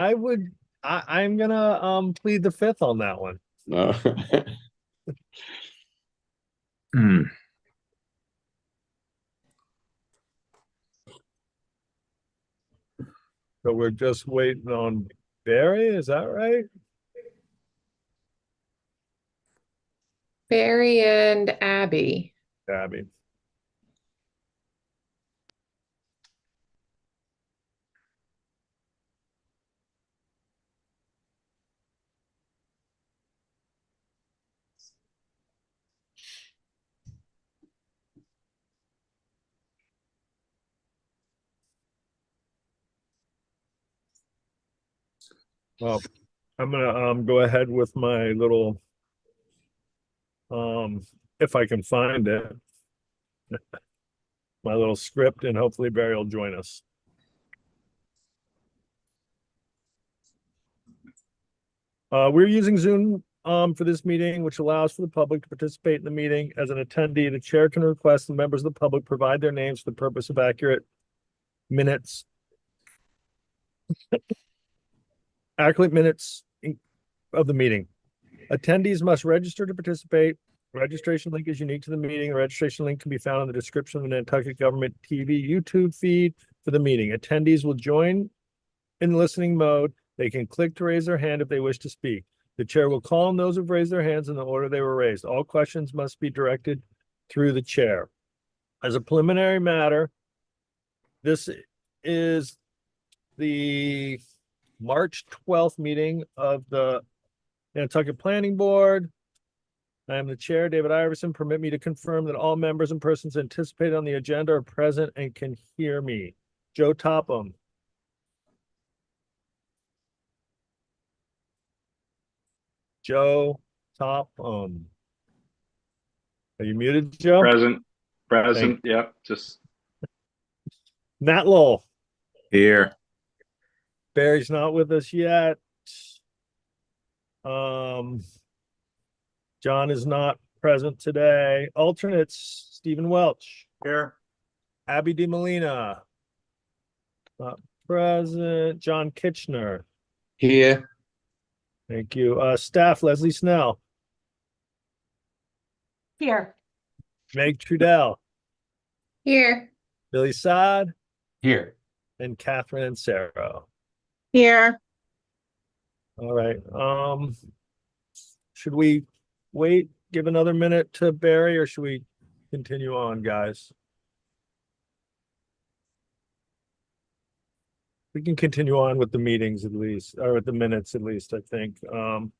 I'm gonna plead the fifth on that one. No. Hmm. So we're just waiting on Barry, is that right? Barry and Abby. Abby. Well, I'm gonna go ahead with my little if I can find it, my little script, and hopefully Barry will join us. We're using Zoom for this meeting, which allows for the public to participate in the meeting. As an attendee, the chair can request the members of the public provide their names for the purpose of accurate minutes. Accurate minutes of the meeting. Attendees must register to participate. Registration link is unique to the meeting. The registration link can be found in the description of the Nantucket Government TV YouTube feed for the meeting. Attendees will join in listening mode. They can click to raise their hand if they wish to speak. The chair will call on those who've raised their hands in the order they were raised. All questions must be directed through the chair. As a preliminary matter, this is the March 12th meeting of the Nantucket Planning Board. I am the chair, David Iverson. Permit me to confirm that all members and persons anticipated on the agenda are present and can hear me. Joe Topham. Joe Topham. Are you muted, Joe? Present. Yep. Just Matt Lowell. Here. Barry's not with us yet. John is not present today. Alternates, Stephen Welch. here. Abby DeMolina. Not present. John Kitchener. Here. Thank you. Staff, Leslie Snell. Here. Meg Trudell. Here. Billy Saad. Here. And Catherine Ansaro. Here. All right. Should we wait, give another minute to Barry, or should we continue on, guys? We can continue on with the meetings at least, or with the minutes at least, I think. Hold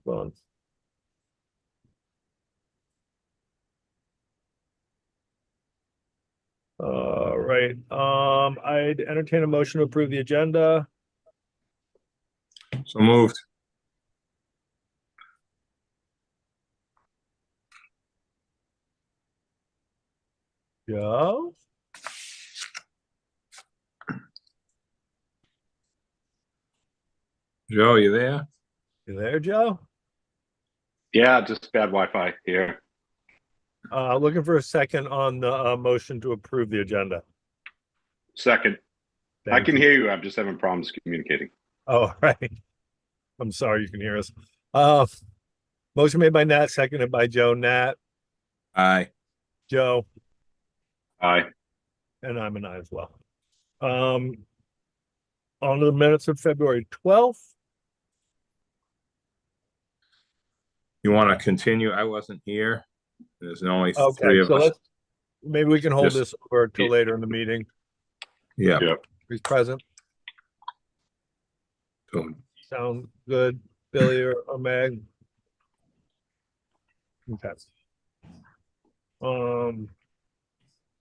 on. All right. I'd entertain a motion to approve the agenda. So moved. Joe? Joe, you there? You there, Joe? Yeah, just bad Wi-Fi here. Looking for a second on the motion to approve the agenda. Second. I Thank can you. hear you. I'm just having problems communicating. Oh, right. I'm sorry you can hear us. Motion made by Nat, seconded by Joe. Nat, Aye. Joe, Aye. and I'm an aye as well. On to the minutes of February 12th. You want to continue? I wasn't here. There's only Okay, three of so us. maybe we can hold Just- this over till later in the meeting. Yeah. Yep. He's present. So, Sound good, Billy or Meg? Okay.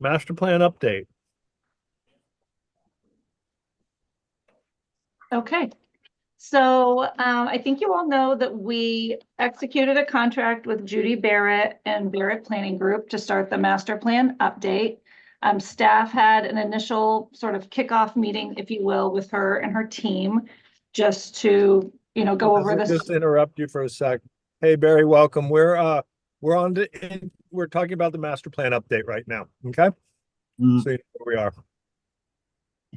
Master plan update. Okay, so I think you all know that we executed a contract with Judy Barrett and Barrett Planning Group to start the master plan update. Staff had an initial sort of kickoff meeting, if you will, with her and her team, just to, go over this. Just interrupt you for a sec. Hey, Barry, welcome. We're talking about the master plan update right now. Okay. So you know where we are.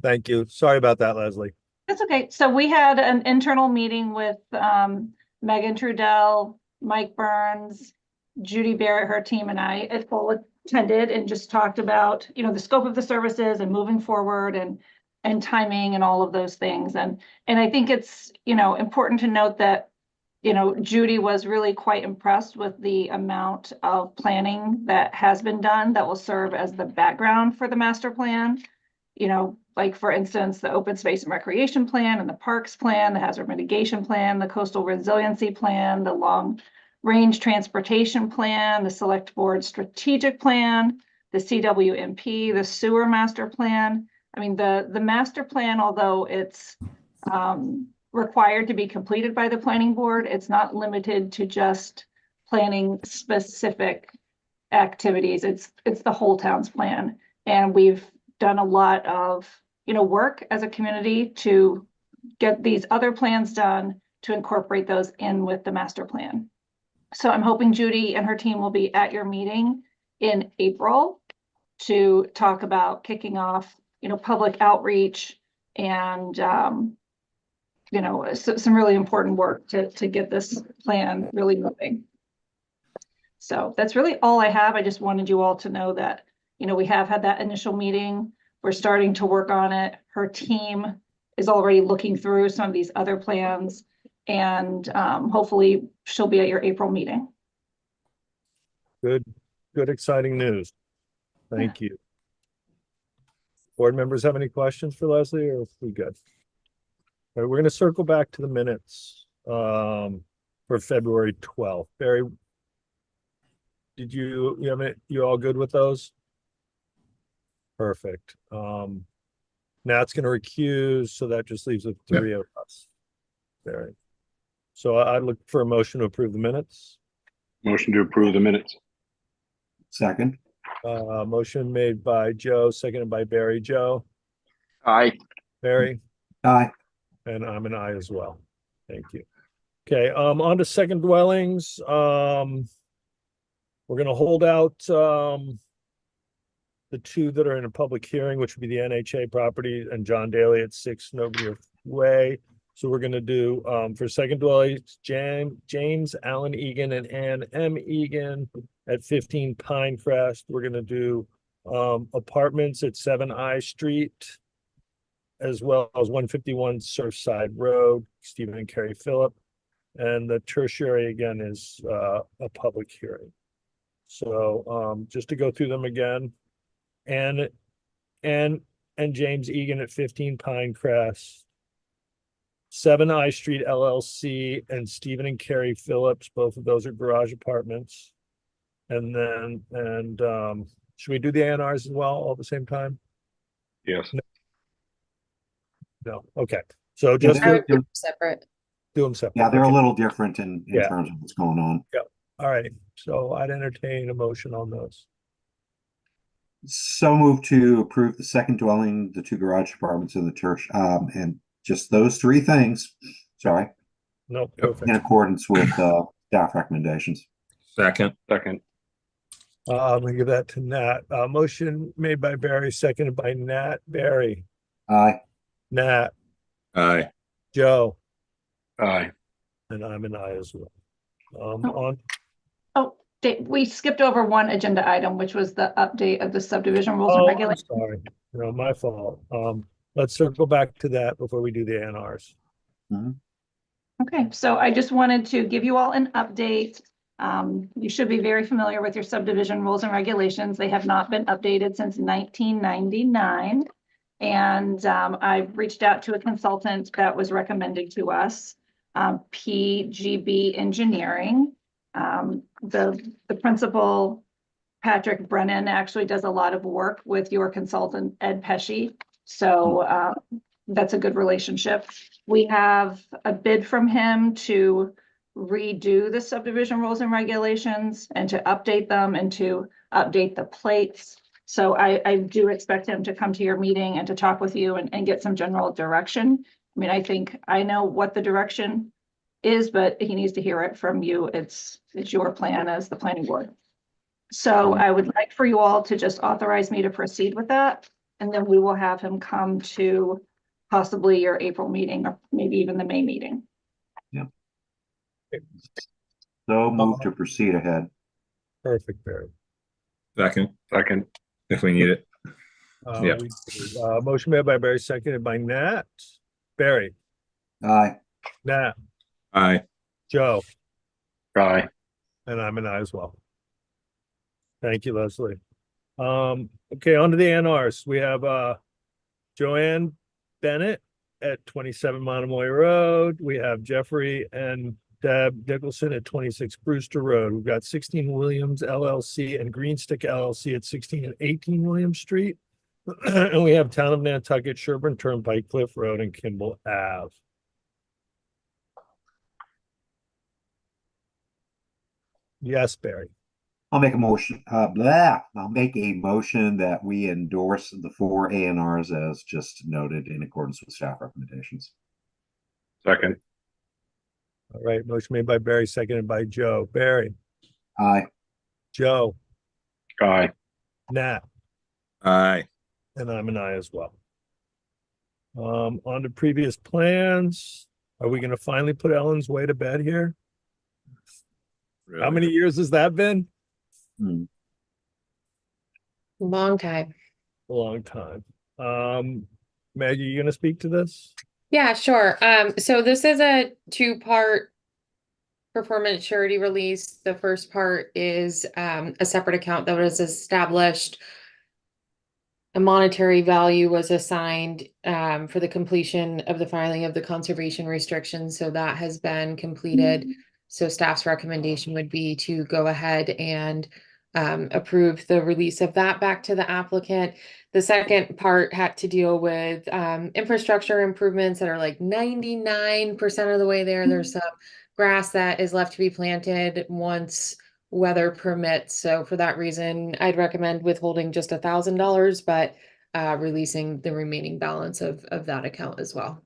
Thank you. Sorry about that, Leslie. That's okay. So we had an internal meeting with Megan Trudell, Mike Burns, Judy Barrett, her team, and I at full attended and just talked about, the scope of the services and moving forward and timing and all of those things. And I think it's, important to note that, Judy was really quite impressed with the amount of planning that has been done that will serve as the background for the master plan. Like for instance, the open space and recreation plan and the parks plan, the hazard mitigation plan, the coastal resiliency plan, the long range transportation plan, the select board strategic plan, the CWMP, the sewer master plan. I mean, the master plan, although it's required to be completed by the planning board, it's not limited to just planning specific activities. It's the whole town's plan. And we've done a lot of, work as a community to get these other plans done to incorporate those in with the master plan. So I'm hoping Judy and her team will be at your meeting in April to talk about kicking off, public outreach and, some really important work to get this plan really moving. So that's really all I have. I just wanted you all to know that, we have had that initial meeting. We're starting to work on it. Her team is already looking through some of these other plans, and hopefully she'll be at your April meeting. Good, exciting news. Thank you. Board members have any questions for Leslie, or are we good? All right, we're going to circle back to the minutes for February 12th. Barry, did you have it? You all good with those? Perfect. Nat's going to recuse, so that just leaves the three of us. Barry. So I'd look for a motion to approve the minutes. Motion to approve the minutes. Second. Motion made by Joe, seconded by Barry. Joe, Aye. Barry, Aye. and I'm an aye as well. Thank you. Okay, on to second dwellings. We're gonna hold out the two that are in a public hearing, which would be the NHA property and John Daly at 6 Nobley Way. So we're gonna do for second dwellings, James Allen Egan and Ann M. Egan at 15 Pinecrest. We're gonna do apartments at 7 I Street, as well as 151 Surfside Road, Stephen and Carrie Phillip. And the tertiary again is a public hearing. So just to go through them again, and James Egan at 15 Pinecrest, 7 I Street LLC, and Stephen and Carrie Phillips. Both of those are garage apartments. And then, should we do the A&Rs as well all at the same time? Yes. No. Okay. So just Yeah, do Separate. them separate. Yeah, they're a Okay. little different in Yeah. terms of what's going on. All right. So I'd entertain a motion on those. So moved to approve the second dwelling, the 2 garage apartments in the church, and just those 3 things. Sorry, No, Yep. perfect. in accordance with staff recommendations. Second. Second. I'm gonna give that to Nat. Motion made by Barry, seconded by Nat. Barry, Aye. Nat, Aye. Joe, Aye. and I'm an aye as well. On, Oh, we skipped over one agenda item, which was the update of the subdivision rules and I'm regulations. sorry. No, my fault. Let's circle back to that before we do the A&Rs. Okay, so I just wanted to give you all an update. You should be very familiar with your subdivision rules and regulations. They have not been updated since 1999. And I reached out to a consultant that was recommended to us, PGB Engineering. The principal, Patrick Brennan, actually does a lot of work with your consultant, Ed Pesci. So that's a good relationship. We have a bid from him to redo the subdivision rules and regulations and to update them and to update the plates. So I do expect him to come to your meeting and to talk with you and get some general direction. I mean, I think I know what the direction is, but he needs to hear it from you. It's your plan as the planning board. So I would like for you all to just authorize me to proceed with that. And then we will have him come to possibly your April meeting or maybe even the May meeting. So move to proceed ahead. Perfect, Barry. Second, Second. if we need it. Yeah. Motion made by Barry, seconded by Nat. Barry, Aye. Nat, Aye. Joe, Aye. and I'm an aye as well. Thank you, Leslie. Okay, on to the ANRs. We have Joanne Bennett at 27 Monomoy Road. We have Jeffrey and Deb Dickelson at 26 Brewster Road. We've got 16 Williams LLC and Greenstick LLC at 16 and 18 Williams Street. And we have Town of Nantucket, Sherburne Turnpike, Cliff Road, and Kimball Ave. Yes, Barry. I'll make a motion that we endorse the 4 ANRs as just noted in accordance with staff recommendations. Second. All right, motion made by Barry, seconded by Joe. Barry, Aye. Joe, Aye. Nat, Aye. and I'm an aye as well. On to previous plans. Are we gonna finally put Ellen's Way to bed here? How Really. many years has that been? Long time. A long time. Maggie, you gonna speak to this? Yeah, sure. So this is a two-part performance surety release. The first part is a separate account that was established. A monetary value was assigned for the completion of the filing of the conservation restrictions, so that has been completed. So staff's recommendation would be to go ahead and approve the release of that back to the applicant. The second part had to deal with infrastructure improvements that are like 99% of the way there. There's some grass that is left to be planted once weather permits. So for that reason, I'd recommend withholding just $1,000, but releasing the remaining balance of that account as well.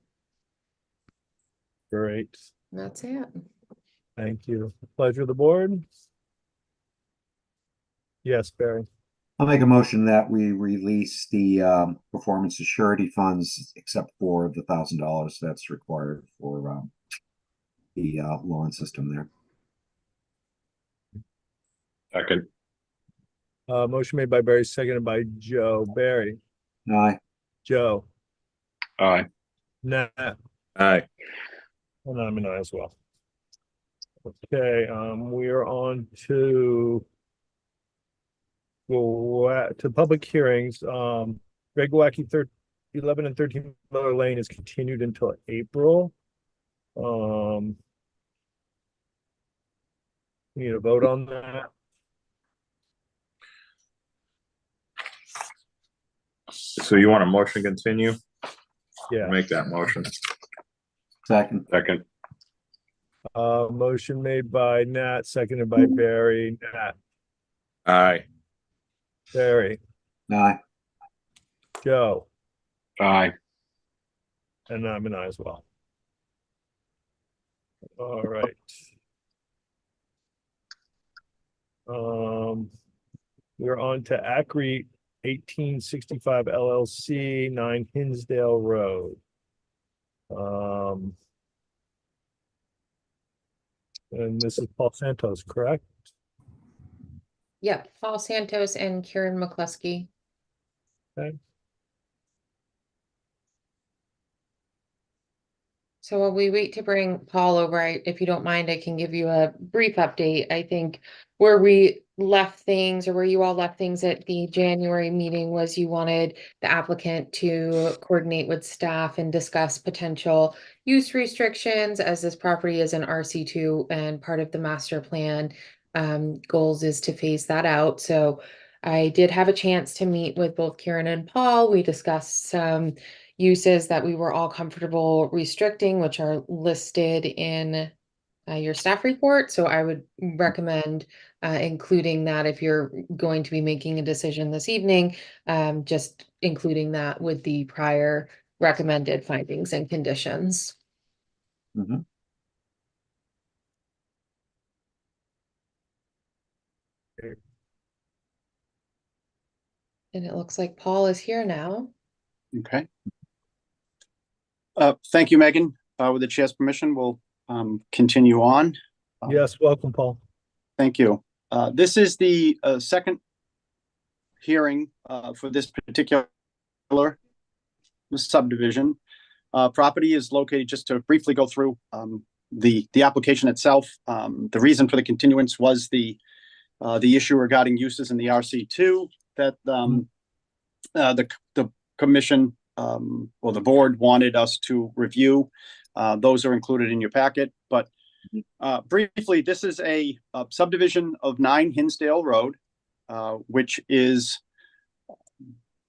Great, And that's it. thank you. Pleasure of the board. Yes, Barry. I'll make a motion that we release the performance surety funds except for the $1,000 that's required for the lawn system there. Second. Motion made by Barry, seconded by Joe. Barry, Aye. Joe, Aye. Nat, Aye. and I'm an aye as well. Okay, we are on to public hearings. Greg Wacky 11 and 13 Miller Lane is continued until April. We need a vote on that. So you want a motion to continue? Yeah, Make that motion. Second. Second. motion made by Nat, seconded by Barry. Nat, Aye. Barry, Aye. Joe, Aye. and I'm an aye as well. All right. We're on to Acre 1865 LLC, 9 Hinsdale Road. And this is Paul Santos, correct? Yeah, Paul Santos and Kieran McCluskey. Okay. So while we wait to bring Paul over, if you don't mind, I can give you a brief update. I think where we left things, or where you all left things at the January meeting, was you wanted the applicant to coordinate with staff and discuss potential use restrictions, as this property is an RC2 and part of the master plan goals is to phase that out. So I did have a chance to meet with both Kieran and Paul. We discussed some uses that we were all comfortable restricting, which are listed in your staff report. So I would recommend including that if you're going to be making a decision this evening, just including that with the prior recommended findings and conditions. Mhm. And it looks like Paul is here now. Okay. Thank you, Megan. With the chair's permission, we'll continue on. Yes, welcome, Paul. Thank you. This is the second hearing for this particular subdivision. Property is located, just to briefly go through the application itself. The reason for the continuance was the issue regarding uses in the RC2 that the commission or the board wanted us to review. Those are included in your packet, but briefly, this is a subdivision of 9 Hinsdale Road, which is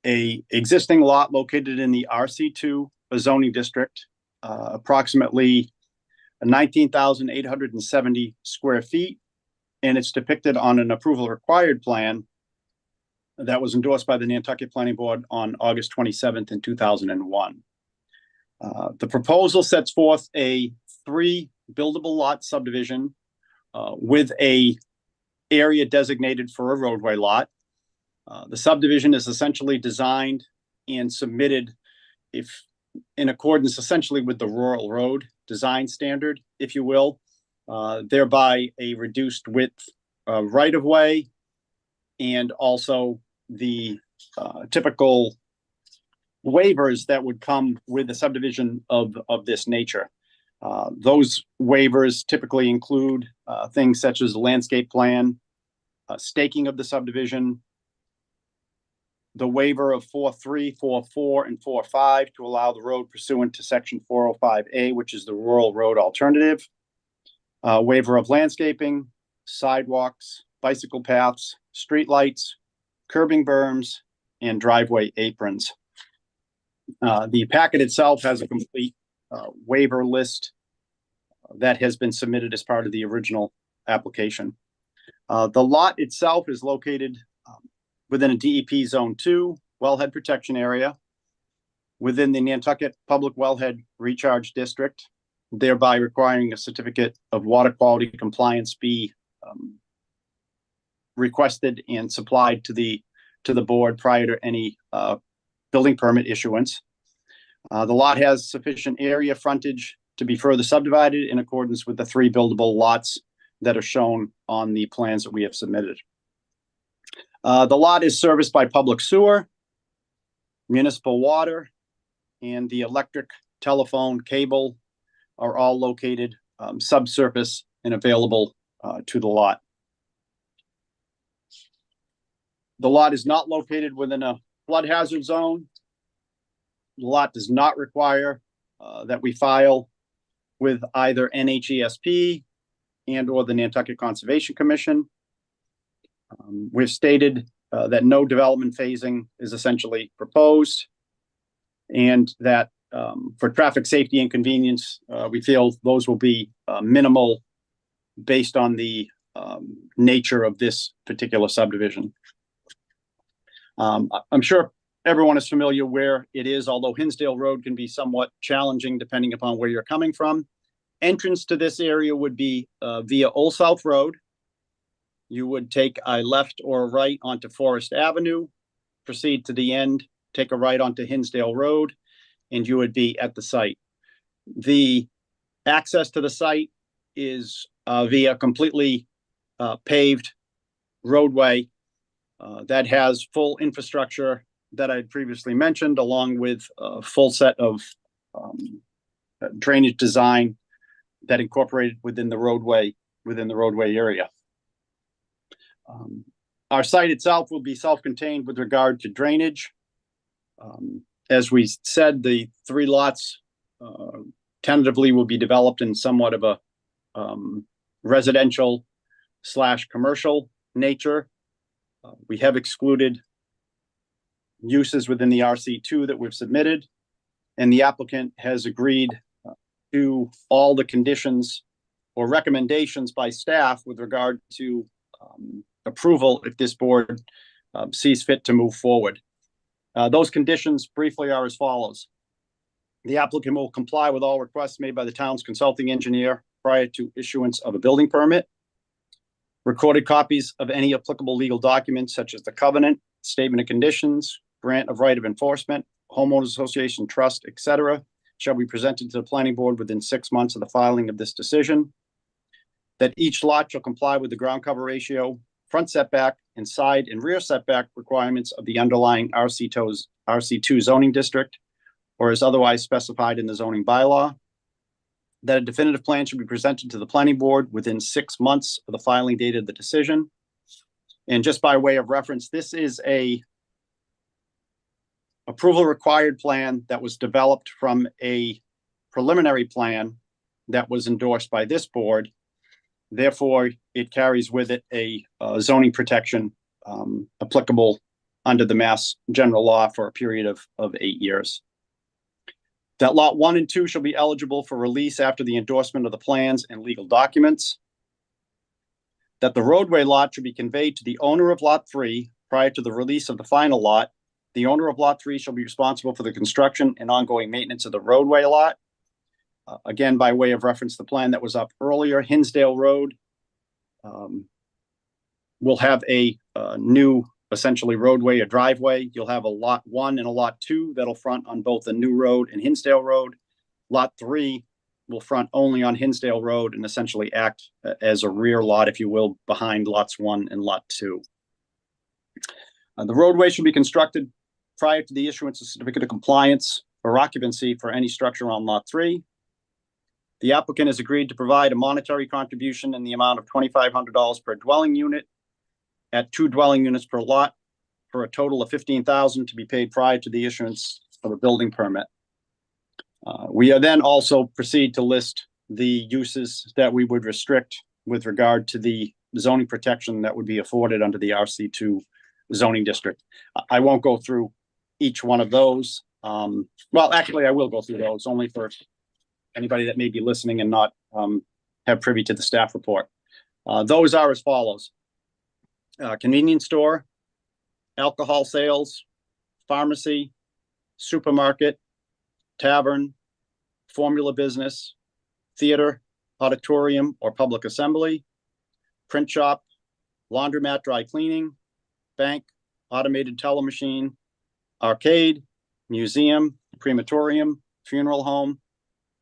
a existing lot located in the RC2 zoning district, approximately 19,870 square feet, and it's depicted on an approval required plan that was endorsed by the Nantucket Planning Board on August 27th in 2001. The proposal sets forth a 3 buildable lot subdivision with a area designated for a roadway lot. The subdivision is essentially designed and submitted in accordance essentially with the rural road design standard, if you will, thereby a reduced width right of way, and also the typical waivers that would come with a subdivision of this nature. Those waivers typically include things such as landscape plan, staking of the subdivision, the waiver of 4.3, 4.4, and 4.5 to allow the road pursuant to section 405A, which is the rural road alternative, waiver of landscaping, sidewalks, bicycle paths, streetlights, curbing berms, and driveway aprons. The packet itself has a complete waiver list that has been submitted as part of the original application. The lot itself is located within a DEP Zone 2 wellhead protection area within the Nantucket Public Wellhead Recharge District, thereby requiring a certificate of water quality compliance be requested and supplied to the board prior to any building permit issuance. The lot has sufficient area frontage to be further subdivided in accordance with the 3 buildable lots that are shown on the plans that we have submitted. The lot is serviced by public sewer, municipal water, and the electric, telephone, cable are all located subsurface and available to the lot. The lot is not located within a flood hazard zone. The lot does not require that we file with either NHESP and or the Nantucket Conservation Commission. We've stated that no development phasing is essentially proposed, and that for traffic safety and convenience, we feel those will be minimal based on the nature of this particular subdivision. I'm sure everyone is familiar where it is, although Hinsdale Road can be somewhat challenging depending upon where you're coming from. Entrance to this area would be via Old South Road. You would take a left or a right onto Forest Avenue, proceed to the end, take a right onto Hinsdale Road, and you would be at the site. The access to the site is via completely paved roadway that has full infrastructure that I had previously mentioned, along with a full set of drainage design that incorporated within the roadway area. Our site itself will be self-contained with regard to drainage. As we said, the 3 lots tentatively will be developed in somewhat of a residential / commercial nature. We have excluded uses within the RC2 that we've submitted, and the applicant has agreed to all the conditions or recommendations by staff with regard to approval if this board sees fit to move forward. Those conditions briefly are as follows. The applicant will comply with all requests made by the town's consulting engineer prior to issuance of a building permit. Recorded copies of any applicable legal documents such as the covenant, statement of conditions, grant of right of enforcement, homeowners association trust, etc., shall be presented to the planning board within 6 months of the filing of this decision. That each lot shall comply with the ground cover ratio, front setback, and side and rear setback requirements of the underlying RC2 zoning district, or as otherwise specified in the zoning bylaw. That a definitive plan should be presented to the planning board within 6 months of the filing date of the decision. And just by way of reference, this is a approval required plan that was developed from a preliminary plan that was endorsed by this board. Therefore, it carries with it a zoning protection applicable under the Mass General Law for a period of 8 years. That lot 1 and 2 shall be eligible for release after the endorsement of the plans and legal documents. That the roadway lot should be conveyed to the owner of lot 3 prior to the release of the final lot. The owner of lot 3 shall be responsible for the construction and ongoing maintenance of the roadway lot. Again, by way of reference, the plan that was up earlier, Hinsdale Road will have a new, essentially roadway, a driveway. You'll have a lot 1 and a lot 2 that'll front on both the new road and Hinsdale Road. Lot 3 will front only on Hinsdale Road and essentially act as a rear lot, if you will, behind lots 1 and lot 2. The roadway should be constructed prior to the issuance of certificate of compliance or occupancy for any structure on lot 3. The applicant has agreed to provide a monetary contribution in the amount of $2,500 per dwelling unit at 2 dwelling units per lot for a total of $15,000 to be paid prior to the issuance of a building permit. We are then also proceed to list the uses that we would restrict with regard to the zoning protection that would be afforded under the RC2 zoning district. I won't go through each one of those. Well, actually, I will go through those only for anybody that may be listening and not have privy to the staff report. Those are as follows. Convenience store, alcohol sales, pharmacy, supermarket, tavern, formula business, theater, auditorium or public assembly, print shop, laundromat, dry cleaning, bank, automated telemachine, arcade, museum, crematorium, funeral home,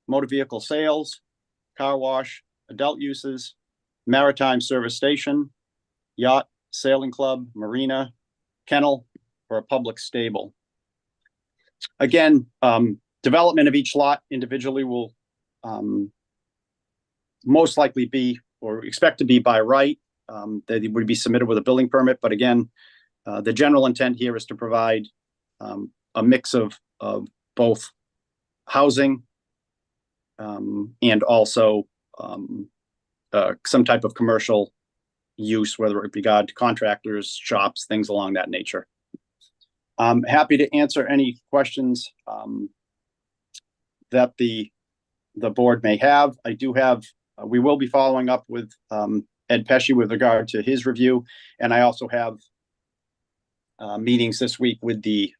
motor vehicle sales, car wash, adult uses, maritime service station, yacht, sailing club, marina, kennel, or a public stable. Again, development of each lot individually will most likely be, or expect to be by right. They would be submitted with a building permit, but again, the general intent here is to provide a mix of both housing and also some type of commercial use, whether it be contractors, shops, things along that nature. I'm happy to answer any questions that the board may have. I do have, we will be following up with Ed Pesci with regard to his review, and I also have meetings this week with the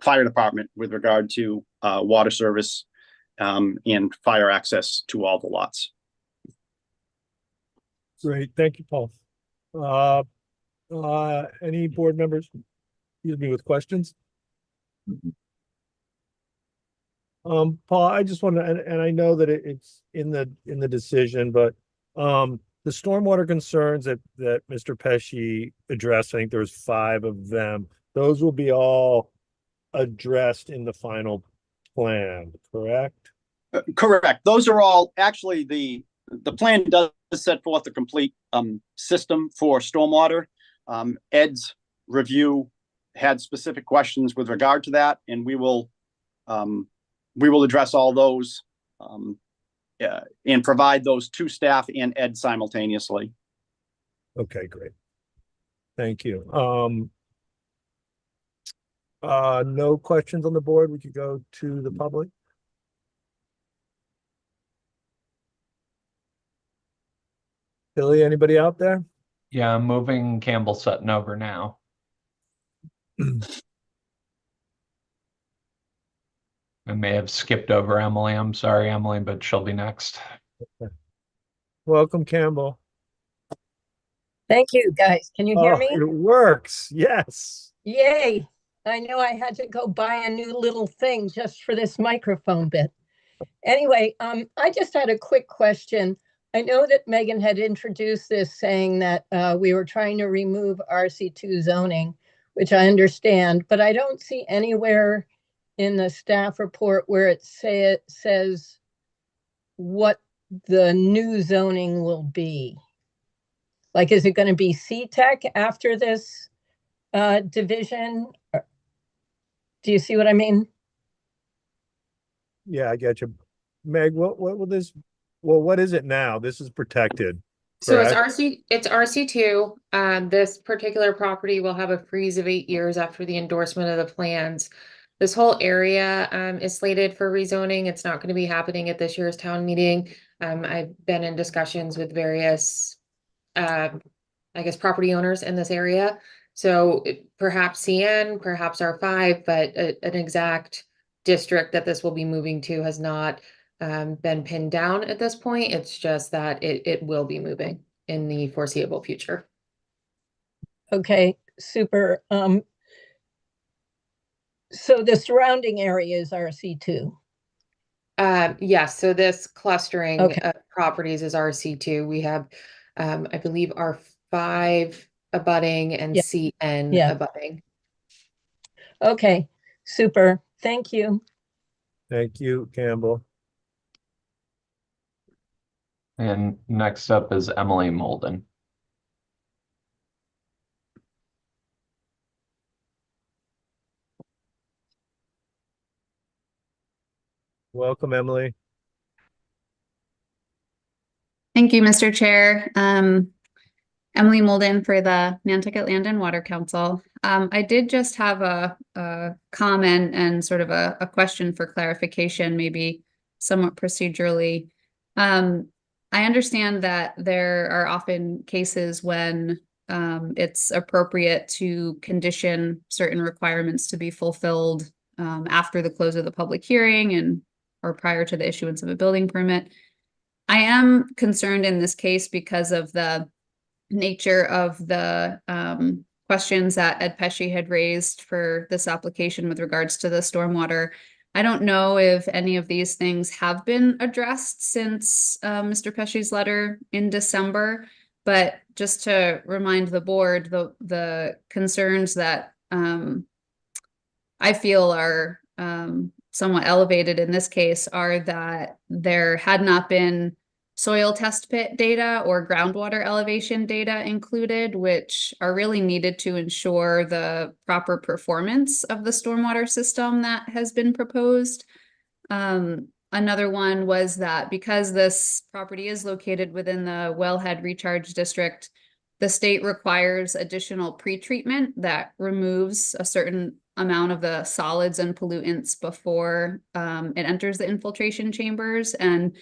fire department with regard to water service and fire access to all the lots. Great, thank you, Paul. Any board members, excuse me, with questions? Paul, I just want to, and I know that it's in the decision, but the stormwater concerns that Mr. Pesci addressed, I think there was 5 of them. Those will be all addressed in the final plan, correct? Correct. Those are all actually the plan does set forth the complete system for stormwater. Ed's review had specific questions with regard to that, and we will address all those and provide those to staff and Ed simultaneously. Okay, great. Thank you. No questions on the board. We could go to the public. Billy, anybody out there? Yeah, I'm moving Campbell Sutton over now. I may have skipped over Emily. I'm sorry, Emily, but she'll be next. Okay. Welcome, Campbell. Thank you, guys. Can you hear Oh, me? it works. Yes. Yay. I know I had to go buy a new little thing just for this microphone bit. Anyway, I just had a quick question. I know that Megan had introduced this saying that we were trying to remove RC2 zoning, which I understand, but I don't see anywhere in the staff report where it says what the new zoning will be. Like, is it going to be C-Tech after this division? Do you see what I mean? Yeah, I get you. Meg, what will this, well, what is it now? This is protected. So it's correct? it's RC2. This particular property will have a freeze of 8 years after the endorsement of the plans. This whole area is slated for rezoning. It's not going to be happening at this year's town meeting. I've been in discussions with various, I guess, property owners in this area. So perhaps CN, perhaps R5, but an exact district that this will be moving to has not been pinned down at this point. It's just that it will be moving in the foreseeable future. Okay, super. So the surrounding areas are C2. Yes, so this clustering Okay. of properties is RC2. We have, I believe, R5 abutting and Yeah. CN Yeah. abutting. Okay, super. Thank you. Thank you, Campbell. And next up is Emily Molden. Welcome, Emily. Thank you, Mr. Chair. Emily Molden for the Nantucket Land and Water Council. I did just have a comment and sort of a question for clarification, maybe somewhat procedurally. I understand that there are often cases when it's appropriate to condition certain requirements to be fulfilled after the close of the public hearing and or prior to the issuance of a building permit. I am concerned in this case because of the nature of the questions that Ed Pesci had raised for this application with regards to the stormwater. I don't know if any of these things have been addressed since Mr. Pesci's letter in December, but just to remind the board, the concerns that I feel are somewhat elevated in this case are that there had not been soil test pit data or groundwater elevation data included, which are really needed to ensure the proper performance of the stormwater system that has been proposed. Another one was that because this property is located within the Wellhead Recharge District, the state requires additional pretreatment that removes a certain amount of the solids and pollutants before it enters the infiltration chambers, and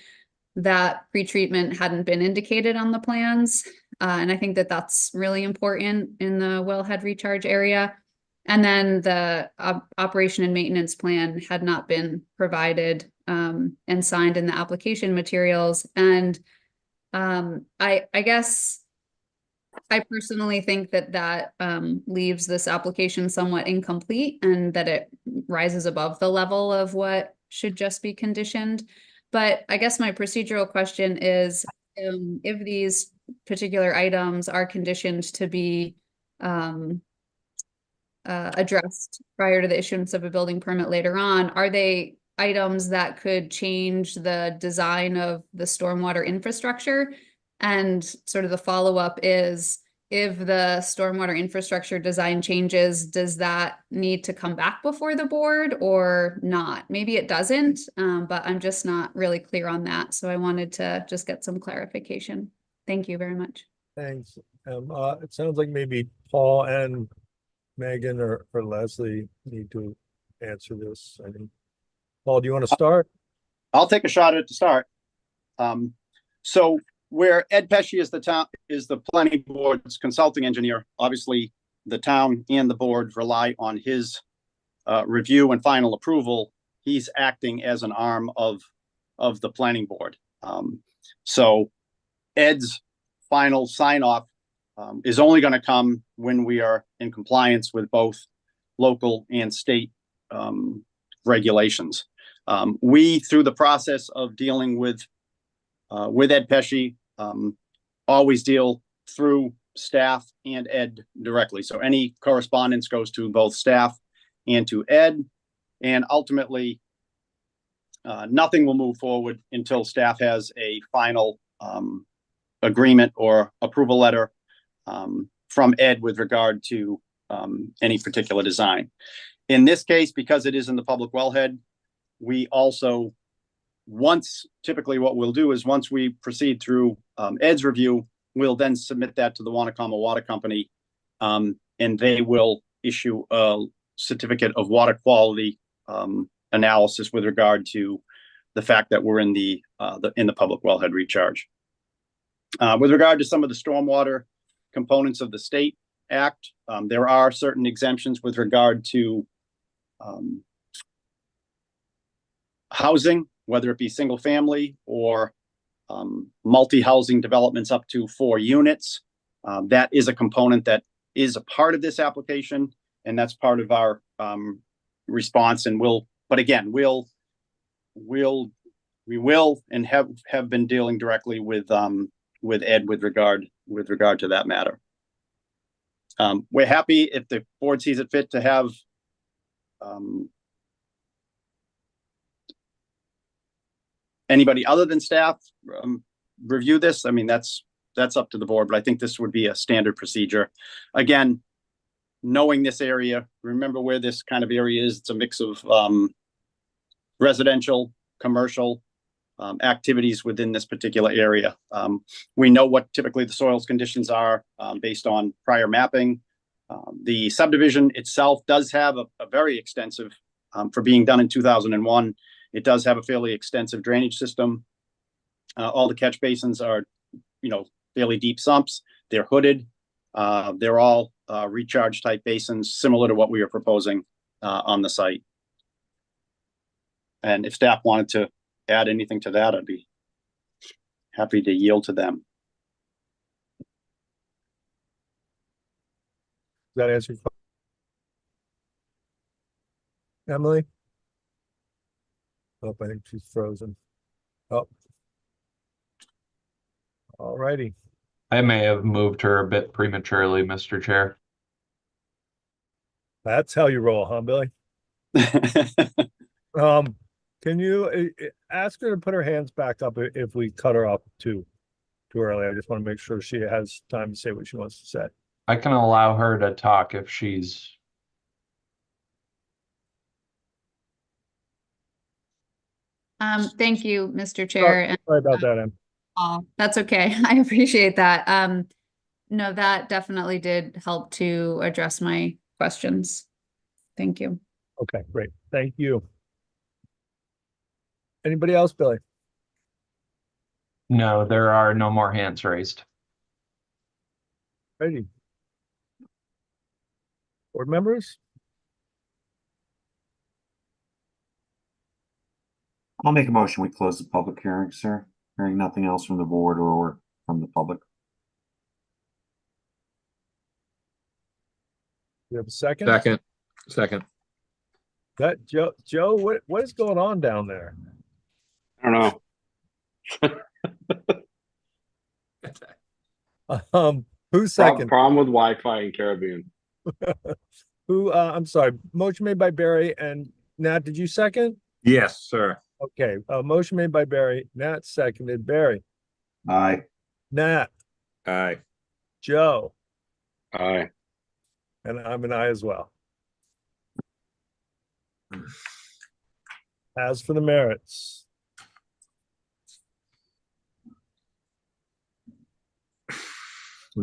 that pretreatment hadn't been indicated on the plans. And I think that that's really important in the wellhead recharge area. And then the operation and maintenance plan had not been provided and signed in the application materials. And I guess I personally think that leaves this application somewhat incomplete and that it rises above the level of what should just be conditioned. But I guess my procedural question is, if these particular items are conditioned to be addressed prior to the issuance of a building permit later on, are they items that could change the design of the stormwater infrastructure? And sort of the follow-up is, if the stormwater infrastructure design changes, does that need to come back before the board or not? Maybe it doesn't, but I'm just not really clear on that. So I wanted to just get some clarification. Thank you very much. Thanks. It sounds like maybe Paul and Megan or Leslie need to answer this. I think. Paul, do you want to start? I'll take a shot at it to start. So where Ed Pesci is the planning board's consulting engineer, obviously the town and the board rely on his review and final approval. He's acting as an arm of the planning board. So Ed's final sign off is only going to come when we are in compliance with both local and state regulations. We, through the process of dealing with Ed Pesci, always deal through staff and Ed directly. So any correspondence goes to both staff and to Ed, and ultimately nothing will move forward until staff has a final agreement or approval letter from Ed with regard to any particular design. In this case, because it is in the public wellhead, we also, typically what we'll do is once we proceed through Ed's review, we'll then submit that to the Wanakama Water Company, and they will issue a certificate of water quality analysis with regard to the fact that we're in the public wellhead recharge. With regard to some of the stormwater components of the state act, there are certain exemptions with regard to housing, whether it be single family or multi-housing developments up to 4 units. That is a component that is a part of this application, and that's part of our response. And we will and have been dealing directly with Ed with regard to that matter. We're happy if the board sees it fit to have anybody other than staff review this. I mean, that's up to the board, but I think this would be a standard procedure. Again, knowing this area, remember where this kind of area is. It's a mix of residential, commercial activities within this particular area. We know what typically the soils conditions are based on prior mapping. The subdivision itself does have a very extensive, for being done in 2001, it does have a fairly extensive drainage system. All the catch basins are, fairly deep sumps. They're hooded. They're all recharge type basins, similar to what we are proposing on the site. And if staff wanted to add anything to that, I'd be happy to yield to them. Does that answer your question? Emily? Oh, I think she's frozen. Oh. All righty. I may have moved her a bit prematurely, Mr. Chair. That's how you roll, huh, Billy? Can you ask her to put her hands back up if we cut her off too early? I just want to make sure she has time to say what she wants to say. I can allow her to talk if she's. Thank you, Mr. Chair. Sorry about that, Em. That's okay. I appreciate that. No, that definitely did help to address my questions. Thank you. Okay, great. Thank you. Anybody else, Billy? No, there are no more hands raised. Ready? Board members? I'll make a motion. We close the public hearing, sir. Hearing nothing else from the board or from the public. You have a second? Second. That Joe, what is going on down there? I don't know. Who's second? Problem with Wi-Fi in Caribbean. I'm sorry. Motion made by Barry and Nat. Did you second? Yes, sir. Okay. Motion made by Barry. Nat seconded. Barry. Aye. Nat. Aye. Joe. Aye. And I'm an aye as well. As for the merits.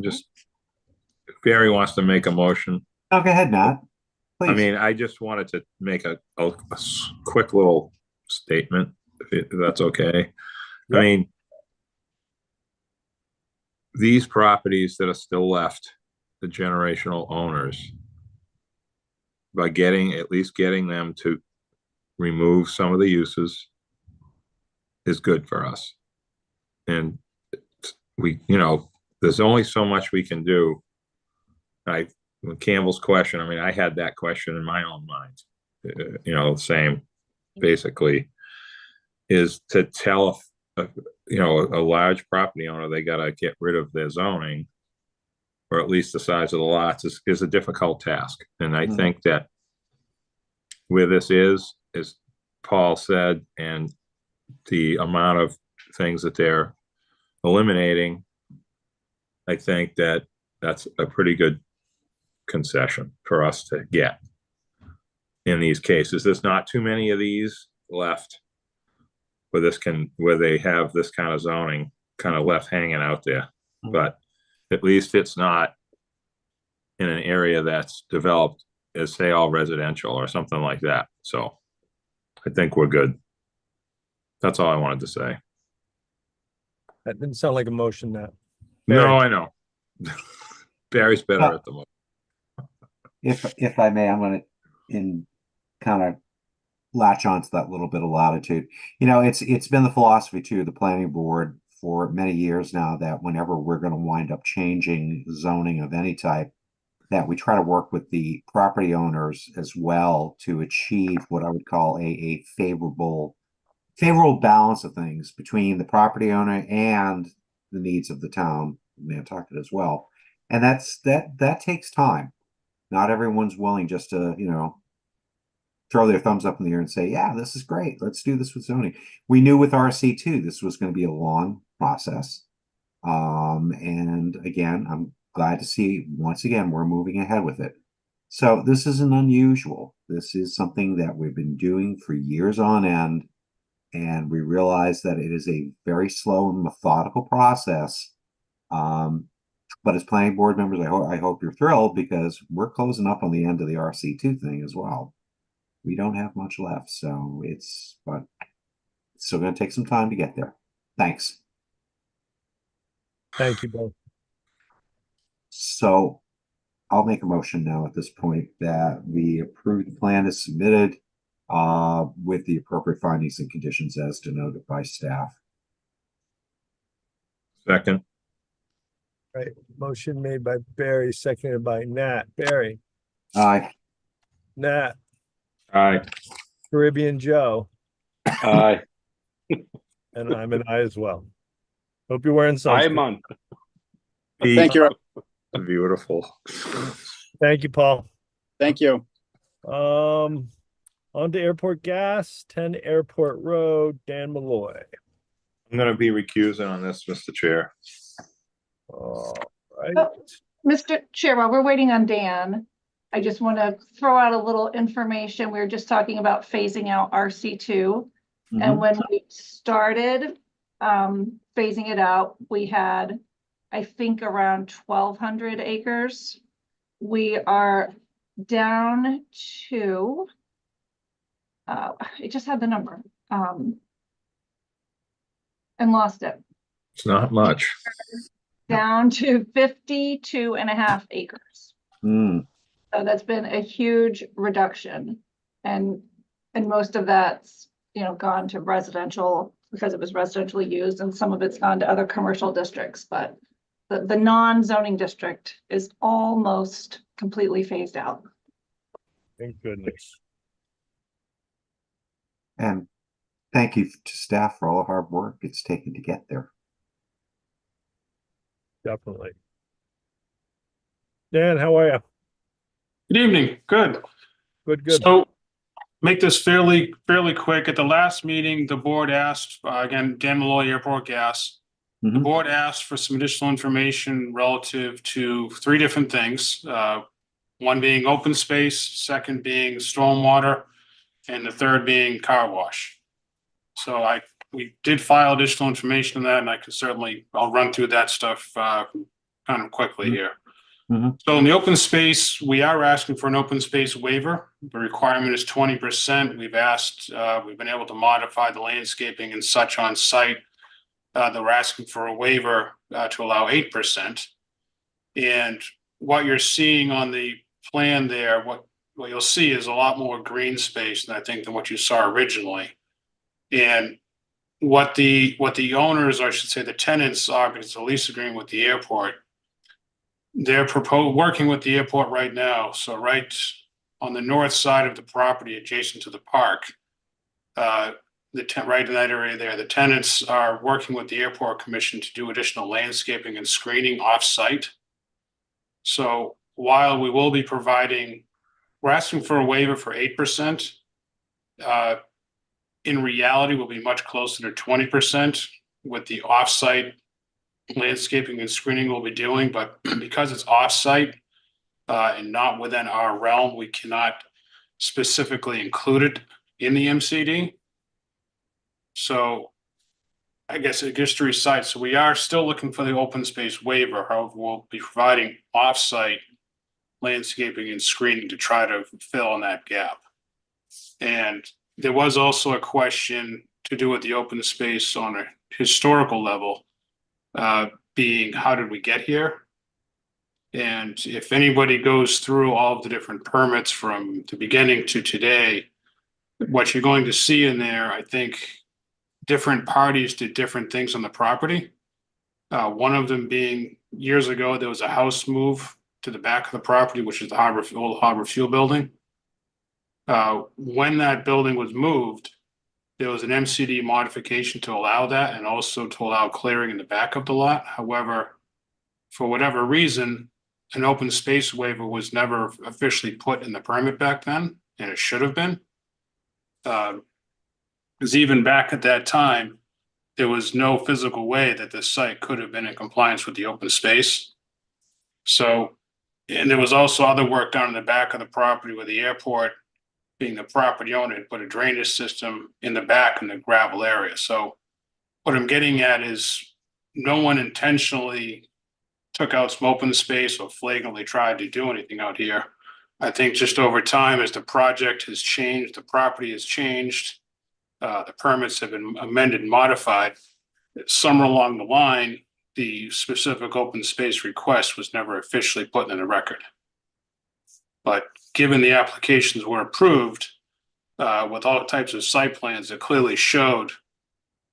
Just, if Barry wants to make a motion. Oh, go ahead, Nat. Please. I mean, I just wanted to make a quick little statement, if that's okay. Yep. I mean, these properties that are still left, the generational owners, by at least getting them to remove some of the uses is good for us. And there's only so much we can do. with Campbell's question, I mean, I had that question in my own mind. Same, basically, is to tell a large property owner they got to get rid of their zoning, or at least the size of the lots, is a difficult task. And I think that where this is, as Paul said, and the amount of things that they're eliminating, I think that that's a pretty good concession for us to get in these cases. There's not too many of these left where they have this kind of zoning kind of left hanging out there, but at least it's not in an area that's developed as, say, all residential or something like that. So I think we're good. That's all I wanted to say. That didn't sound like a motion, Nat. No, I know. Barry's better at the moment. If I may, I'm going to kind of latch onto that little bit of latitude. It's been the philosophy too, the planning board for many years now, that whenever we're going to wind up changing zoning of any type, that we try to work with the property owners as well to achieve what I would call a favorable balance of things between the property owner and the needs of the town of Nantucket as well. And that takes time. Not everyone's willing just to, throw their thumbs up in the air and say, yeah, this is great. Let's do this with zoning. We knew with RC2, this was going to be a long process. And again, I'm glad to see, once again, we're moving ahead with it. So this isn't unusual. This is something that we've been doing for years on end. And we realize that it is a very slow and methodical process. But as planning board members, I hope you're thrilled, because we're closing up on the end of the RC2 thing as well. We don't have much left, so it's still going to take some time to get there. Thanks. Thank you both. So I'll make a motion now at this point that we approve the plan as submitted, with the appropriate findings and conditions as denoted by staff. Second. Right. Motion made by Barry, seconded by Nat. Barry, Aye. Nat, Aye. Caribbean Joe, Aye. and I'm an I as well. Hope you're wearing sunscreen. I'm on. Thank you. Beautiful. Thank you, Paul. Thank you. On to airport gas, 10 Airport Road, Dan Malloy. I'm going to be recusing on this, Mr. Chair. All right. Oh, Mr. Chair, while we're waiting on Dan, I just want to throw out a little information. We were just talking about phasing out RC2. And when we started phasing it out, we had, I think, around 1,200 acres. We are down to, it just had the number and lost it. It's not much. Down to 52.5 acres. So that's been a huge reduction, and most of that's gone to residential because it was residentially used, and some of it's gone to other commercial districts, but the non-zoning district is almost completely phased out. Thank goodness. And thank you to staff for all the hard work it's taken to get there. Definitely. Dan, how are you? Good evening. Good. Good. So make this fairly quick. At the last meeting, the board asked, again, Dan Malloy, Airport Gas. The board asked for some additional information relative to 3 different things. One being open space, second being stormwater, and the third being car wash. So we did file additional information on that, and I'll run through that stuff kind of quickly here. So in the open space, we are asking for an open space waiver. The requirement is 20%. We've been able to modify the landscaping and such on site. That we're asking for a waiver to allow 8%. And what you're seeing on the plan there, what you'll see is a lot more green space than what you saw originally. And what the owners, or I should say the tenants are, because it's a lease agreement with the airport, they're working with the airport right now. So right on the north side of the property adjacent to the park, right in that area there, the tenants are working with the airport commission to do additional landscaping and screening off-site. So while we will be we're asking for a waiver for 8%. In reality, we'll be much closer to 20% with the off-site landscaping and screening we'll be doing, but because it's off-site and not within our realm, we cannot specifically include it in the MCD. So I guess it gets to recite. So we are still looking for the open space waiver. However, we'll be providing off-site landscaping and screening to try to fill in that gap. And there was also a question to do with the open space on a historical level, being how did we get here? And if anybody goes through all of the different permits from the beginning to today, what you're going to see in there, I think different parties did different things on the property. One of them being years ago, there was a house move to the back of the property, which is the old Harbor Fuel building. When that building was moved, there was an MCD modification to allow that and also to allow clearing in the back of the lot. However, for whatever reason, an open space waiver was never officially put in the permit back then, and it should have been. Because even back at that time, there was no physical way that this site could have been in compliance with the open space. So, and there was also other work done in the back of the property where the airport, being the property owner, had put a drainage system in the back in the gravel area. So what I'm getting at is no one intentionally took out some open space or flagrantly tried to do anything out here. I think just over time, as the project has changed, the property has changed, the permits have been amended and modified. Somewhere along the line, the specific open space request was never officially put in the record. But given the applications were approved with all types of site plans that clearly showed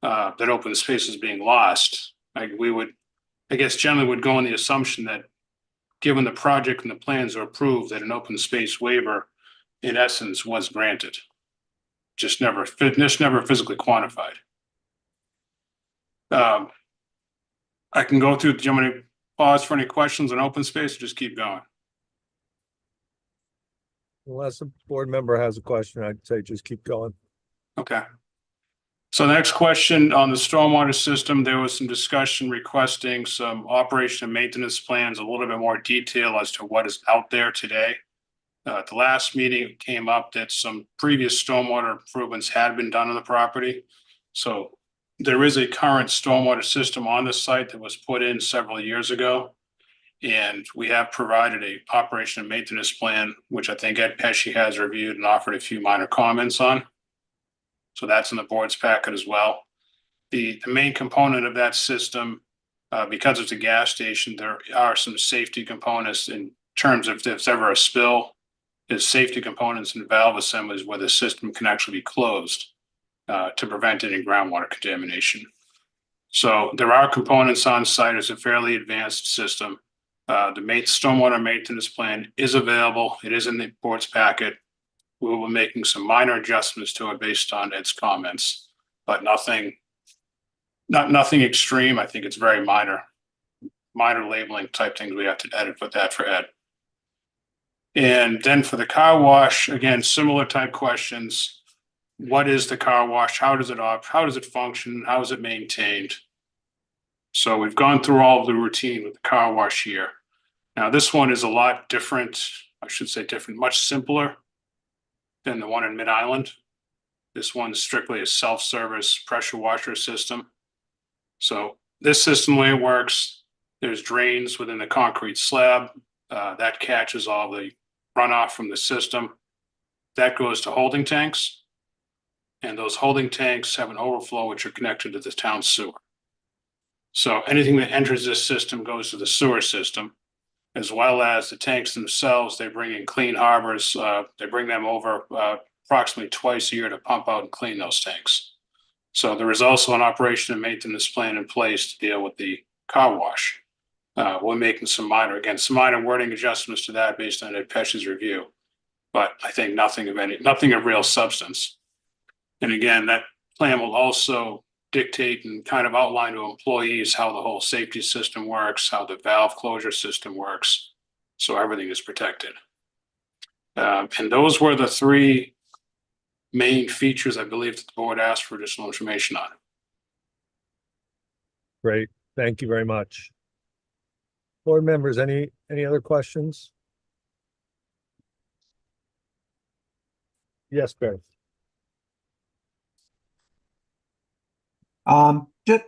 that open space is being lost, we would, I guess, generally would go on the assumption that given the project and the plans are approved, that an open space waiver in essence was granted. Just never physically quantified. I can go through, do you want me to pause for any questions on open space or just keep going? Unless a board member has a question, I'd say just keep going. Okay. So the next question on the stormwater system, there was some discussion requesting some operation and maintenance plans, a little bit more detail as to what is out there today. At the last meeting, it came up that some previous stormwater improvements had been done on the property. So there is a current stormwater system on the site that was put in several years ago. And we have provided a operation and maintenance plan, which I think Ed Pesci has reviewed and offered a few minor comments on. So that's in the board's packet as well. The main component of that system, because it's a gas station, there are some safety components in terms of if there's ever a spill. There's safety components and valve assemblies where the system can actually be closed to prevent any groundwater contamination. So there are components on site. It's a fairly advanced system. The stormwater maintenance plan is available. It is in the board's packet. We will be making some minor adjustments to it based on Ed's comments, but nothing extreme. I think it's very minor labeling type things we have to edit with that for Ed. And then for the car wash, again, similar type questions. What is the car wash? How does it function? How is it maintained? So we've gone through all of the routine with the car wash here. Now this one is a lot different. I should say different, much simpler than the one in Mid-Island. This one's strictly a self-service pressure washer system. So this system, the way it works, there's drains within the concrete slab that catches all the runoff from the system. That goes to holding tanks. And those holding tanks have an overflow which are connected to the town sewer. So anything that enters this system goes to the sewer system, as well as the tanks themselves. They bring in Clean Harbors. They bring them over approximately twice a year to pump out and clean those tanks. So there is also an operation and maintenance plan in place to deal with the car wash. We're making some minor wording adjustments to that based on Ed Pesch's review. But I think nothing of real substance. And again, that plan will also dictate and kind of outline to employees how the whole safety system works, how the valve closure system works, so everything is protected. And those were the three main features I believe that the board asked for additional information on. Great. Thank you very much. Board members, any other questions? Yes, Barry.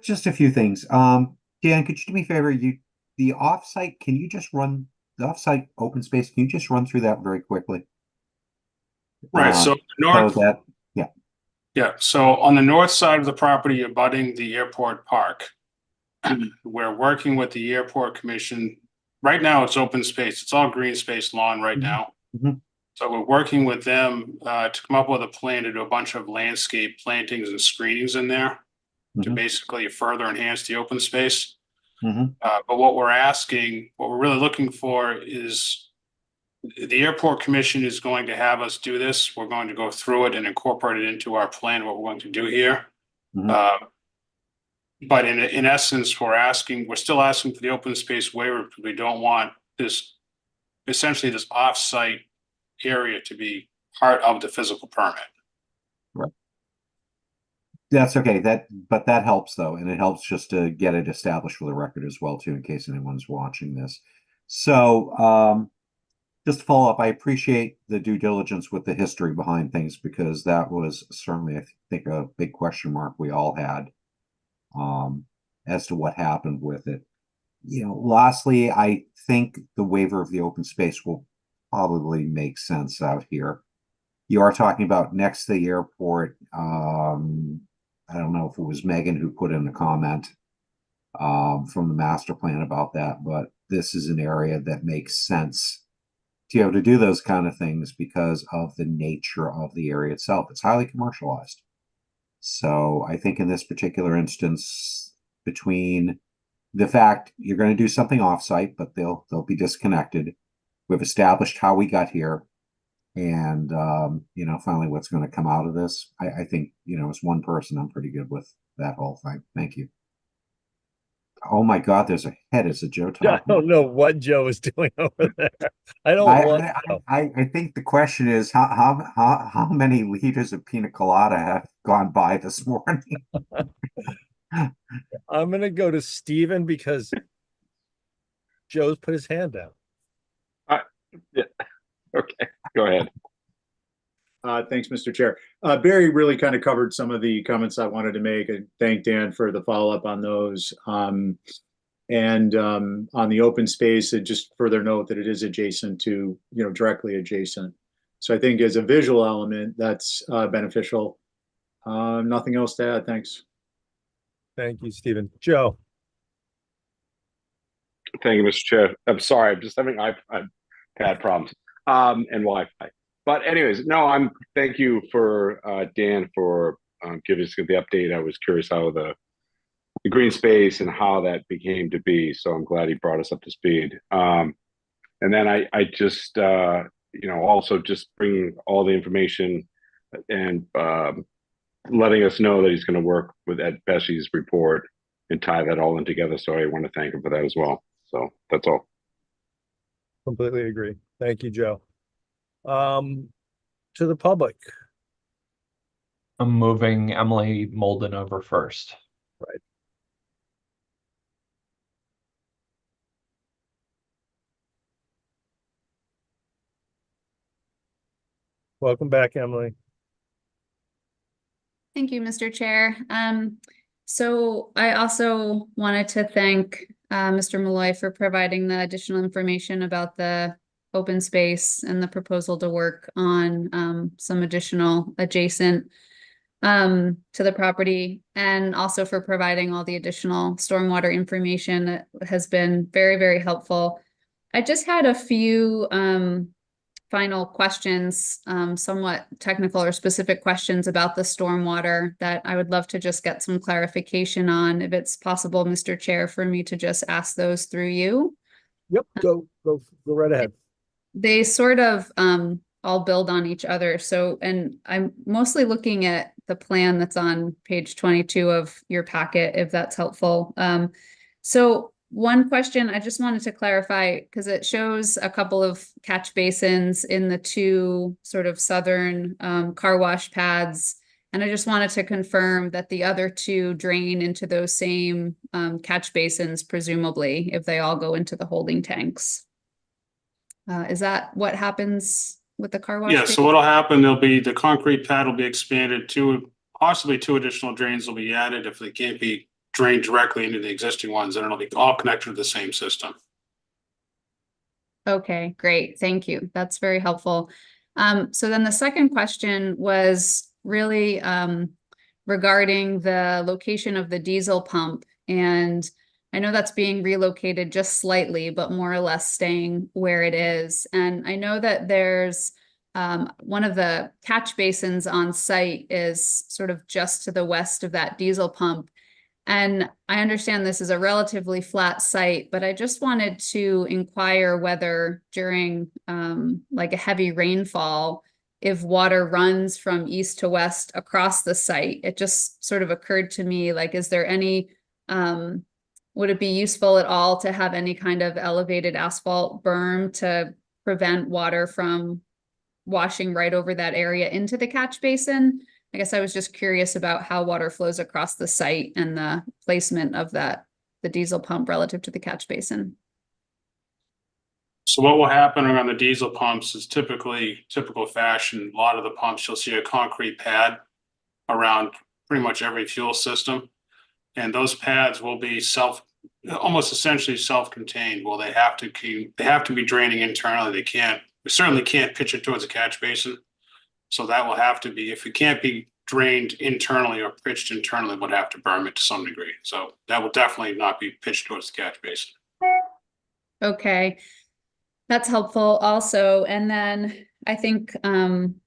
Just a few things. Dan, could you do me a favor? The offsite, can you just run the offsite open space? Can you just run through that very quickly? Right. So north, yeah. Yeah. So on the north side of the property abutting the airport park, we're working with the airport commission. Right now it's open space. It's all green space lawn right now. So we're working with them to come up with a plan to do a bunch of landscape plantings and screenings in there to basically further enhance the open space. But what we're really looking for is the airport commission is going to have us do this. We're going to go through it and incorporate it into our plan, what we're going to do here. But in essence, we're still asking for the open space waiver because we don't want essentially this off-site area to be part of the physical permit. Right. That's okay. But that helps though, and it helps just to get it established for the record as well too, in case anyone's watching this. So just to follow up, I appreciate the due diligence with the history behind things, because that was certainly, I think, a big question mark we all had as to what happened with it. Lastly, I think the waiver of the open space will probably make sense out here. You are talking about next to the airport. I don't know if it was Megan who put in a comment from the master plan about that, but this is an area that makes sense to be able to do those kind of things because of the nature of the area itself. It's highly commercialized. So I think in this particular instance, between the fact you're going to do something offsite, but they'll be disconnected. We've established how we got here, and finally what's going to come out of this. I think, as one person, I'm pretty good with that whole thing. Thank you. Oh my God, there's a head. Is it Joe talking? I don't know what Joe is doing over there. I think the question is how many liters of pina colada have gone by this morning? I'm gonna go to Steven because Joe's put his hand down. Yeah. Okay, go ahead. Thanks, Mr. Chair. Barry really kind of covered some of the comments I wanted to make, and thank Dan for the follow-up on those. And on the open space, and just further note that it is adjacent to, directly adjacent. So I think as a visual element, that's beneficial. Nothing else to add. Thanks. Thank you, Stephen. Joe. Thank you, Mr. Chair. I'm sorry, I'm just having iPad problems and Wi-Fi. But anyways, no, thank you for Dan for giving us the update. I was curious how the green space and how that became to be. So I'm glad he brought us up to speed. And then I just, also just bringing all the information and letting us know that he's going to work with Ed Pesch's report and tie that all in together. So I want to thank him for that as well. So that's all. Completely agree. Thank you, Joe. To the public. I'm moving Emily Molden over first. Right. Welcome back, Emily. Thank you, Mr. Chair. So I also wanted to thank Mr. Malloy for providing the additional information about the open space and the proposal to work on some additional adjacent to the property, and also for providing all the additional stormwater information that has been very, very helpful. I just had a few final questions, somewhat technical or specific questions about the stormwater that I would love to just get some clarification on, if it's possible, Mr. Chair, for me to just ask those through you. Yep, go right ahead. They sort of all build on each other. So, and I'm mostly looking at the plan that's on page 22 of your packet, if that's helpful. So one question I just wanted to clarify, because it shows a couple of catch basins in the two sort of southern car wash pads. And I just wanted to confirm that the other two drain into those same catch basins, presumably, if they all go into the holding tanks. Is that what happens with the car wash? Yeah, so what'll happen, the concrete pad will be expanded to, possibly 2 additional drains will be added. If they can't be drained directly into the existing ones, then it'll be all connected to the same system. Okay, great. Thank you. That's very helpful. So then the second question was really regarding the location of the diesel pump. And I know that's being relocated just slightly, but more or less staying where it is. And I know that there's one of the catch basins on site is sort of just to the west of that diesel pump. And I understand this is a relatively flat site, but I just wanted to inquire whether during like a heavy rainfall, if water runs from east to west across the site. It just sort of occurred to me, like, is there any, would it be useful at all to have any kind of elevated asphalt berm to prevent water from washing right over that area into the catch basin? I guess I was just curious about how water flows across the site and the placement of the diesel pump relative to the catch basin. So what will happen on the diesel pumps is typical fashion. A lot of the pumps, you'll see a concrete pad around pretty much every fuel system. And those pads will be almost essentially self-contained. Well, they have to be draining internally. We certainly can't pitch it towards a catch basin. So that will have to be, if it can't be drained internally or pitched internally, we'll have to berm it to some degree. So that will definitely not be pitched towards the catch basin. Okay, that's helpful also. And then I think one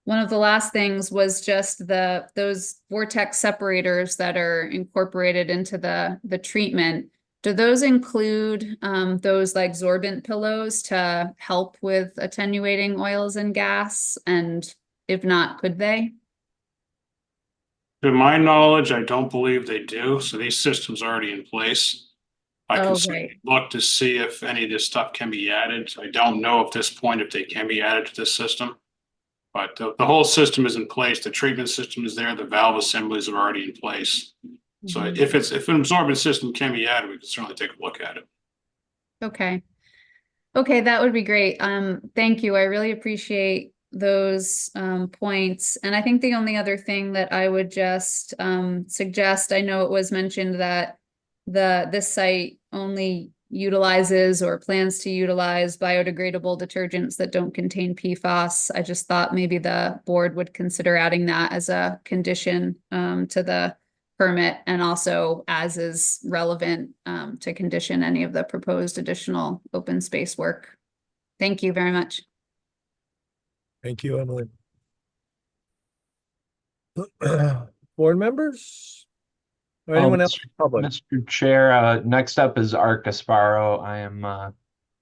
of the last things was just those vortex separators that are incorporated into the treatment. Do those include those like sorbent pillows to help with attenuating oils and gas? And if not, could they? To my knowledge, I don't believe they do. So these systems are already in place. I can Right. look to see if any of this stuff can be added. I don't know at this point if they can be added to this system. But the whole system is in place. The treatment system is there. The valve assemblies are already in place. So if an absorbent system can be added, we can certainly take a look at it. Okay. Okay, that would be great. Thank you. I really appreciate those points. And I think the only other thing that I would just suggest, I know it was mentioned that this site only utilizes or plans to utilize biodegradable detergents that don't contain PFAS. I just thought maybe the board would consider adding that as a condition to the permit, and also as is relevant to condition any of the proposed additional open space work. Thank you very much. Thank you, Emily. Board members? Or anyone else in public? Mr. Chair, next up is Art Gasparo.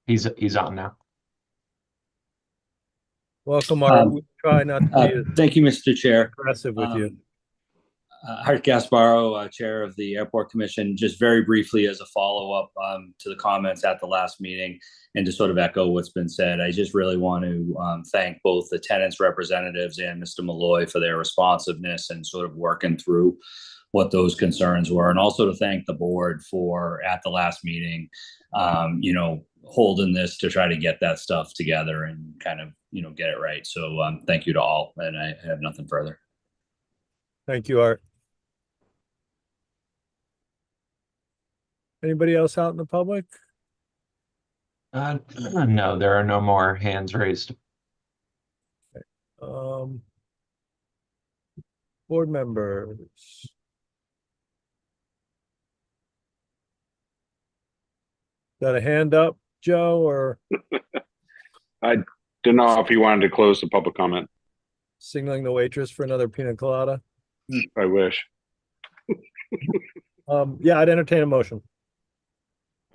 He's on now. Welcome, Art. We try not to be Thank you, Mr. Chair. aggressive with you. Art Gasparo, Chair of the Airport Commission. Just very briefly as a follow-up to the comments at the last meeting and to sort of echo what's been said, I just really want to thank both the tenants representatives and Mr. Malloy for their responsiveness and sort of working through what those concerns were, and also to thank the board for, at the last meeting, holding this to try to get that stuff together and kind of, get it right. So thank you to all, and I have nothing further. Thank you, Art. Anybody else out in the public? No, there are no more hands raised. Board members. Got a hand up, Joe, or? Didn't know if you wanted to close the public comment. Signaling the waitress for another pina colada. I wish. Yeah, I'd entertain a motion.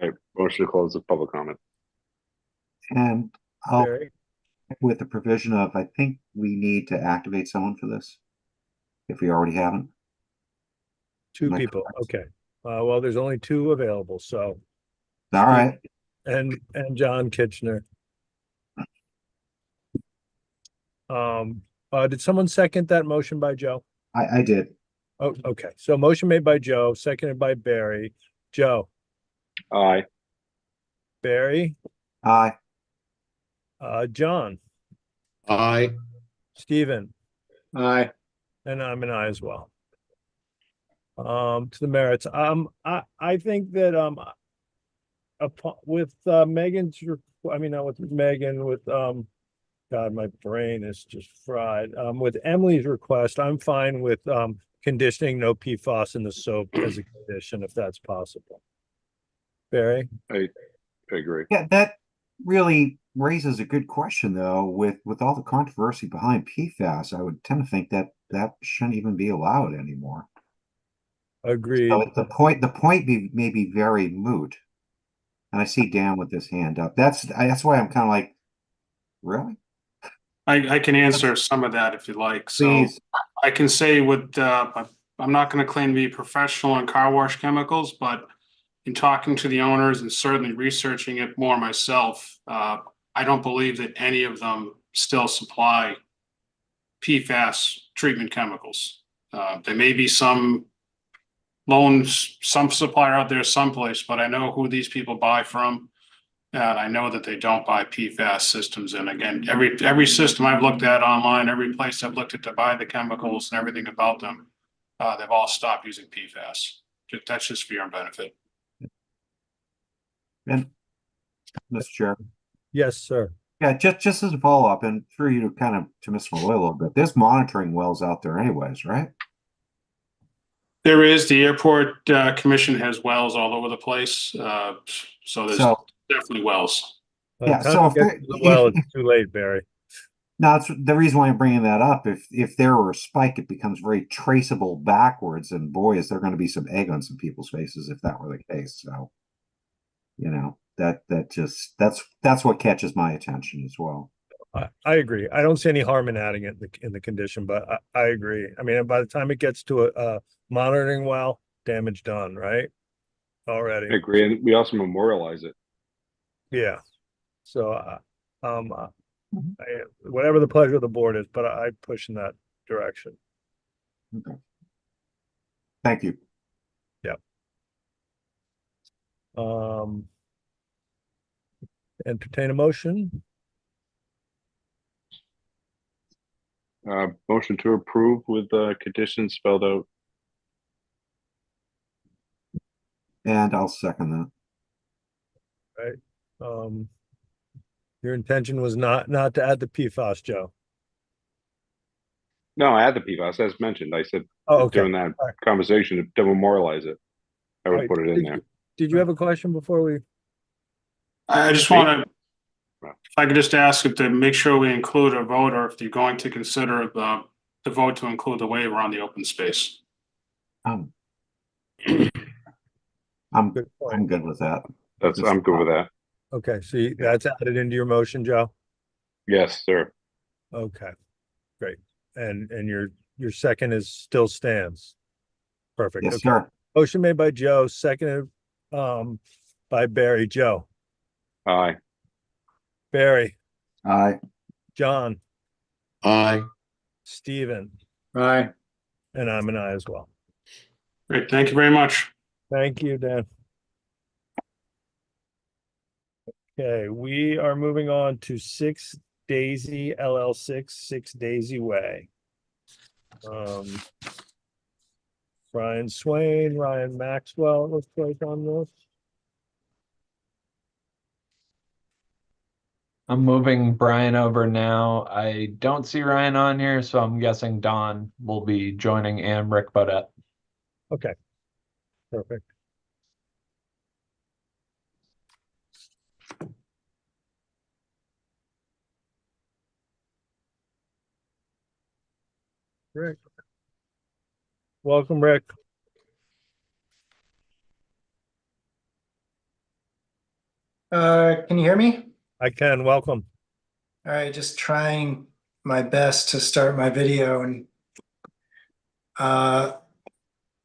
I motion to close the public comment. And I'll, Barry, with the provision of, I think we need to activate someone for this. If we already haven't. two Am I people. correct? Okay. Well, there's only two available, so. All right. And John Kitchener. Did someone second that motion by Joe? I did. Oh, okay. So motion made by Joe, seconded by Barry. Joe, Aye. Barry, Aye. John, Aye. Stephen, Aye. and I'm an aye as well. To the merits. I think that with Megan's, I mean, not with Megan, with God, my brain is just fried. With Emily's request, I'm fine with conditioning no PFAS in the soap as a condition, if that's possible. Barry? I agree. Yeah, that really raises a good question, though. With all the controversy behind PFAS, I would tend to think that that shouldn't even be allowed anymore. Agreed. So the point may be very moot. And I see Dan with his hand up. That's why I'm kind of like, really? I can answer some of that if you like. So Please. I can say with, I'm not going to claim to be professional in car wash chemicals, but in talking to the owners and certainly researching it more myself, I don't believe that any of them still supply PFAS treatment chemicals. There may be some supplier out there someplace, but I know who these people buy from. And I know that they don't buy PFAS systems. And again, every system I've looked at online, every place I've looked at to buy the chemicals and everything about them, they've all stopped using PFAS. That's just for your benefit. And Mr. Chair. Yes, sir. Yeah, just as a follow-up, and through you to Mr. Malloy a little bit, there's monitoring wells out there anyways, right? There is. The airport commission has wells all over the place. So there's definitely wells. Yeah, so well, it's too late, Barry. Now, it's the reason why I'm bringing that up. If there were a spike, it becomes very traceable backwards, and boy, is there going to be some egg on some people's faces if that were the case. So, that's what catches my attention as well. I agree. I don't see any harm in adding it in the condition, but I agree. I mean, by the time it gets to a monitoring well, damage done, right? Already. I agree, and we also memorialize it. Yeah. So, whatever the pleasure of the board is, but I push in that direction. Okay. Thank you. Yeah. Entertain a motion. Motion to approve with the conditions spelled out. And I'll second that. Right. Your intention was not to add the PFAS, Joe. No, I had the PFAS as mentioned. I said during that conversation to memorialize it. I would put it in there. Did you have a question before we? I just want to, if I could just ask if to make sure we include a vote, or if you're going to consider the vote to include the waiver on the open space. I'm good with that. I'm good with that. Okay, so that's added into your motion, Joe? Yes, sir. Okay, great. And your second still stands. Perfect. Yes, okay. sir. Motion made by Joe, seconded by Barry. Joe. Aye. Barry. Aye. John. Aye. Stephen. Aye. And I'm an aye as well. Great, thank you very much. Thank you, Dan. Okay, we are moving on to 6 Daisy LL6 Daisy Way. Brian Swain, Ryan Maxwell, it looks like on this. I'm moving Brian over now. I don't see Ryan on here, so I'm guessing Don will be joining and Rick Bodette. Okay, perfect. Rick. Welcome, Rick. Can you hear me? I can, welcome. All right, just trying my best to start my video and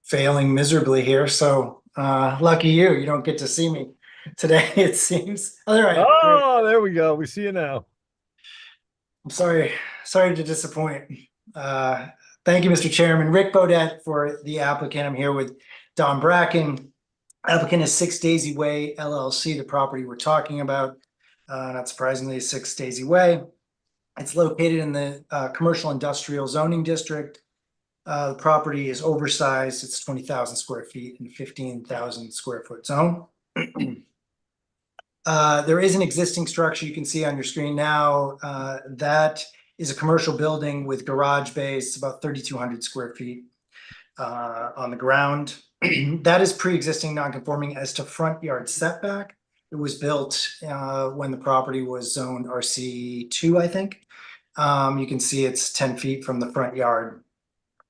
failing miserably here. So lucky you, you don't get to see me today, it seems. All right, great. Oh, there we go. We see you now. I'm sorry to disappoint. Thank you, Mr. Chairman. Rick Bodett for the applicant. I'm here with Don Bracken. Applicant is 6 Daisy Way LLC, the property we're talking about. Not surprisingly, 6 Daisy Way. It's located in the commercial industrial zoning district. The property is oversized. It's 20,000 square feet in a 15,000 square foot zone. There is an existing structure you can see on your screen now. That is a commercial building with garage bays. It's about 3,200 square feet on the ground. That is pre-existing non-conforming as to front yard setback. It was built when the property was zoned RC2, I think. You can see it's 10 feet from the front yard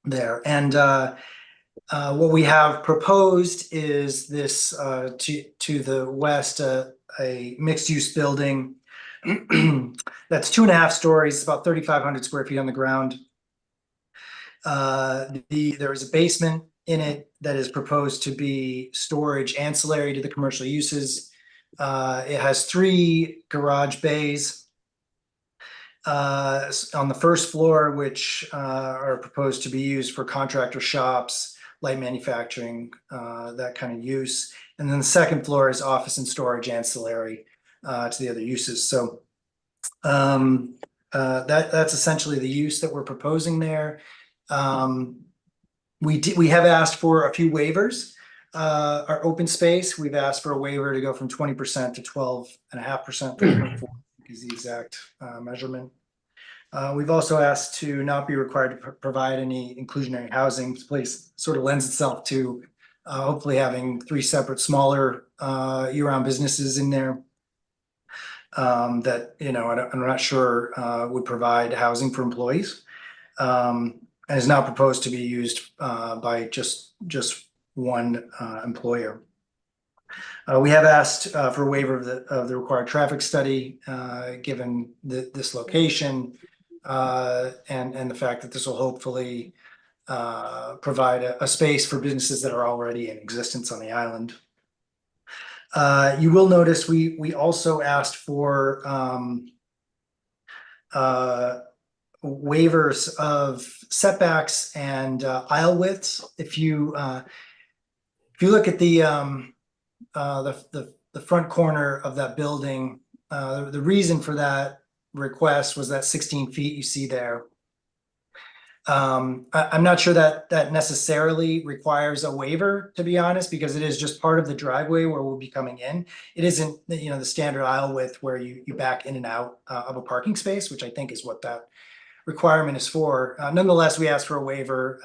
there. And what we have proposed is this to the west, a mixed-use building that's 2.5 stories, about 3,500 square feet on the ground. There is a basement in it that is proposed to be storage ancillary to the commercial uses. It has 3 garage bays on the first floor, which are proposed to be used for contractor shops, light manufacturing, that kind of use. And then the second floor is office and storage ancillary to the other uses. So that's essentially the use that we're proposing there. We have asked for a few waivers. Our open space, we've asked for a waiver to go from 20% to 12.5%, 12.4 is the exact measurement. We've also asked to not be required to provide any inclusionary housing. This place sort of lends itself to hopefully having 3 separate smaller year-round businesses in there that, you know, I'm not sure would provide housing for employees. And is now proposed to be used by just one employer. We have asked for a waiver of the required traffic study, given this location, and the fact that this will hopefully provide a space for businesses that are already in existence on the island. You will notice we also asked for waivers of setbacks and aisle widths. If you look at the front corner of that building, the reason for that request was that 16 feet you see there. I'm not sure that necessarily requires a waiver, to be honest, because it is just part of the driveway where we'll be coming in. It isn't, you know, the standard aisle width where you back in and out of a parking space, which I think is what that requirement is for. Nonetheless, we asked for a waiver.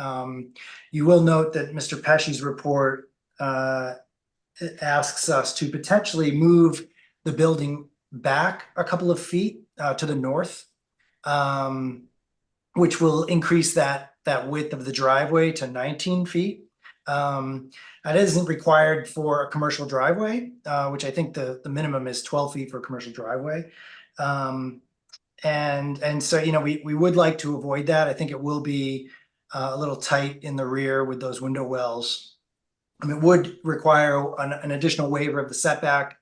You will note that Mr. Pesci's report asks us to potentially move the building back a couple of feet to the north, which will increase that width of the driveway to 19 feet. That isn't required for a commercial driveway, which I think the minimum is 12 feet for a commercial driveway. And so, you know, we would like to avoid that. I think it will be a little tight in the rear with those window wells. I mean, it would require an additional waiver of the setback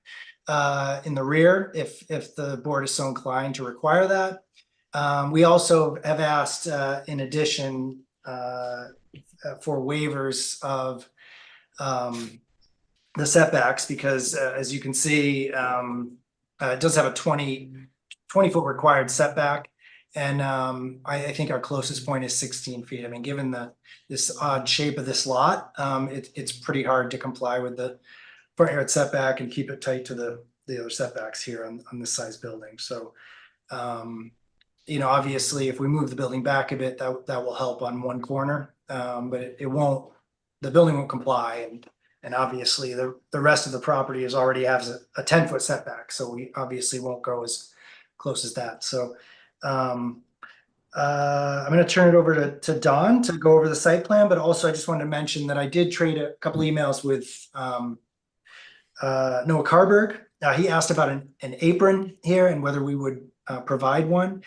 in the rear if the board is so inclined to require that. We also have asked, in addition, for waivers of the setbacks because, as you can see, it does have a 20-foot required setback, and I think our closest point is 16 feet. I mean, given this odd shape of this lot, it's pretty hard to comply with the front yard setback and keep it tight to the other setbacks here on this size building. So, you know, obviously, if we move the building back a bit, that will help on one corner, but it won't. The building won't comply, and obviously the rest of the property already has a 10-foot setback, so we obviously won't go as close as that. So I'm going to turn it over to Don to go over the site plan, but also I just wanted to mention that I did trade a couple emails with Noah Carberg. He asked about an apron here and whether we would provide one.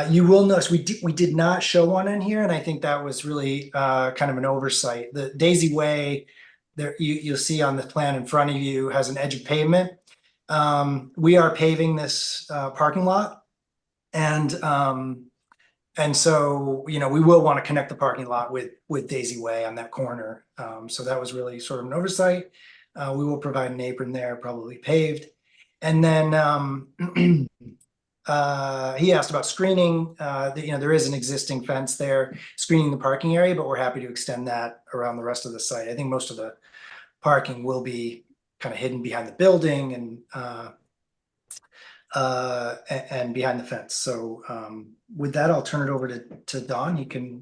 You will notice we did not show one in here, and I think that was really kind of an oversight. The Daisy Way, there you'll see on the plan in front of you, has an edge of pavement. We are paving this parking lot, and so we will want to connect the parking lot with Daisy Way on that corner. So that was really sort of an oversight. We will provide an apron there, probably paved, and then. He asked about screening. There is an existing fence there screening the parking area, but we're happy to extend that around the rest of the site. I think most of the parking will be kind of hidden behind the building and behind the fence. So with that, I'll turn it over to Don. He can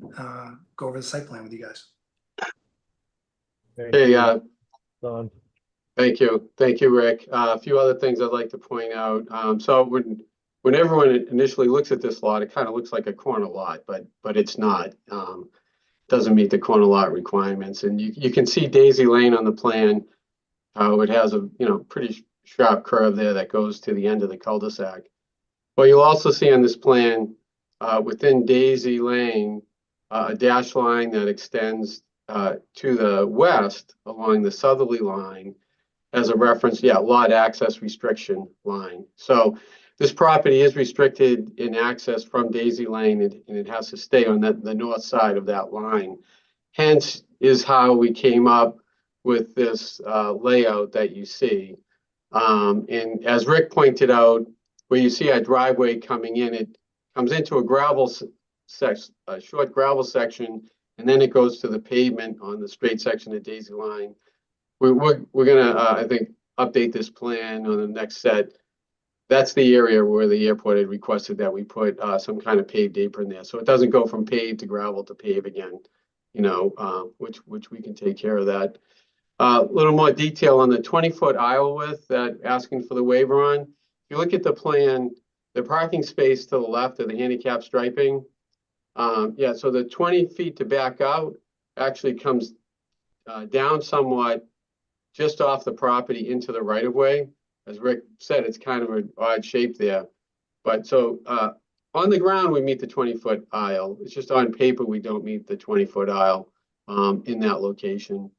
go over the site plan with you guys. Hey, Don. Thank you, Rick. A few other things I'd like to point out. So when everyone initially looks at this lot, it kind of looks like a corner lot, but it's not. Doesn't meet the corner lot requirements. And you can see Daisy Lane on the plan. It has a pretty sharp curve there that goes to the end of the cul-de-sac. But you'll also see on this plan within Daisy Lane a dash line that extends to the west along the southerly line as a reference, lot access restriction line. So this property is restricted in access from Daisy Lane, and it has to stay on the north side of that line. Hence is how we came up with this layout that you see. And as Rick pointed out, where you see our driveway coming in, it comes into a short gravel section, and then it goes to the pavement on the straight section of Daisy Line. We're gonna, I think, update this plan on the next set. That's the area where the airport had requested that we put some kind of paved apron there. So it doesn't go from paved to gravel to pave again, which we can take care of that. A little more detail on the 20-foot aisle width that asking for the waiver on. If you look at the plan, the parking space to the left of the handicap striping, so the 20 feet to back out actually comes down somewhat just off the property into the right of way. As Rick said, it's kind of an odd shape there. But so on the ground, we meet the 20-foot aisle. It's just on paper, we don't meet the 20-foot aisle in that location.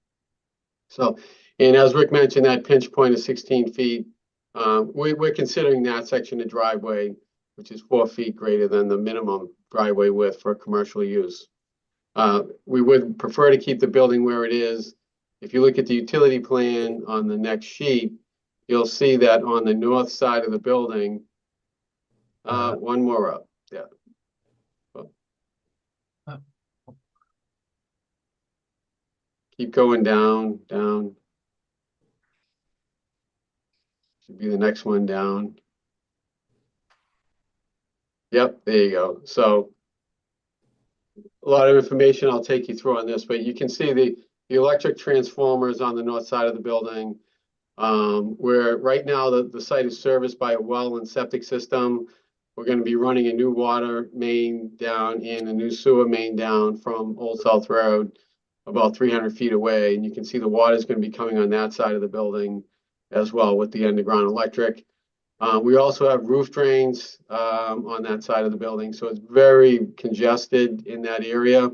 So, and as Rick mentioned, that pinch point is 16 feet. We're considering that section of driveway, which is 4 feet greater than the minimum driveway width for commercial use. We would prefer to keep the building where it is. If you look at the utility plan on the next sheet, you'll see that on the north side of the building, one more up, Keep going down. Should be the next one down. Yep, there you go. So a lot of information I'll take you through on this, but you can see the electric transformers on the north side of the building. Where right now the site is serviced by a well and septic system. We're going to be running a new water main down and a new sewer main down from Old South Road about 300 feet away. And you can see the water is going to be coming on that side of the building as well with the underground electric. We also have roof drains on that side of the building. So it's very congested in that area.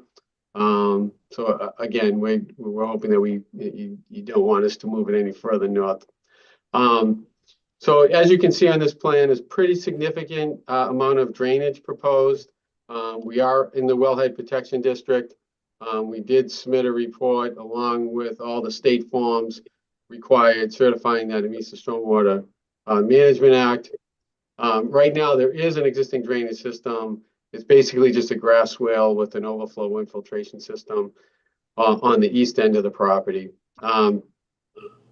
So again, we're hoping that you don't want us to move it any further north. So as you can see on this plan, is pretty significant amount of drainage proposed. We are in the wellhead protection district. We did submit a report along with all the state forms required certifying that it meets the Stormwater Management Act. Right now, there is an existing drainage system. It's basically just a grass swale with an overflow infiltration system on the east end of the property.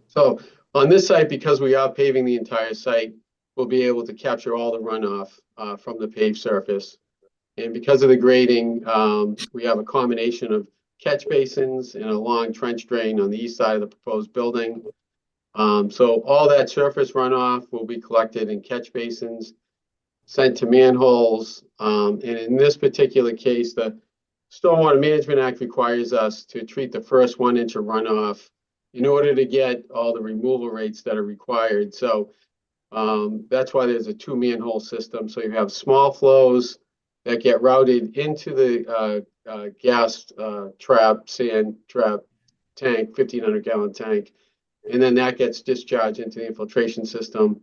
So on this site, because we are paving the entire site, we'll be able to capture all the runoff from the paved surface. And because of the grading, we have a combination of catch basins and a long trench drain on the east side of the proposed building. So all that surface runoff will be collected in catch basins. sent to manholes. And in this particular case, the Stormwater Management Act requires us to treat the first 1 inch of runoff in order to get all the removal rates that are required. So that's why there's a 2 manhole system. So you have small flows that get routed into the gas trap, sand trap tank, 1,500 gallon tank. And then that gets discharged into the infiltration system.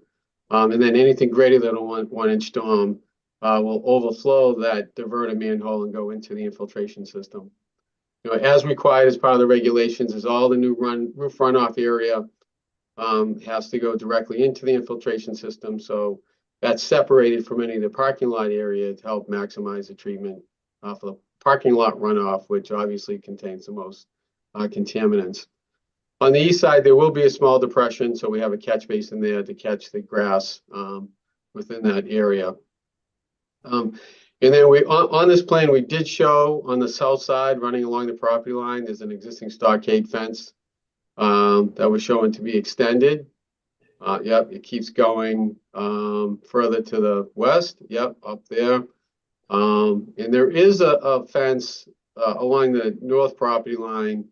And then anything greater than a 1 inch storm will overflow that diverter manhole and go into the infiltration system. You know, as required as part of the regulations, is all the new roof runoff area has to go directly into the infiltration system. So that's separated from any of the parking lot area to help maximize the treatment for the parking lot runoff, which obviously contains the most contaminants. On the east side, there will be a small depression, so we have a catch basin there to catch the grass within that area. And then on this plan, we did show on the south side, running along the property line, there's an existing stockade fence that was shown to be extended. Yep, it keeps going further to the west. Yep, up there. And there is a fence along the north property line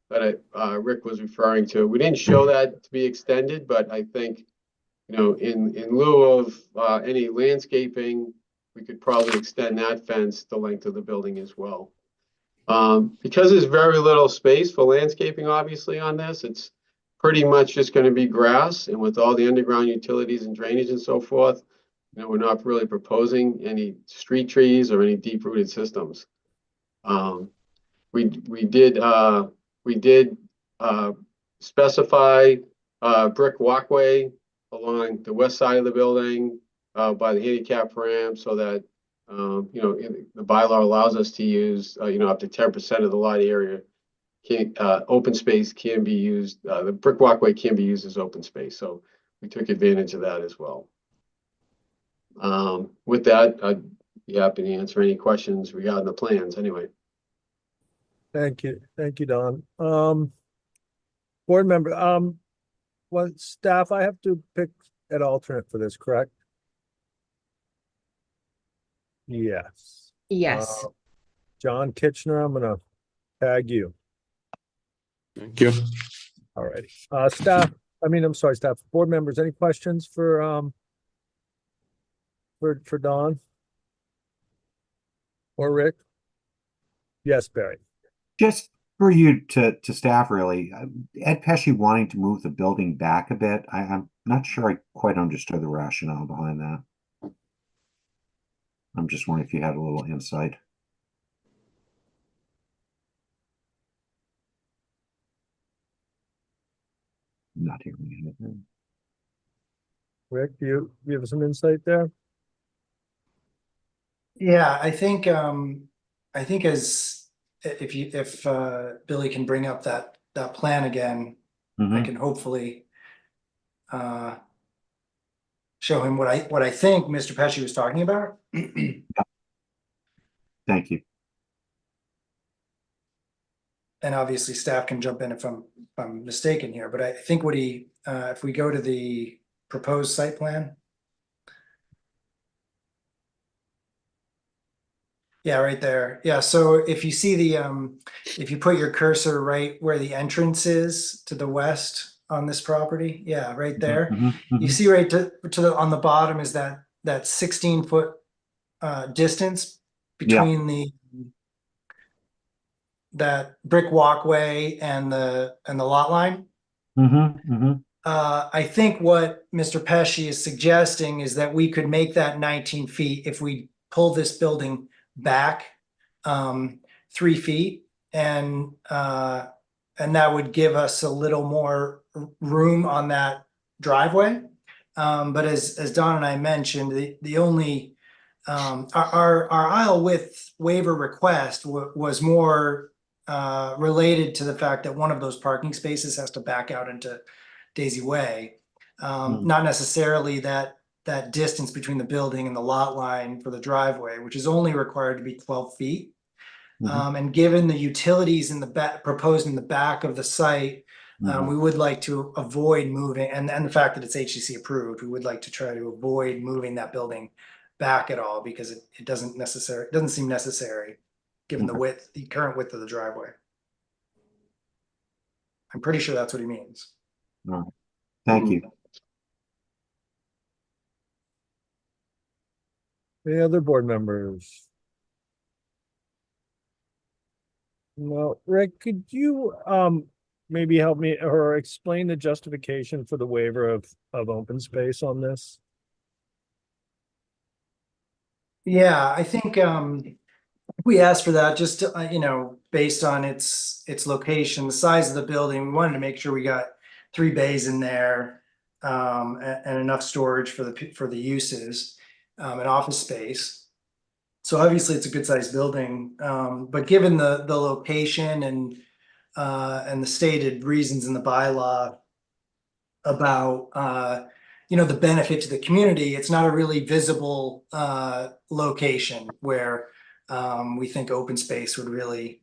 that Rick was referring to. We didn't show that to be extended, but I think, you know, in lieu of any landscaping, we could probably extend that fence the length of the building as well. Because there's very little space for landscaping, obviously, on this, it's pretty much just going to be grass. And with all the underground utilities and drainage and so forth, you know, we're not really proposing any street trees or any deep-rooted systems. We did specify brick walkway along the west side of the building by the handicap ramp, so that you know, the bylaw allows us to use you know, up to 10% of the lot area open space can be used. The brick walkway can be used as open space, so we took advantage of that as well. With that, I'd be happy to answer any questions regarding the plans. Anyway. Thank you, Don. Board member, staff, I have to pick an alternate for this, correct? Yes. Yes. John Kitchener, I'm gonna tag you. Thank you. All righty. Staff, I'm sorry, staff, board members, any questions for Don? Or Rick? Yes, Barry. Just for you to staff, really, Ed Pesci wanting to move the building back a bit. I'm not sure I quite understood the rationale behind that. I'm just wondering if you had a little insight. Not hearing anything. Rick, do you have some insight there? Yeah, I think as if Billy can bring up that plan again, I can hopefully show him what I think Mr. Pesci was talking about. Thank you. And obviously staff can jump in if I'm mistaken here, but I think what he if we go to the proposed site plan. Yeah, right there. Yeah, so if you see the if you put your cursor right where the entrance is to the west on this property, yeah, right there. You see right to the on the bottom is that 16-foot distance between that brick walkway and the lot line. I think what Mr. Pesci is suggesting is that we could make that 19 feet if we pull this building back 3 feet, and that would give us a little more room on that driveway. But as Don and I mentioned, the only our aisle width waiver request was more related to the fact that one of those parking spaces has to back out into Daisy Way, not necessarily that distance between the building and the lot line for the driveway, which is only required to be 12 feet. And given the utilities in the back proposed in the back of the site, we would like to avoid moving, and the fact that it's HCC approved, we would like to try to avoid moving that building back at all because it doesn't seem necessary given the current width of the driveway. I'm pretty sure that's what he means. All right. Thank you. Any other board members? Well, Rick, could you maybe help me or explain the justification for the waiver of open space on this? Yeah, I think we asked for that just to, based on its location, the size of the building. We wanted to make sure we got 3 bays in there, and enough storage for the uses, and office space. So obviously it's a good sized building, but given the location and the stated reasons in the bylaw about the benefit to the community, it's not a really visible location where we think open space would really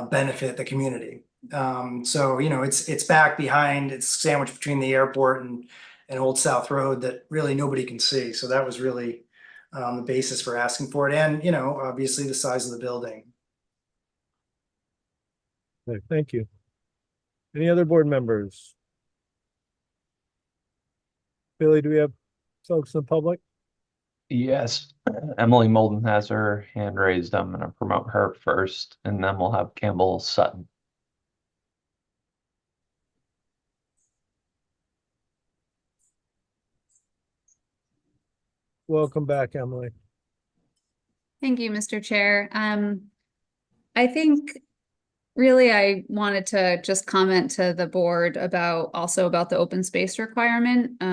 benefit the community. So it's back behind, it's sandwiched between the airport and Old South Road that really nobody can see. So that was really the basis for asking for it, and obviously the size of the building. Okay, thank you. Any other board members? Billy, do we have folks in the public? Yes, Emily Molden has her hand raised. I'm gonna promote her first, and then we'll have Campbell Sutton. Welcome back, Emily. Thank you, Mr. Chair. I think really I wanted to just comment to the board about the open space requirement.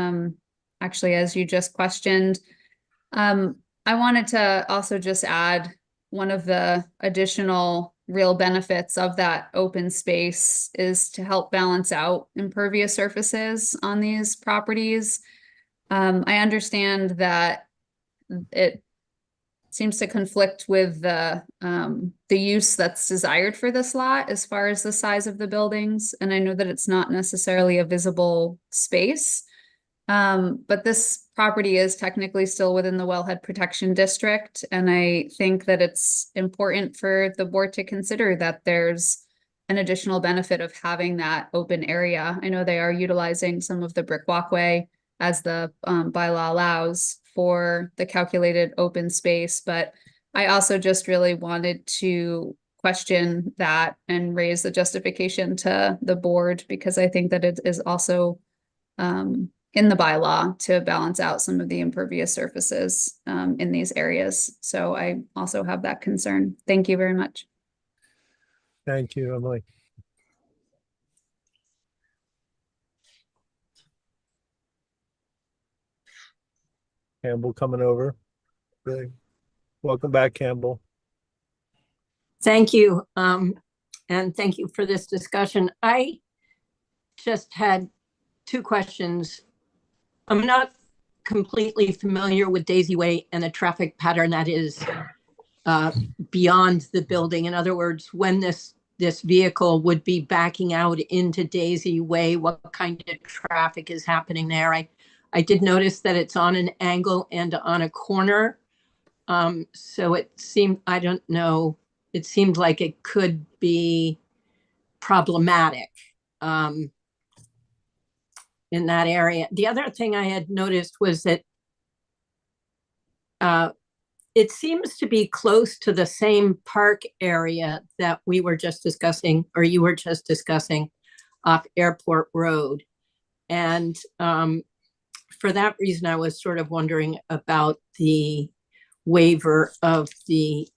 Actually, as you just questioned, I wanted to also just add one of the additional real benefits of that open space is to help balance out impervious surfaces on these properties. I understand that it seems to conflict with the use that's desired for this lot as far as the size of the buildings. And I know that it's not necessarily a visible space. But this property is technically still within the Wellhead Protection District. And I think that it's important for the board to consider that there's an additional benefit of having that open area. I know they are utilizing some of the brick walkway as the bylaw allows for the calculated open space, but I also just really wanted to question that and raise the justification to the board because I think that it is also in the bylaw to balance out some of the impervious surfaces in these areas. So I also have that concern. Thank you very much. Thank you, Emily. Campbell coming over. Really. Welcome back, Campbell. Thank you. And thank you for this discussion. I just had 2 questions. I'm not completely familiar with Daisy Way and the traffic pattern that is beyond the building. In other words, when this vehicle would be backing out into Daisy Way, what kind of traffic is happening there? I did notice that it's on an angle and on a corner. So it seemed, I don't know, it seemed like it could be problematic in that area. The other thing I had noticed was that it seems to be close to the same park area that we were just discussing, or you were just discussing off Airport Road. And for that reason, I was sort of wondering about the waiver of the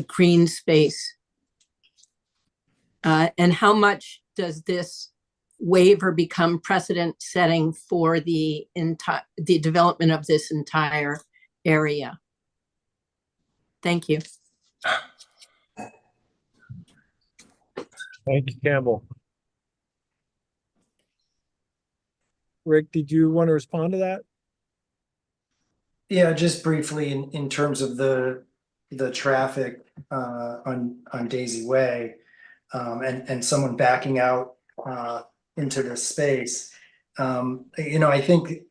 green space. And how much does this waiver become precedent setting for the development of this entire area? Thank you. Thank you, Campbell. Rick, did you want to respond to that? Yeah, just briefly in terms of the traffic on Daisy Way, and someone backing out into this space. I think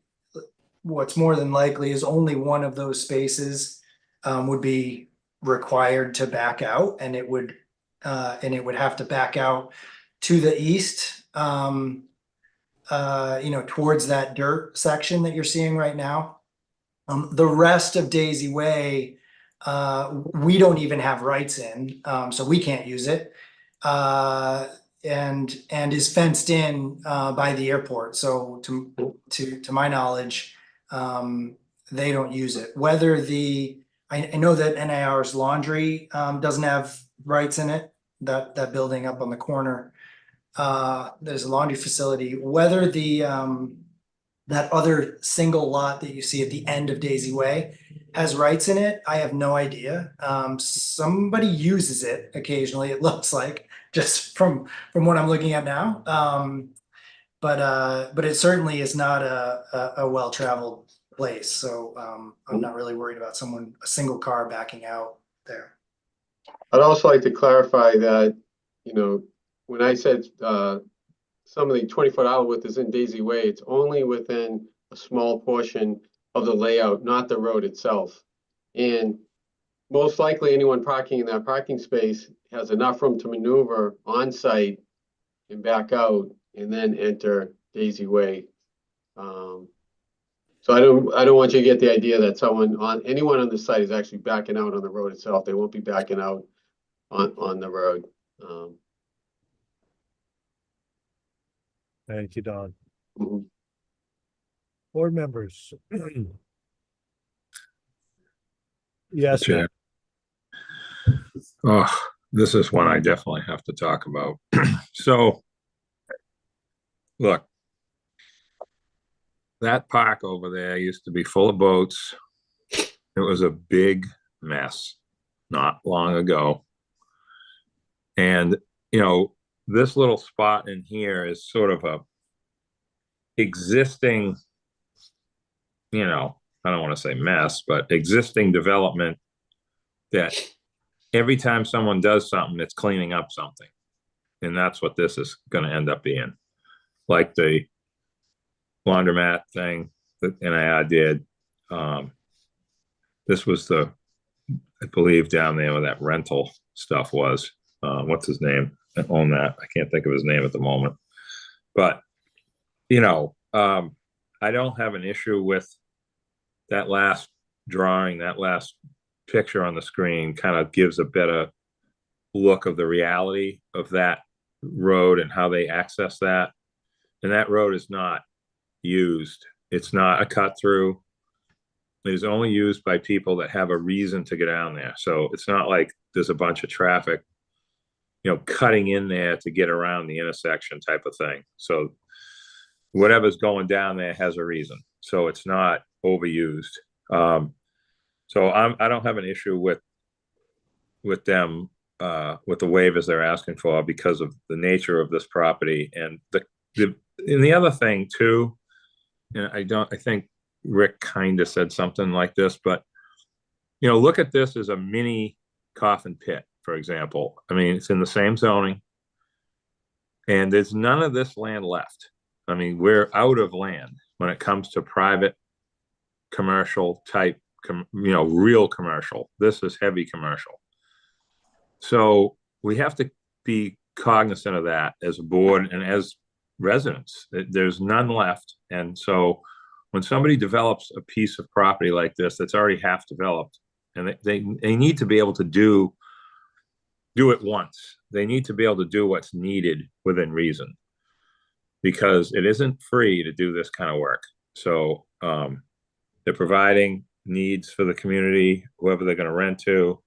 what's more than likely is only one of those spaces would be required to back out, and it would have to back out to the east, towards that dirt section that you're seeing right now. The rest of Daisy Way, we don't even have rights in, so we can't use it. And is fenced in by the airport. So to my knowledge, they don't use it. Whether I know that NAR's laundry doesn't have rights in it. That building up on the corner, there's a laundry facility. Whether that other single lot that you see at the end of Daisy Way has rights in it, I have no idea. Somebody uses it occasionally, it looks like, just from what I'm looking at now. But it certainly is not a well-traveled place. So I'm not really worried about a single car backing out there. I'd also like to clarify that, when I said some of the 20-foot aisle width is in Daisy Way, it's only within a small portion of the layout, not the road itself. And most likely anyone parking in that parking space has enough room to maneuver on site and back out and then enter Daisy Way. So I don't want you to get the idea that anyone on the site is actually backing out on the road itself. They won't be backing out on the road. Thank you, Don. Mhm. Board members. Yes, Chair. Matt. Oh, this is one I definitely have to talk about. So, look, that park over there used to be full of boats. It was a big mess not long ago. And, this little spot in here is sort of a existing, I don't want to say mess, but existing development that every time someone does something, it's cleaning up something. And that's what this is going to end up being. Like the laundromat thing that NAI did. This was I believe down there where that rental stuff was. What's his name? I own that. I can't think of his name at the moment. But, I don't have an issue with that last drawing, that last picture on the screen kind of gives a better look of the reality of that road and how they access that. And that road is not used. It's not a cut through. It is only used by people that have a reason to get down there. So it's not like there's a bunch of traffic, cutting in there to get around the intersection type of thing. So whatever's going down there has a reason. So it's not overused. So I don't have an issue with them, with the waivers they're asking for because of the nature of this property. And the other thing too, and I think Rick kind of said something like this, but look at this as a mini coffin pit, for example. I mean, it's in the same zoning and there's none of this land left. I mean, we're out of land when it comes to private commercial type, real commercial. This is heavy commercial. So we have to be cognizant of that as a board and as residents. There's none left. And so when somebody develops a piece of property like this that's already half developed, and they need to be able to do it once. They need to be able to do what's needed within reason, because it isn't free to do this kind of work. So they're providing needs for the community, whoever they're going to rent to,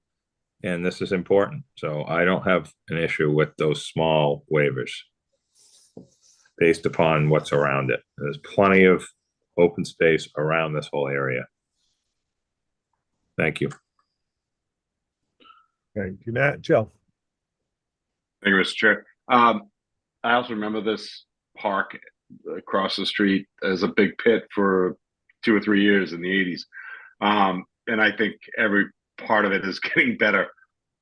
and this is important. So I don't have an issue with those small waivers based upon what's around it. There's plenty of open space around this whole area. Thank you. Thank you, Matt. Joe. Thank you, Mr. Chair. I also remember this park across the street as a big pit for 2 or 3 years in the 80s. And I think every part of it is getting better.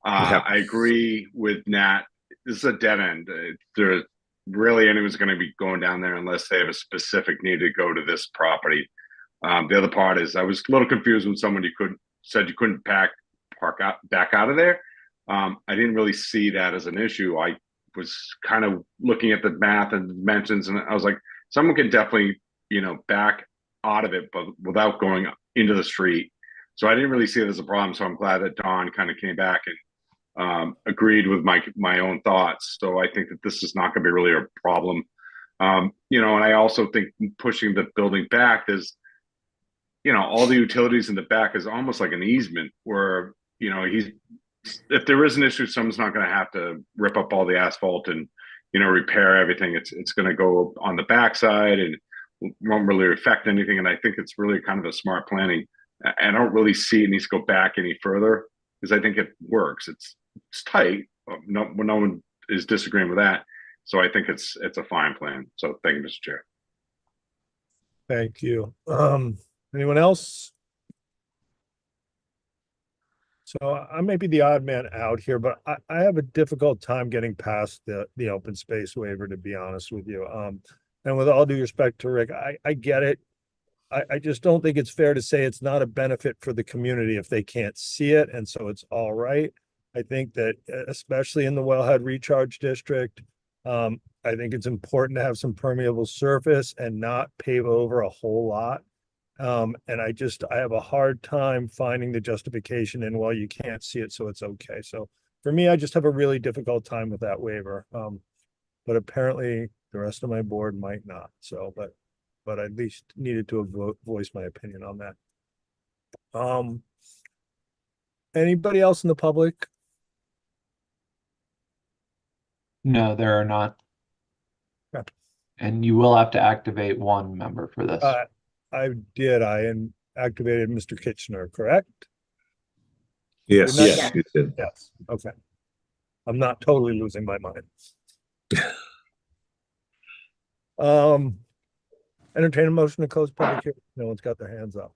I agree with Nat. This is a dead end. There really anyone's going to be going down there unless they have a specific need to go to this property. The other part is I was a little confused when somebody said you couldn't back out of there. I didn't really see that as an issue. I was kind of looking at the math and dimensions, and I was like, someone can definitely, back out of it, but without going into the street. So I didn't really see it as a problem. So I'm glad that Don kind of came back and agreed with my own thoughts. So I think that this is not going to be really a problem. And I also think pushing the building back, there's, all the utilities in the back is almost like an easement where, if there is an issue, someone's not going to have to rip up all the asphalt and, repair everything. It's going to go on the backside and won't really affect anything. And I think it's really kind of a smart planning. I don't really see it needs to go back any further because I think it works. It's tight. No one is disagreeing with that. So I think it's a fine plan. So thank you, Mr. Chair. Thank you. Anyone else? So I may be the odd man out here, but I have a difficult time getting past the open space waiver, to be honest with you. And with all due respect to Rick, I get it. I just don't think it's fair to say it's not a benefit for the community if they can't see it, and so it's all right. I think that especially in the Wellhead Recharge District, I think it's important to have some permeable surface and not pave over a whole lot. And I have a hard time finding the justification in, well, you can't see it, so it's okay. So for me, I just have a really difficult time with that waiver. But apparently the rest of my board might not. So, but I at least needed to voice my opinion on that. Anybody else in the public? No, there are not. Okay. And you will have to activate one member for this. I activated Mr. Kitchener, correct? Yes, Didn't I? yes, you did. Yes, okay. I'm not totally losing my mind. Entertain a motion to close public hearing. No one's got their hands up.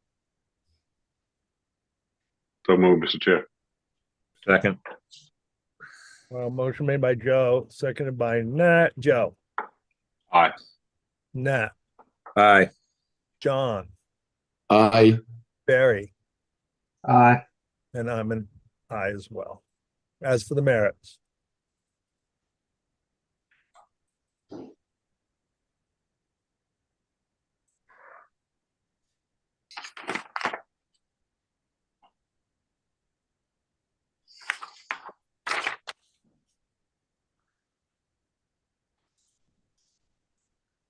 So move, Mr. Chair. Second. Well, motion made by Joe, seconded by Nat. Joe. Aye. Nat. Aye. John. Aye. Barry. Aye. And I'm an aye as well. As for the merits.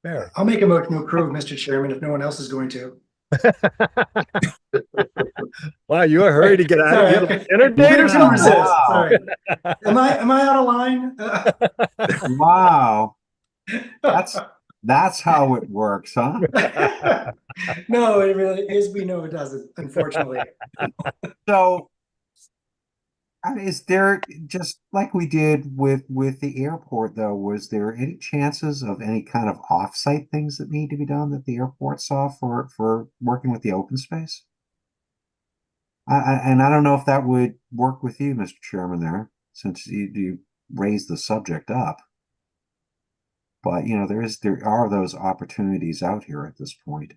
Barry. I'll make a motion to approve, Mr. Chairman, if no one else is going to. Wow, you are hurried to get out of Sorry, here. Dinner date or Rick can something? resist. Sorry. Am I out of line? Wow. That's how it works, huh? No, it really is. We know it doesn't, unfortunately. So, is there, just like we did with the airport, though, was there any chances of any kind of offsite things that need to be done that the airport saw for working with the open space? And I don't know if that would work with you, Mr. Chairman, there, since you raised the subject up. But there are those opportunities out here at this point.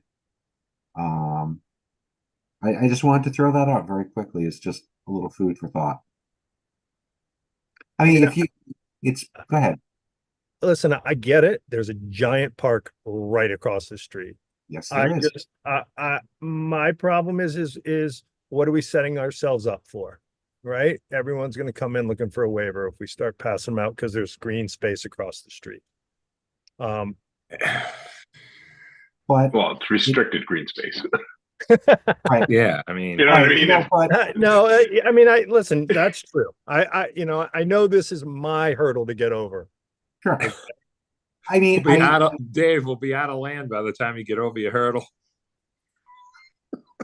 I just wanted to throw that out very quickly. It's just a little food for thought. I mean, go ahead. Listen, I get it. There's a giant park right across the street. Yes, there is. My problem is what are we setting ourselves up for? Right? Everyone's going to come in looking for a waiver if we start passing them out because there's green space across the street. But Well, it's restricted green space. right. Yeah, I mean, You know what I mean? No, I mean, listen, that's true. I know this is my hurdle to get over. Sure. I mean, Dave will be out of land by the time you get over your hurdle.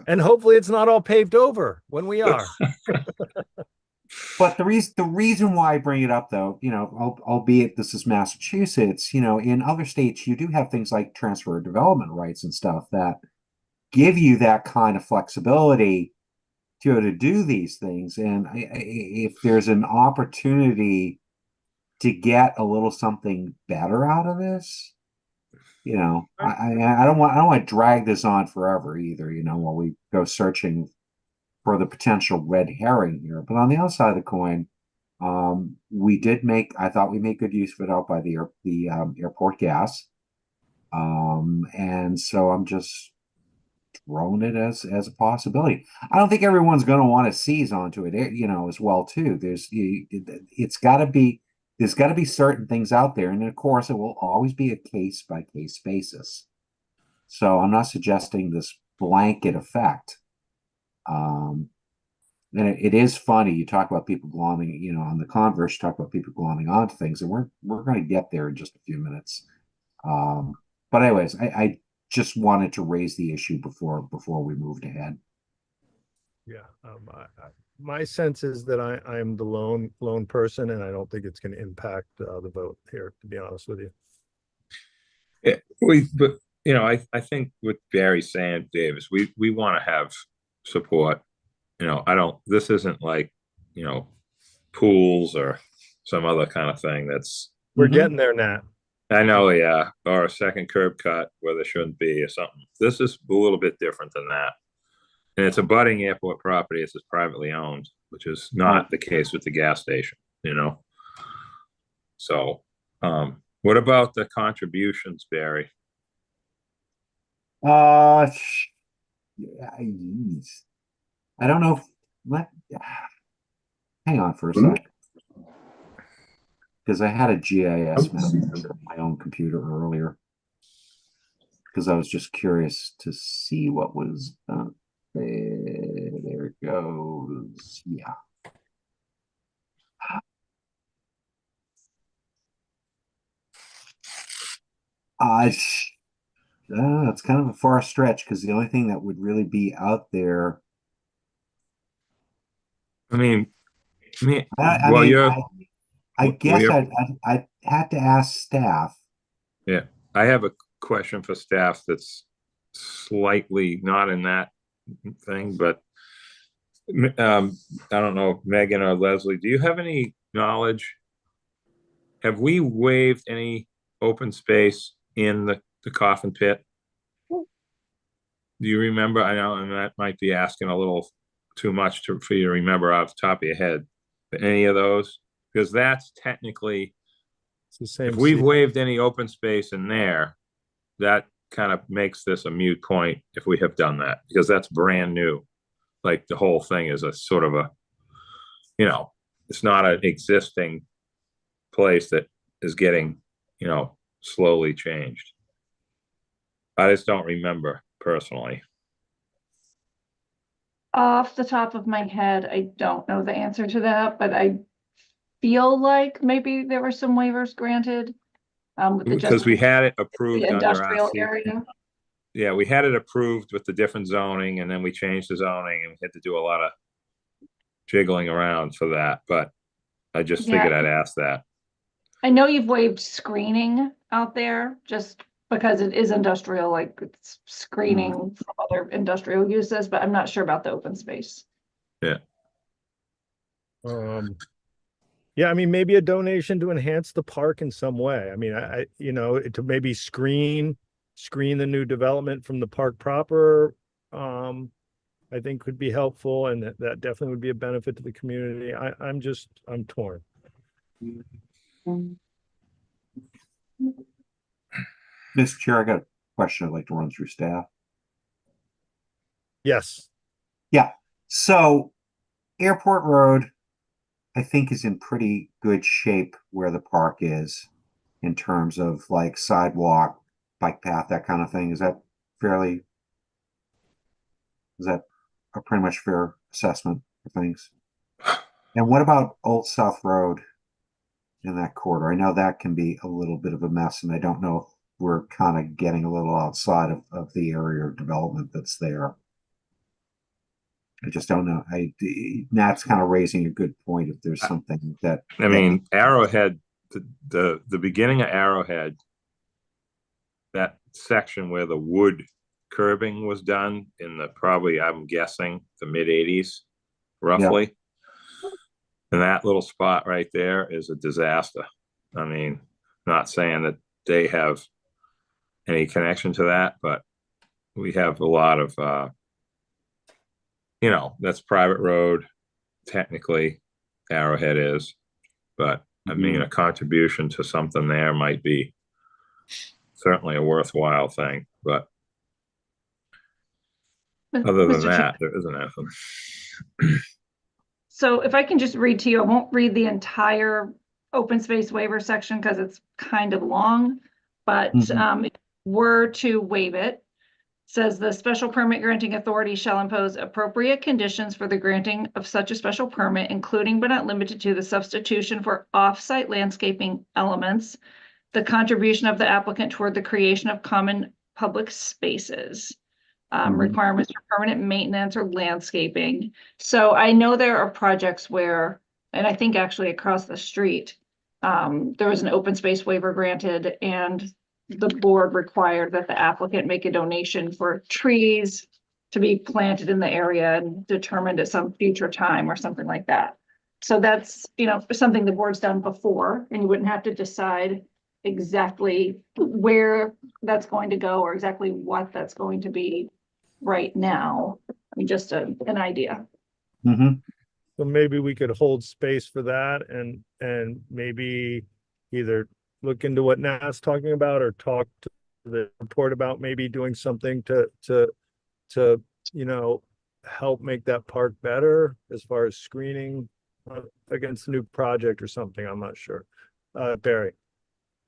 And hopefully it's not all paved over when we are. But the reason why I bring it up, though, albeit this is Massachusetts, in other states, you do have things like transfer of development rights and stuff that give you that kind of flexibility to be able to do these things. And if there's an opportunity to get a little something better out of this, you know, I don't want to drag this on forever either, you know, while we go searching for the potential red herring here. But on the other side of the coin, I thought we made good use of it out by the airport gas. And so I'm just throwing it as a possibility. I don't think everyone's going to want to seize onto it, you know, as well too. There's got to be certain things out there, and of course, it will always be a case by case basis. So I'm not suggesting this blanket effect. And it is funny. You talk about people glomming, you know, on the converse, talk about people glomming onto things, and we're going to get there in just a few minutes. But anyways, I just wanted to raise the issue before we moved ahead. Yeah, my sense is that I'm the lone person, and I don't think it's going to impact the vote here, to be honest with you. Yeah, but you know, I think what Barry's saying, Davis, we want to have support. You know, this isn't like, you know, pools or some other kind of thing we're getting there, Nat. I know, yeah, or a second curb cut where there shouldn't be or something. This is a little bit different than that. And it's a budding airport property. It's privately owned, which is not the case with the gas station, you know? So, what about the contributions, Barry? I don't know hang on for a sec. Because I had a GIS map on my own computer earlier. Because I was just curious to see what was there. There it goes. Yeah. It's kind of a far stretch because the only thing that would really be out there. I guess I had to ask staff. Yeah, I have a question for staff that's slightly not in that thing, but I don't know, Megan or Leslie, do you have any knowledge? Have we waived any open space in the coffin pit? Do you remember? I know, and that might be asking a little too much for you to remember off the top of your head, but any of those? Because that's technically, it's the same. If we've waived any open space in there, that kind of makes this a moot point if we have done that, because that's brand new. Like the whole thing is a sort of a, you know, it's not an existing place that is getting, you know, slowly changed. I just don't remember personally. Off the top of my head, I don't know the answer to that, but I feel like maybe there were some waivers granted. Because we had it approved the under industrial RC. area. Yeah, we had it approved with the different zoning, and then we changed the zoning, and we had to do a lot of jiggling around for that. But I just figured I'd ask that. I know you've waived screening out there just because it is industrial, like it's screening from other industrial uses, but I'm not sure about the open space. Yeah. Yeah, I mean, maybe a donation to enhance the park in some way. I mean, I you know, to maybe screen the new development from the park proper, I think could be helpful, and that definitely would be a benefit to the community. I'm torn. Mr. Chair, I got a question I'd like to run through staff. Yes. Yeah. So Airport Road, I think, is in pretty good shape where the park is in terms of like sidewalk, bike path, that kind of thing. Is that a pretty much fair assessment of things? And what about Old South Road in that corridor? I know that can be a little bit of a mess, and I don't know if we're kind of getting a little outside of the area of development that's there. I just don't know. Nat's kind of raising a good point. If there's something that I mean, Arrowhead, the beginning of Arrowhead, that section where the wood curbing was done in the probably, I'm guessing, the mid-'80s, roughly. Yeah. And that little spot right there is a disaster. I mean, not saying that they have any connection to that, but we have a lot of, that's private road, technically, Arrowhead is, but I mean, a contribution to something there might be certainly a worthwhile thing, but other than Mr. Chair, that, there isn't anything. so if I can just read to you, I won't read the entire open space waiver section because it's kind of long, but if were to waive it, says the special permit granting authority shall impose appropriate conditions for the granting of such a special permit, including but not limited to the substitution for off-site landscaping elements, the contribution of the applicant toward the creation of common public spaces, requirements for permanent maintenance or landscaping. So I know there are projects where, and I think actually across the street, there was an open space waiver granted and the board required that the applicant make a donation for trees to be planted in the area and determined at some future time or something like that. So that's, something the board's done before, and you wouldn't have to decide exactly where that's going to go or exactly what that's going to be right now. I mean, just an idea. So maybe we could hold space for that and maybe either look into what Nat's talking about or talk to the report about maybe doing something to help make that park better as far as screening against a new project or something. I'm not sure. Barry.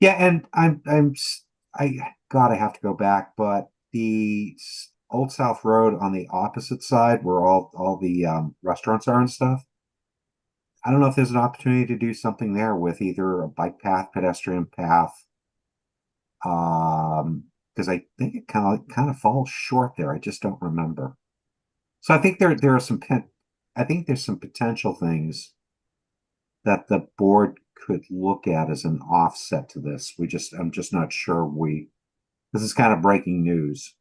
Yeah, and I have to go back, but the Old South Road on the opposite side where all the restaurants are and stuff, I don't know if there's an opportunity to do something there with either a bike path, pedestrian path. Because I think it kind of falls short there. I just don't remember. So I think there are some there's some potential things that the board could look at as an offset to this. I'm just not sure this is kind of breaking news,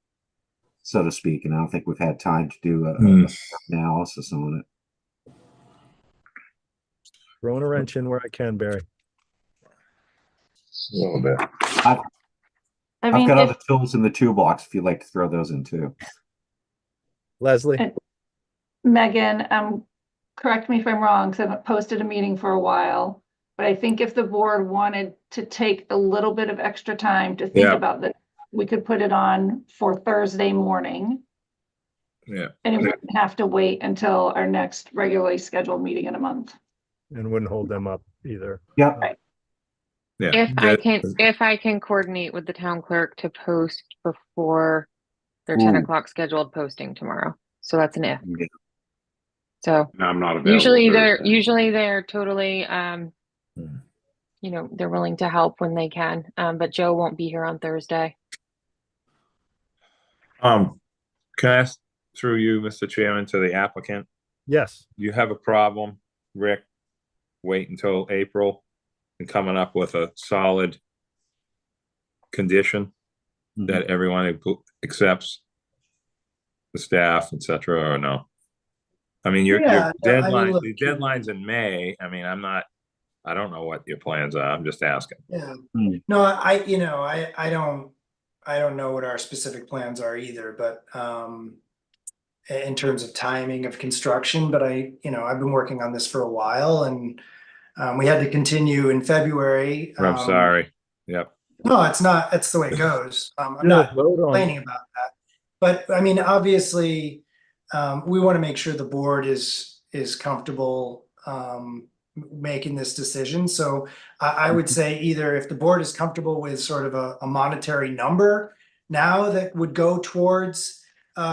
so to speak, and I don't think we've had time to do an analysis on it. Throwing a wrench in where I can, Barry. A little bit. I've got other tools in the toolbox if you'd like to throw those in too. Leslie? Megan, correct me if I'm wrong, because I haven't posted a meeting for a while, but I think if the board wanted to take a little bit of extra time to think about that, we could put it on for Thursday morning. Yeah. And it wouldn't have to wait until our next regularly scheduled meeting in a month. And wouldn't hold them up either. Yeah. Right. Yeah. If I can coordinate with the town clerk to post before their 10 o'clock scheduled posting tomorrow. So that's an if. Yeah. So I'm not available. Usually they're totally, they're willing to help when they can. But Joe won't be here on Thursday. Can I ask through you, Mr. Chairman, to the applicant? Yes. You have a problem, Rick, wait until April and coming up with a solid condition that everyone accepts, the staff, etc., or no? I mean, your deadline, the deadline's in May. I mean, I don't know what your plans are. I'm just asking. Yeah. No, I don't know what our specific plans are either, but in terms of timing of construction, but I've been working on this for a while, and we had to continue in February. I'm sorry. Yep. No, it's not. That's the way it goes. I'm not complaining about that, but I mean, obviously, we want to make sure the board is comfortable making this decision. So I would say either if the board is comfortable with sort of a monetary number now that would go towards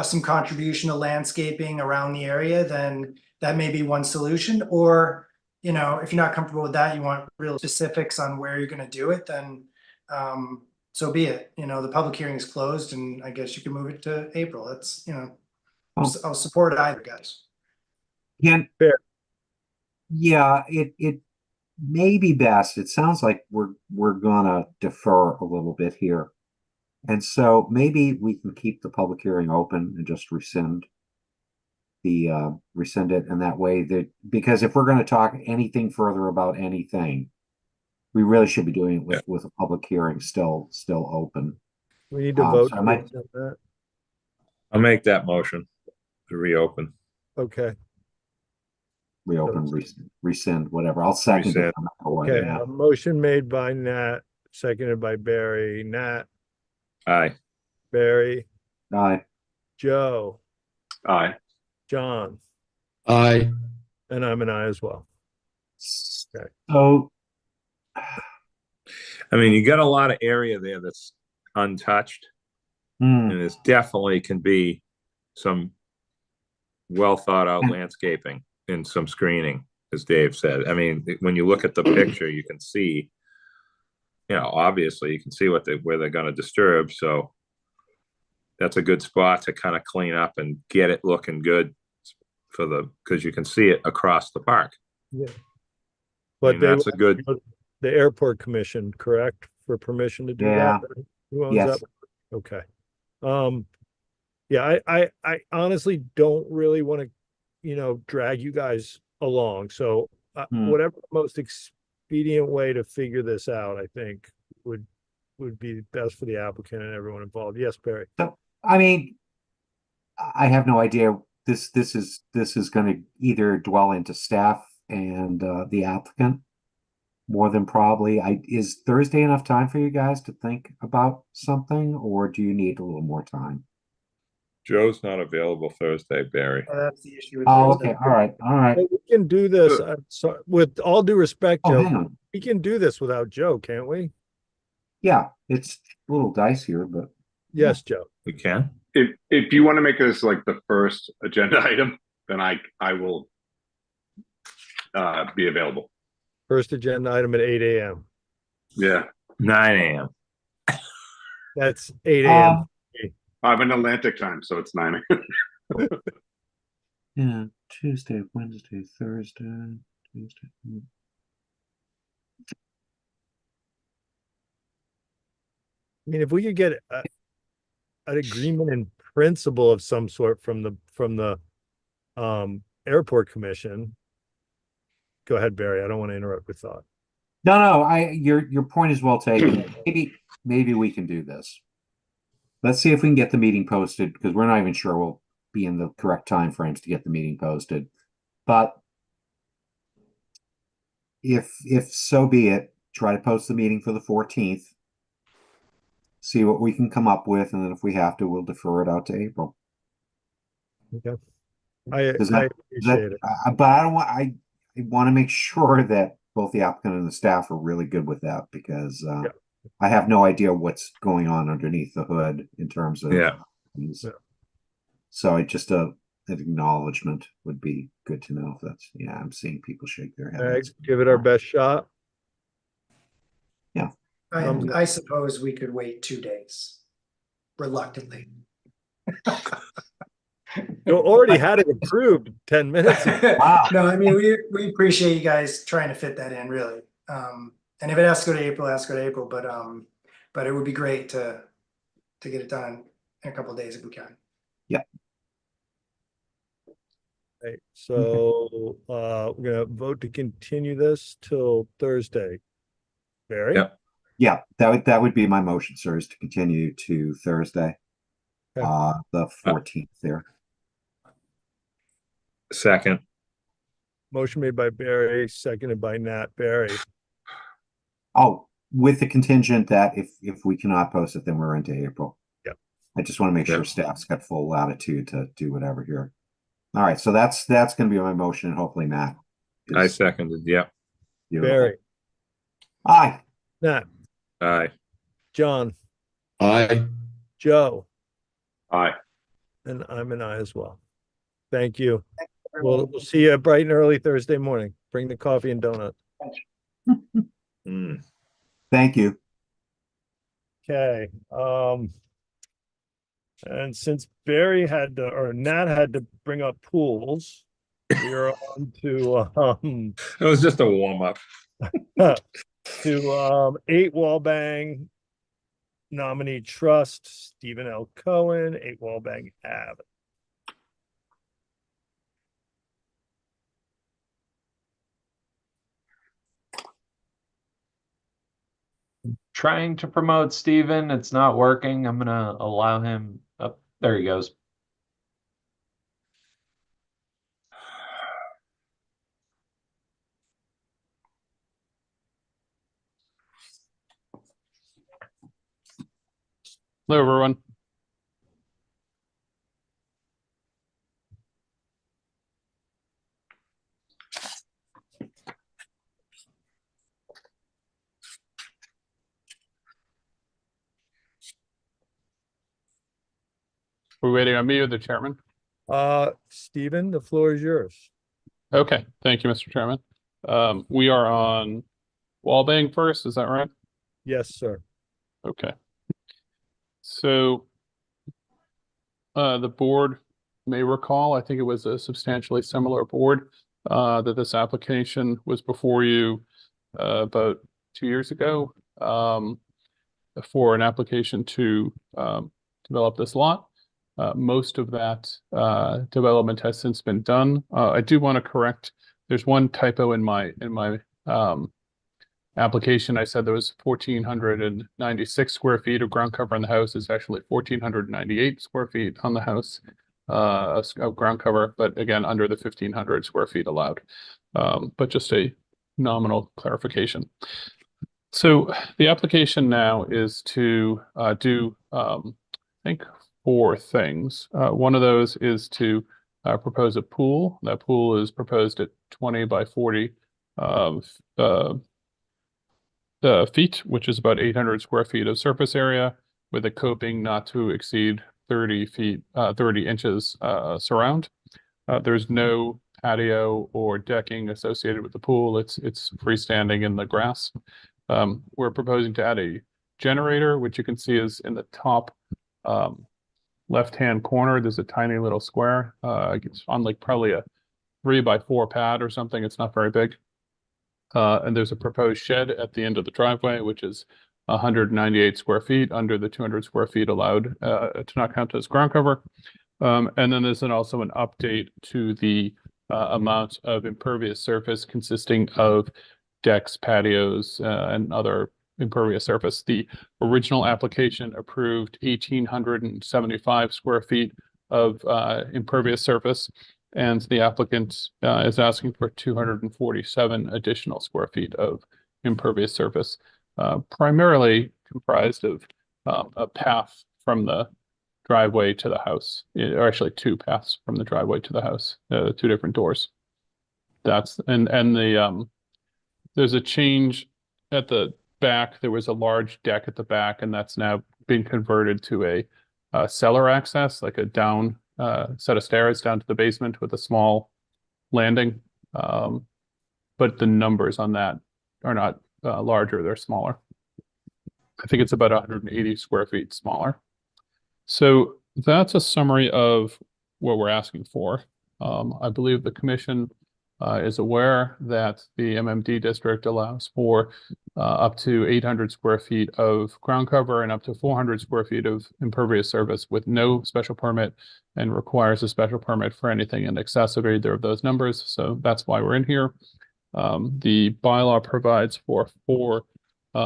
some contribution to landscaping around the area, then that may be one solution. Or, if you're not comfortable with that, you want real specifics on where you're going to do it, then so be it. The public hearing is closed, and I guess you can move it to April. That's, I'll support either, guys. Yeah, it may be best. It sounds like we're gonna defer a little bit here. And so maybe we can keep the public hearing open and just rescind it in that way, because if we're going to talk anything further about anything, we really should be doing it with a public hearing still open. We need to vote. So I might- on that. I'll make that motion to reopen. Okay, reopen, rescind, whatever. I'll second Rescind. it. no matter what, okay, yeah. a motion made by Nat, seconded by Barry. Nat, Aye. Barry, Aye. Joe, Aye. John, Aye. and I'm an aye as well. Okay. So, I mean, you got a lot of area there that's untouched, hmm, and this definitely can be some well thought out landscaping and some screening, as Dave said. I mean, when you look at the picture, you can see, obviously you can see where they're going to disturb. So that's a good spot to kind of clean up and get it looking good because you can see it across the park. Yeah. I But mean, they that's a would good, go to the airport commission, correct, for permission to do Yeah. that? Who owns Yes. that? Okay. Yeah, I honestly don't really want to, drag you guys along. So whatever the most expedient way to figure this out, I think would be best for the applicant and everyone involved. Yes, Barry. so, I mean, I have no idea. This is going to either dwell into staff and the applicant more than probably. Is Thursday enough time for you guys to think about something, or do you need a little more time? Joe's not available Thursday, Barry. That's the issue with Oh, Thursday. okay. All right. All right. Hey, we can do this. So with all due respect, Oh, Joe, hang on. we can do this without Joe, can't we? Yeah, it's a little dicier, but Yes, Joe. We can. If you want to make this like the first agenda item, then I will be available. First agenda item at 8 a.m. Yeah. 9 a.m. That's 8 a.m. I'm in Atlantic time, so it's 9 a.m. yeah, Tuesday, Wednesday, Thursday, Tuesday. I mean, if we could get an agreement in principle of some sort from the airport commission. Go ahead, Barry. I don't want to interrupt your thought. No, your point is well taken. Maybe we can do this. Let's see if we can get the meeting posted, because we're not even sure we'll be in the correct time frames to get the meeting posted. But if so be it, try to post the meeting for the 14th. See what we can come up with, and then if we have to, we'll defer it out to April. Okay. I Appreciate it. But I want to make sure that both the applicant and the staff are really good with that, because I have no idea what's going on underneath the hood in terms of things. Yeah. So an acknowledgement would be good to know. If that's, I'm seeing people shake their heads. Give it our best shot. Yeah. I suppose we could wait 2 days, reluctantly. You already had it approved 10 minutes ago. Wow. No, I mean, we appreciate you guys trying to fit that in, really. And if it has to go to April, it has to go to April, but it would be great to get it done in a couple of days if we can. Yeah. Okay, so we're gonna vote to continue this till Thursday. Barry? Yep. Yeah, that would be my motion, sir, is to continue to Thursday, Okay. the 14th there. Second. Motion made by Barry, seconded by Nat. Barry. Oh, with the contingent that if we cannot post it, then we're into April. Yeah. I just want to make sure staff's got full latitude to do whatever here. All right, so that's going to be my motion, and hopefully Matt. I seconded. Yep. Beautiful. Barry. Aye. Nat. Aye. John. Aye. Joe. Aye. And I'm an aye as well. Thank you. We'll see you bright and early Thursday morning. Bring the coffee and donut. Thank you. Okay. And since Barry or Nat had to bring up pools, we are on to It was just a warm up. to 8 Wallbang nominee trust, Stephen L. Cohen, 8 Wallbang Ave. trying to promote Steven. It's not working. I'm gonna allow him up. There he goes. Hello, everyone. We're waiting on me or the chairman. Stephen, the floor is yours. Okay, thank you, Mr. Chairman. We are on Wallbang first, is that right? Yes, sir. Okay. So the board may recall, I think it was a substantially similar board that this application was before you about 2 years ago for an application to develop this lot. Most of that development has since been done. I do want to correct, there's one typo in my application. I said there was 1,496 square feet of ground cover on the house. It's actually 1,498 square feet on the house of ground cover, but again, under the 1,500 square feet allowed. But just a nominal clarification. So the application now is to do, I think, 4 things. One of those is to propose a pool. That pool is proposed at 20 by 40 feet, which is about 800 square feet of surface area, with a coping not to exceed 30 inches surround. There's no patio or decking associated with the pool. It's freestanding in the grass. We're proposing to add a generator, which you can see is in the top left-hand corner. There's a tiny little square. It's on like probably a 3x4 pad or something. It's not very big. And there's a proposed shed at the end of the driveway, which is 198 square feet under the 200 square feet allowed to not count as ground cover. And then there's also an update to the amount of impervious surface consisting of decks, patios, and other impervious surface. The original application approved 1,875 square feet of impervious surface, and the applicant is asking for 247 additional square feet of impervious surface, primarily comprised of a path from the driveway to the house, or actually 2 paths from the driveway to the house, 2 different doors. That's and the there's a change at the back. There was a large deck at the back, and that's now been converted to a cellar access, like a down set of stairs down to the basement with a small landing. But the numbers on that are not larger, they're smaller. I think it's about 180 square feet smaller. So that's a summary of what we're asking for. I believe the commission is aware that the MMD district allows for up to 800 square feet of ground cover and up to 400 square feet of impervious surface with no special permit, and requires a special permit for anything in excess of either of those numbers. So that's why we're in here. The bylaw provides for 4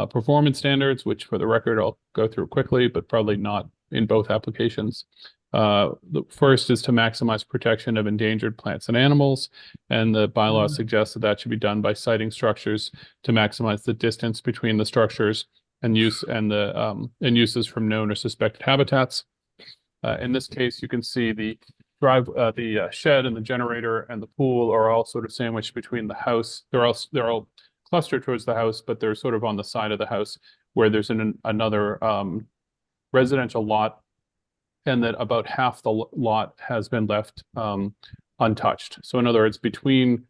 performance standards, which for the record, I'll go through quickly, but probably not in both applications. The first is to maximize protection of endangered plants and animals, and the bylaw suggests that that should be done by siting structures to maximize the distance between the structures and uses from known or suspected habitats. In this case, you can see the shed and the generator and the pool are all sort of sandwiched between the house. They're all clustered towards the house, but they're sort of on the side of the house where there's another residential lot, and that about half the lot has been left untouched. So in other words, between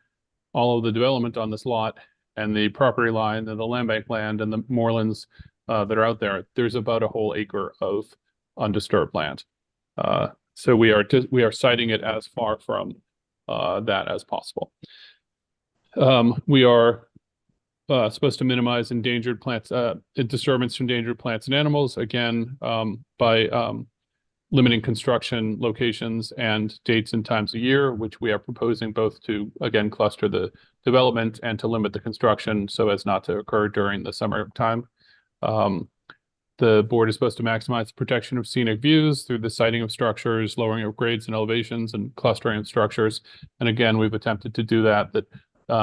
all of the development on this lot and the property line and the land bank land and the moorlands that are out there, there's about a whole acre of undisturbed land. So we are citing it as far from that as possible. We are supposed to minimize endangered plants, disturbance to endangered plants and animals, again, by limiting construction locations and dates and times of year, which we are proposing both to, again, cluster the development and to limit the construction so as not to occur during the summertime. The board is supposed to maximize the protection of scenic views through the siting of structures, lowering of grades and elevations, and clustering of structures. And again, we've attempted to do that.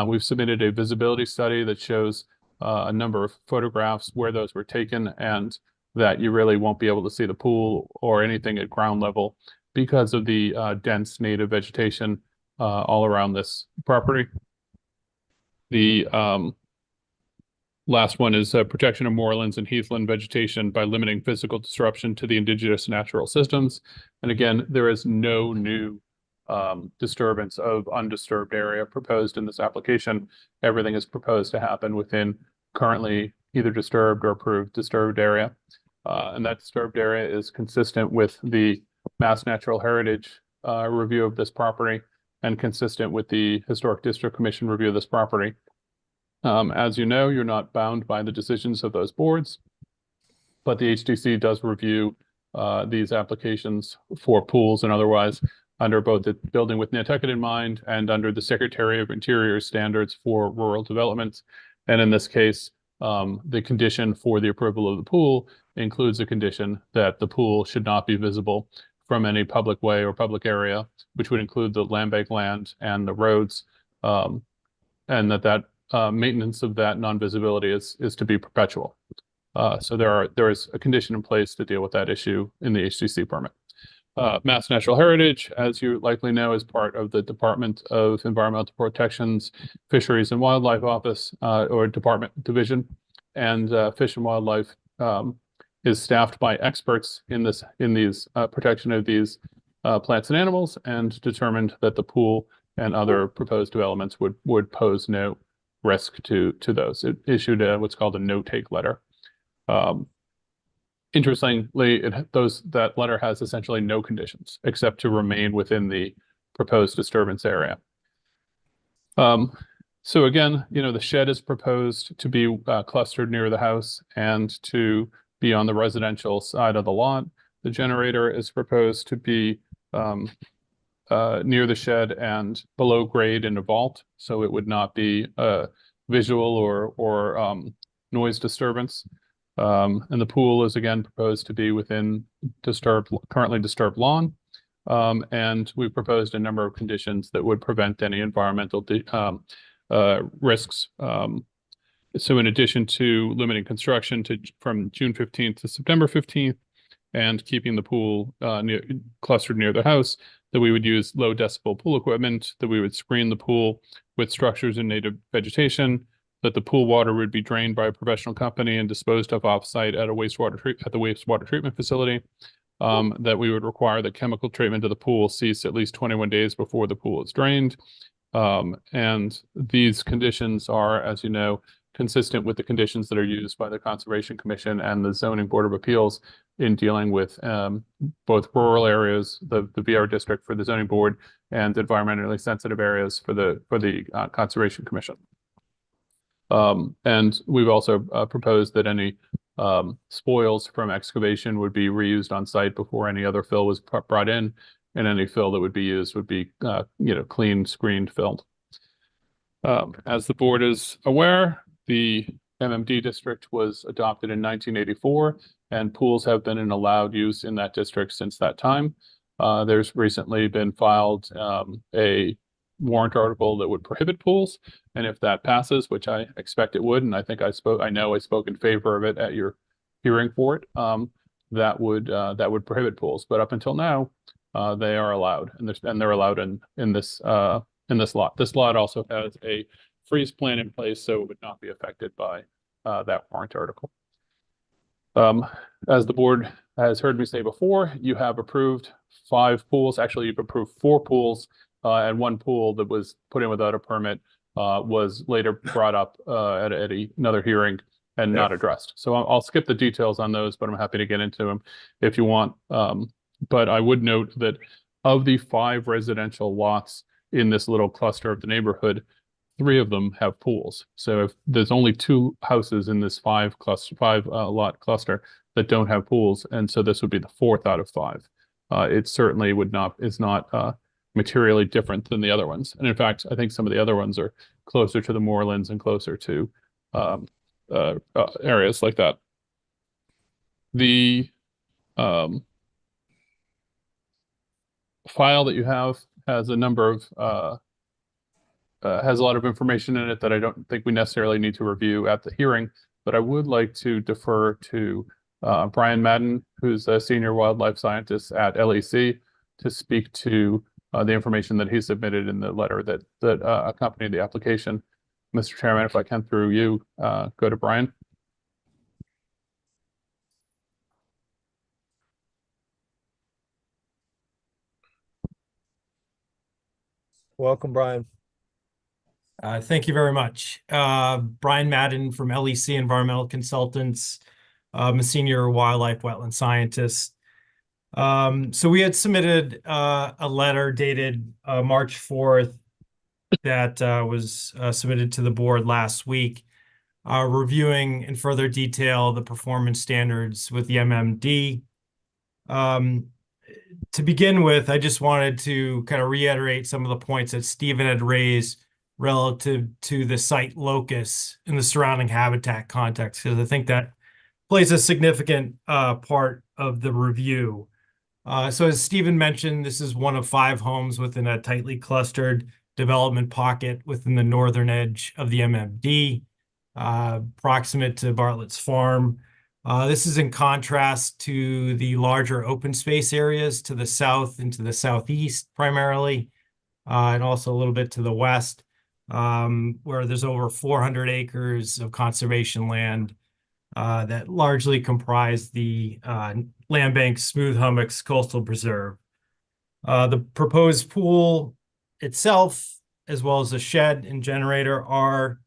We've submitted a visibility study that shows a number of photographs where those were taken, and that you really won't be able to see the pool or anything at ground level because of the dense native vegetation all around this property. The last one is protection of moorlands and heathland vegetation by limiting physical disruption to the indigenous natural systems. And again, there is no new disturbance of undisturbed area proposed in this application. Everything is proposed to happen within currently either disturbed or approved disturbed area. And that disturbed area is consistent with the Mass Natural Heritage review of this property and consistent with the Historic District Commission review of this property. As you know, you're not bound by the decisions of those boards, but the HDC does review these applications for pools and otherwise under both the Building with Nantucket in mind and under the Secretary of Interior standards for rural development. And in this case, the condition for the approval of the pool includes a condition that the pool should not be visible from any public way or public area, which would include the land bank land and the roads, and that maintenance of that non-visibility is to be perpetual. So there is a condition in place to deal with that issue in the HDC permit. Mass Natural Heritage, as you likely know, is part of the Department of Environmental Protection's Fisheries and Wildlife Office or Department Division, and Fish and Wildlife is staffed by experts in these protection of these plants and animals, and determined that the pool and other proposed developments would pose no risk to those. It issued what's called a no-take letter. Interestingly, that letter has essentially no conditions except to remain within the proposed disturbance area. So again, the shed is proposed to be clustered near the house and to be on the residential side of the lot. The generator is proposed to be near the shed and below grade in a vault, so it would not be visual or noise disturbance. And the pool is again proposed to be within currently disturbed lawn. And we proposed a number of conditions that would prevent any environmental risks. So in addition to limiting construction from June 15th to September 15th, and keeping the pool clustered near the house, that we would use low decibel pool equipment, that we would screen the pool with structures and native vegetation, that the pool water would be drained by a professional company and disposed of off-site at the wastewater treatment facility, that we would require that chemical treatment of the pool cease at least 21 days before the pool is drained. And these conditions are, as you know, consistent with the conditions that are used by the Conservation Commission and the Zoning Board of Appeals in dealing with both rural areas, the VR district for the zoning board, and environmentally sensitive areas for the Conservation Commission. And we've also proposed that any spoils from excavation would be reused on site before any other fill was brought in, and any fill that would be used would be clean, screened, filled. As the board is aware, the MMD district was adopted in 1984, and pools have been in allowed use in that district since that time. There's recently been filed a warrant article that would prohibit pools, and if that passes, which I expect it would, and I think I spoke in favor of it at your hearing for it, that would prohibit pools. But up until now, they are allowed, and they're allowed in this lot. This lot also has a freeze plan in place, so it would not be affected by that warrant article. As the board has heard me say before, you have approved 5 pools. Actually, you've approved 4 pools, and 1 pool that was put in without a permit was later brought up at another hearing and not addressed. So I'll skip the details on those, but I'm happy to get into them if you want. But I would note that of the 5 residential lots in this little cluster of the neighborhood, 3 of them have pools. So if there's only 2 houses in this 5 lot cluster that don't have pools, and so this would be the 4th out of 5. It certainly is not materially different than the other ones. And in fact, I think some of the other ones are closer to the moorlands and closer to areas like that. The file that you have has a number of has a lot of information in it that I don't think we necessarily need to review at the hearing, but I would like to defer to Brian Madden, who's a senior wildlife scientist at LEC, to speak to the information that he submitted in the letter that accompanied the application. Mr. Chairman, if I can, through you, go to Brian. Welcome, Brian. Thank you very much. Brian Madden from LEC Environmental Consultants. I'm a senior wildlife wetland scientist. So we had submitted a letter dated March 4th that was submitted to the board last week, reviewing in further detail the performance standards with the MMD. To begin with, I just wanted to kind of reiterate some of the points that Stephen had raised relative to the site locus in the surrounding habitat context, because I think that plays a significant part of the review. So as Stephen mentioned, this is one of 5 homes within a tightly clustered development pocket within the northern edge of the MMD, proximate to Bartlett's Farm. This is in contrast to the larger open space areas to the south and to the southeast primarily, and also a little bit to the west, where there's over 400 acres of conservation land that largely comprise the Land Bank's Smooth Hummocks Coastal Preserve. The proposed pool itself, as well as the shed and generator, are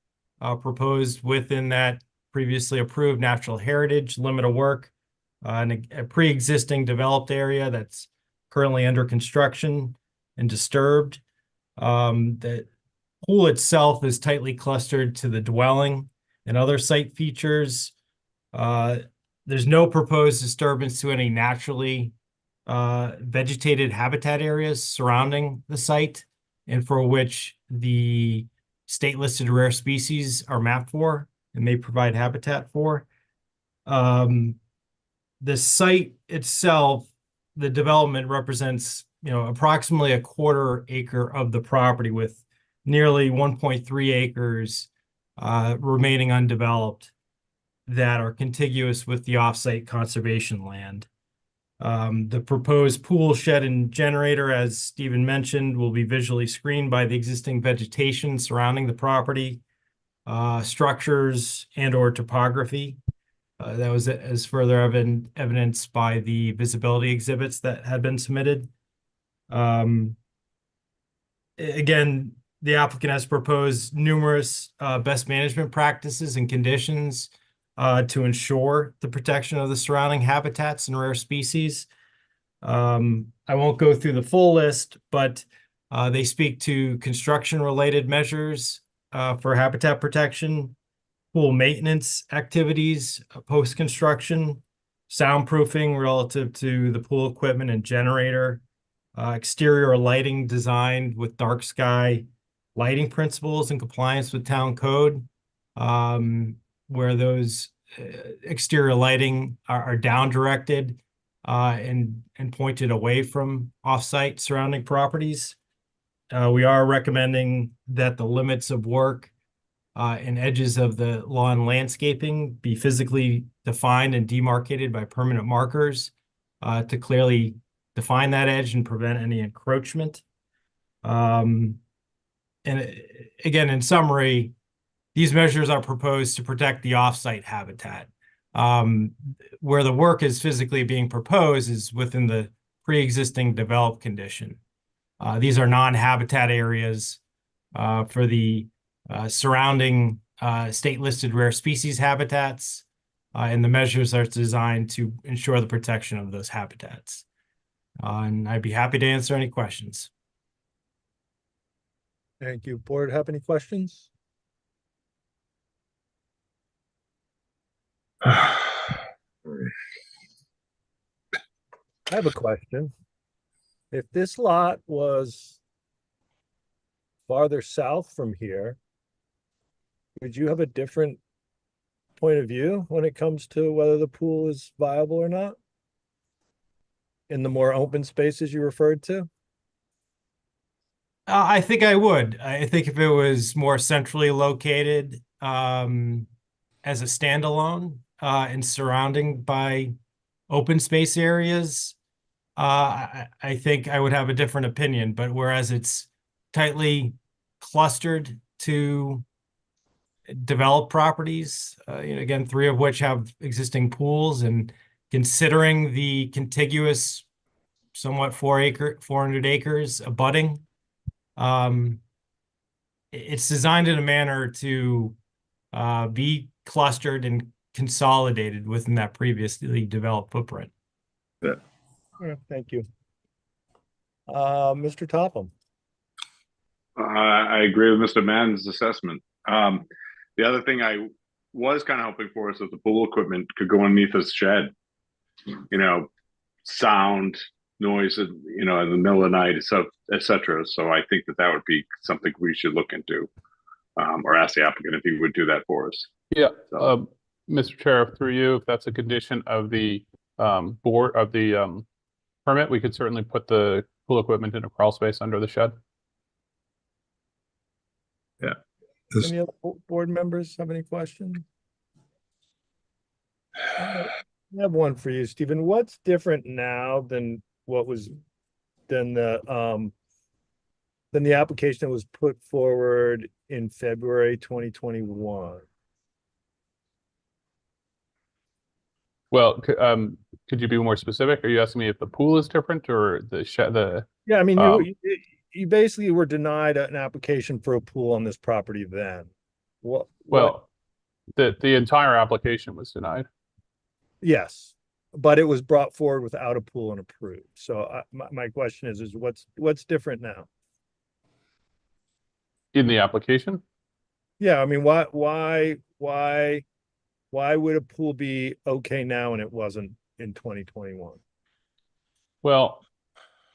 proposed within that previously approved natural heritage limit of work, and a pre-existing developed area that's currently under construction and disturbed. The pool itself is tightly clustered to the dwelling and other site features. There's no proposed disturbance to any naturally vegetated habitat areas surrounding the site, and for which the state-listed rare species are mapped for and may provide habitat for. The site itself, the development represents, approximately a quarter acre of the property, with nearly 1.3 acres remaining undeveloped that are contiguous with the offsite conservation land. The proposed pool, shed, and generator, as Stephen mentioned, will be visually screened by the existing vegetation surrounding the property, structures, and/or topography. That was as further evidenced by the visibility exhibits that had been submitted. Again, the applicant has proposed numerous best management practices and conditions to ensure the protection of the surrounding habitats and rare species. I won't go through the full list, but they speak to construction-related measures for habitat protection, pool maintenance activities post-construction, soundproofing relative to the pool equipment and generator, exterior lighting designed with dark sky lighting principles in compliance with town code, where those exterior lighting are down directed and pointed away from off-site surrounding properties. We are recommending that the limits of work and edges of the lawn landscaping be physically defined and demarcated by permanent markers to clearly define that edge and prevent any encroachment. And again, in summary, these measures are proposed to protect the off-site habitat. Where the work is physically being proposed is within the pre-existing developed condition. These are non-habitat areas for the surrounding state-listed rare species habitats, and the measures are designed to ensure the protection of those habitats. And I'd be happy to answer any questions. Thank you. Board, have any questions? I have a question. If this lot was farther south from here, would you have a different point of view when it comes to whether the pool is viable or not? In the more open spaces you referred to? I think I would. I think if it was more centrally located, as a standalone, and surrounding by open space areas, I think I would have a different opinion. But whereas it's tightly clustered to developed properties, again, 3 of which have existing pools, and considering the contiguous, somewhat 400 acres abutting, it's designed in a manner to be clustered and consolidated within that previously developed footprint. Yeah, thank you. Mr. Topham. I agree with Mr. Mann's assessment. The other thing I was kind of hoping for is that the pool equipment could go underneath this shed. You know, sound, noise, you know, in the middle of the night, so etc. So I think that would be something we should look into, or ask the applicant if he would do that for us. Yeah, So. Mr. Chair, through you, if that's a condition of the board of the permit, we could certainly put the pool equipment in a crawl space under the shed. Yeah. Any other board members have any questions? I have one for you, Stephen. What's different now than what was than the application that was put forward in February 2021? Well, could you be more specific? Are you asking me if the pool is different or the shed? Yeah, I mean, you basically were denied an application for a pool on this property then. Well, the entire application was denied. Yes, but it was brought forward without a pool and approved. So my question is what's different now? In the application? Yeah, I mean, why would a pool be okay now and it wasn't in 2021? Well,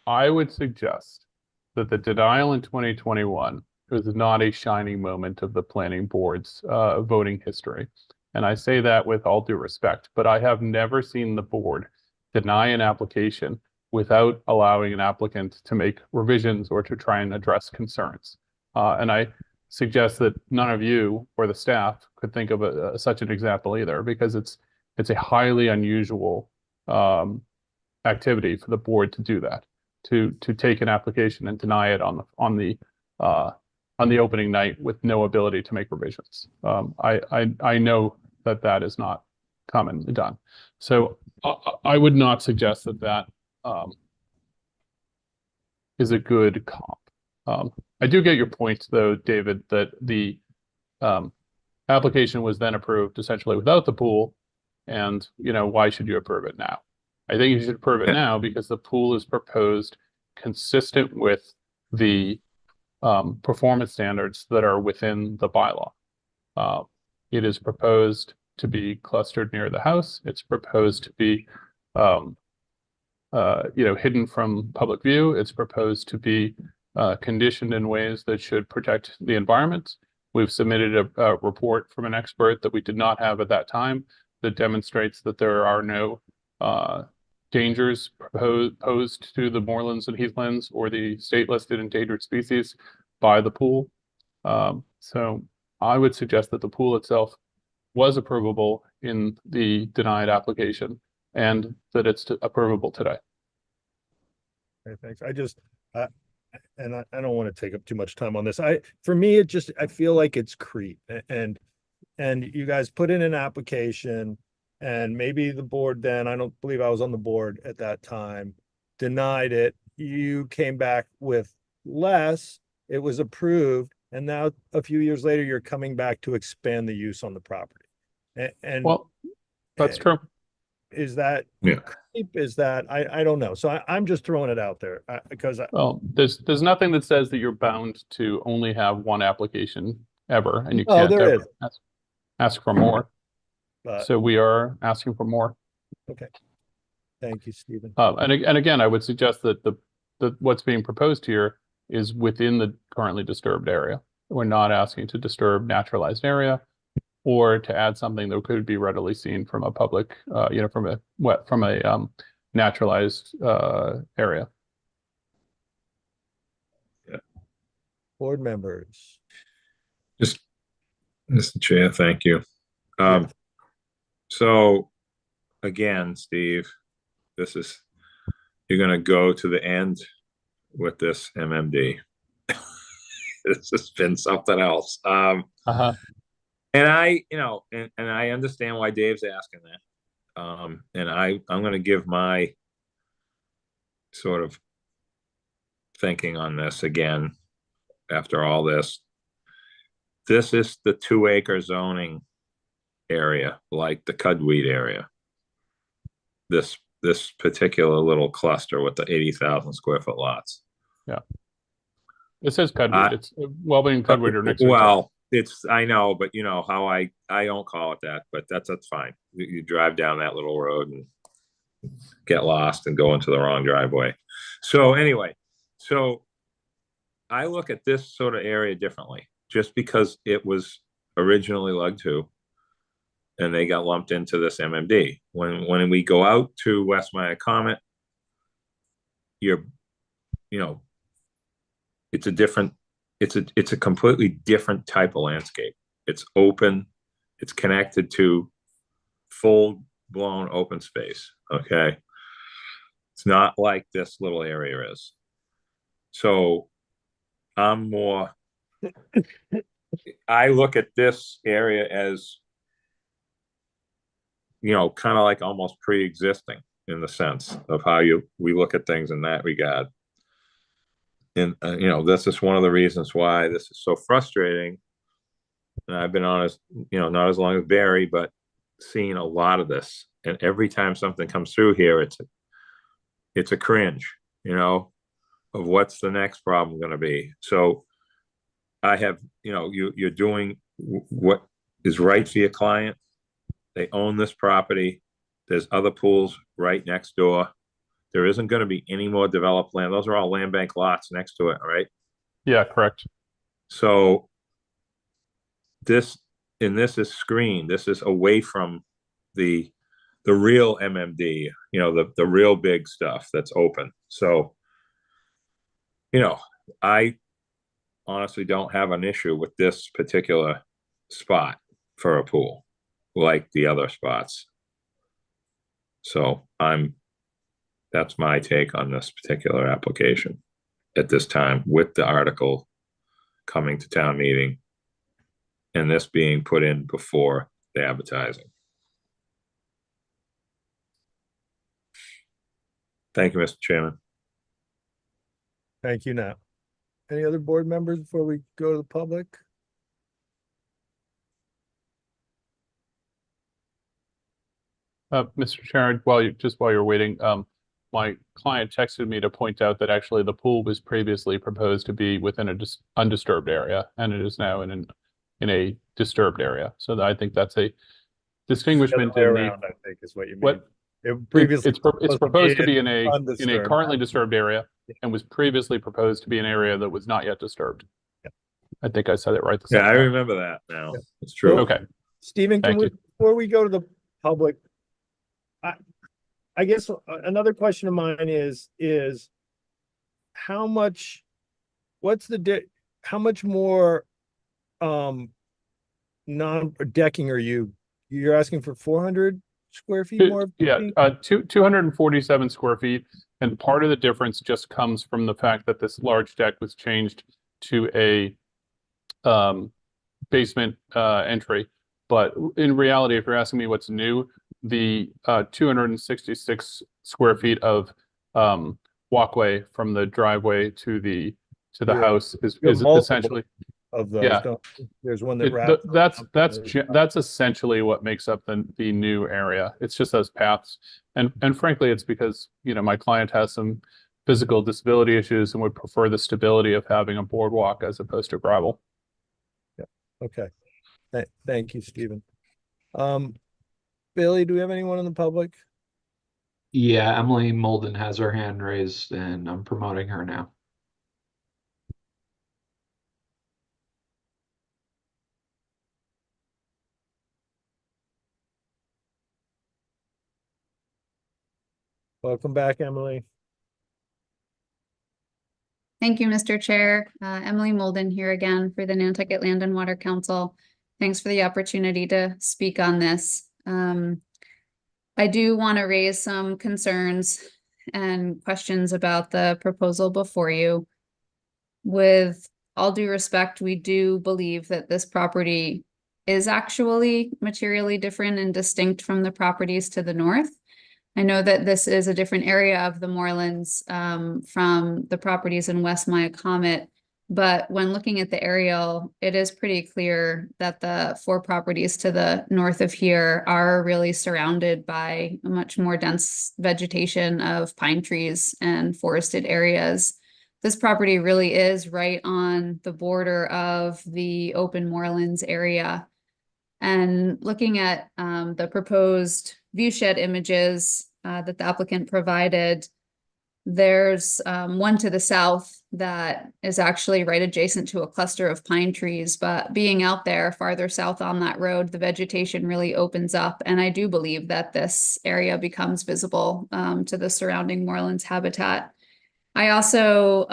I would suggest that the denial in 2021 was not a shining moment of the planning board's voting history. And I say that with all due respect, but I have never seen the board deny an application without allowing an applicant to make revisions or to try and address concerns. And I suggest that none of you or the staff could think of such an example either, because it's a highly unusual activity for the board to do that, to take an application and deny it on the opening night with no ability to make revisions. I know that is not commonly done. So I would not suggest that is a good comp. I do get your point though, David, that the application was then approved essentially without the pool, and why should you approve it now? I think you should approve it now because the pool is proposed consistent with the performance standards that are within the bylaw. It is proposed to be clustered near the house. It's proposed to be, hidden from public view. It's proposed to be conditioned in ways that should protect the environment. We've submitted a report from an expert that we did not have at that time that demonstrates that there are no dangers posed to the moorlands and heathlands or the state listed endangered species by the pool. So I would suggest that the pool itself was approvable in the denied application and that it's approvable today. Okay, thanks. I just, and I don't want to take up too much time on this. For me, I feel like it's creep, and you guys put in an application, and maybe the board then, I don't believe I was on the board at that time, denied it. You came back with less, it was approved, and now a few years later, you're coming back to expand the use on the property. And well, that's true. Is that Yeah. creep? Is that I don't know. So I'm just throwing it out there because well, there's nothing that says that you're bound to only have one application ever, and you can't ever ask for more. So we are asking for more. Okay. Thank you, Stephen. And again, I would suggest that what's being proposed here is within the currently disturbed area. We're not asking to disturb naturalized area or to add something that could be readily seen from a public, from a naturalized area. Board members. Just, Mr. Chair, thank you. Yeah. So again, Steve, you're gonna go to the end with this MMD. It's just been something else. Uh-huh. And I understand why Dave's asking that. And I'm gonna give my sort of thinking on this again after all this. This is the 2-acre zoning area, like the Cudweed area. This particular little cluster with the 80,000 square foot lots. Yeah. It says Cudweed. It's Wellbeing Cudweed or next. Well, I know, but you know how I don't call it that, but that's fine. You drive down that little road and get lost and go into the wrong driveway. So anyway, I look at this sort of area differently, just because it was originally Lug 2 and they got lumped into this MMD. When we go out to West Maya Comet, it's a completely different type of landscape. It's open, it's connected to full blown open space. Okay. It's not like this little area is. So I look at this area as, kind of like almost pre-existing in the sense of how we look at things in that regard. And, this is one of the reasons why this is so frustrating. And I've been honest, not as long as Barry, but seeing a lot of this. And every time something comes through here, it's a cringe, of what's the next problem going to be. So I have, you're doing what is right for your client. They own this property. There's other pools right next door. There isn't going to be any more developed land. Those are all land bank lots next to it, right? Yeah, correct. So this is screened. This is away from the real MMD, the real big stuff that's open. So, I honestly don't have an issue with this particular spot for a pool like the other spots. So that's my take on this particular application at this time, with the article coming to town meeting and this being put in before the advertising. Thank you, Mr. Chairman. Thank you, Nat. Any other board members before we go to the public? Mr. Chair, while you're waiting, my client texted me to point out that actually the pool was previously proposed to be within a undisturbed area, and it is now in a disturbed area. So I think that's a distinguishment in the. I think is what you mean. What? It's proposed to be in a currently disturbed area, and was previously proposed to be an area that was not yet disturbed. Yeah. I think I said it right. I remember that now. Yeah. It's true. Okay. Stephen, before we go to the public, I guess another question of mine is how much more non-decking are you're asking for 400 square feet more? Yeah, 247 square feet. And part of the difference just comes from the fact that this large deck was changed to a basement entry. But in reality, if you're asking me what's new, the 266 square feet of walkway from the driveway to the house is essentially of those. Yeah. There's one that wraps. That's essentially what makes up the new area. It's just those paths, and frankly, it's because my client has some physical disability issues and would prefer the stability of having a boardwalk as opposed to gravel. Yeah. Okay. Thank you, Stephen. Billy, do we have anyone in the public? Yeah, Emily Molden has her hand raised, and I'm promoting her now. Welcome back, Emily. Thank you, Mr. Chair. Emily Molden here again for the Nantucket Land and Water Council. Thanks for the opportunity to speak on this. I do want to raise some concerns and questions about the proposal before you. With all due respect, we do believe that this property is actually materially different and distinct from the properties to the north. I know that this is a different area of the moorlands from the properties in West Myacomet, but when looking at the aerial, it is pretty clear that the 4 properties to the north of here are really surrounded by a much more dense vegetation of pine trees and forested areas. This property really is right on the border of the open moorlands area. And looking at the proposed view shed images that the applicant provided, there's one to the south that is actually right adjacent to a cluster of pine trees, but being out there farther south on that road, the vegetation really opens up. And I do believe that this area becomes visible to the surrounding moorlands habitat. I also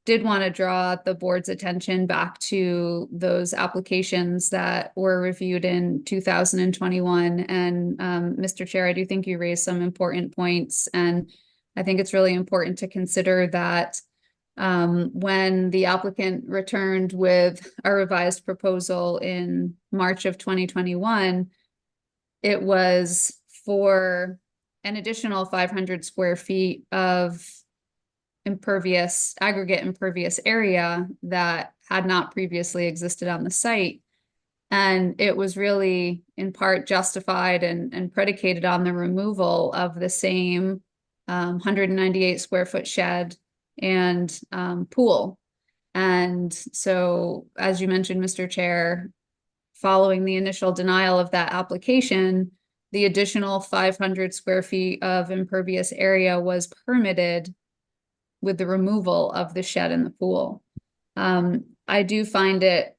did want to draw the board's attention back to those applications that were reviewed in 2021. And Mr. Chair, I do think you raised some important points. And I think it's really important to consider that when the applicant returned with a revised proposal in March of 2021, it was for an additional 500 square feet of aggregate impervious area that had not previously existed on the site. And it was really in part justified and predicated on the removal of the same 198 square foot shed and pool. And so, as you mentioned, Mr. Chair, following the initial denial of that application, the additional 500 square feet of impervious area was permitted with the removal of the shed and the pool. I do find it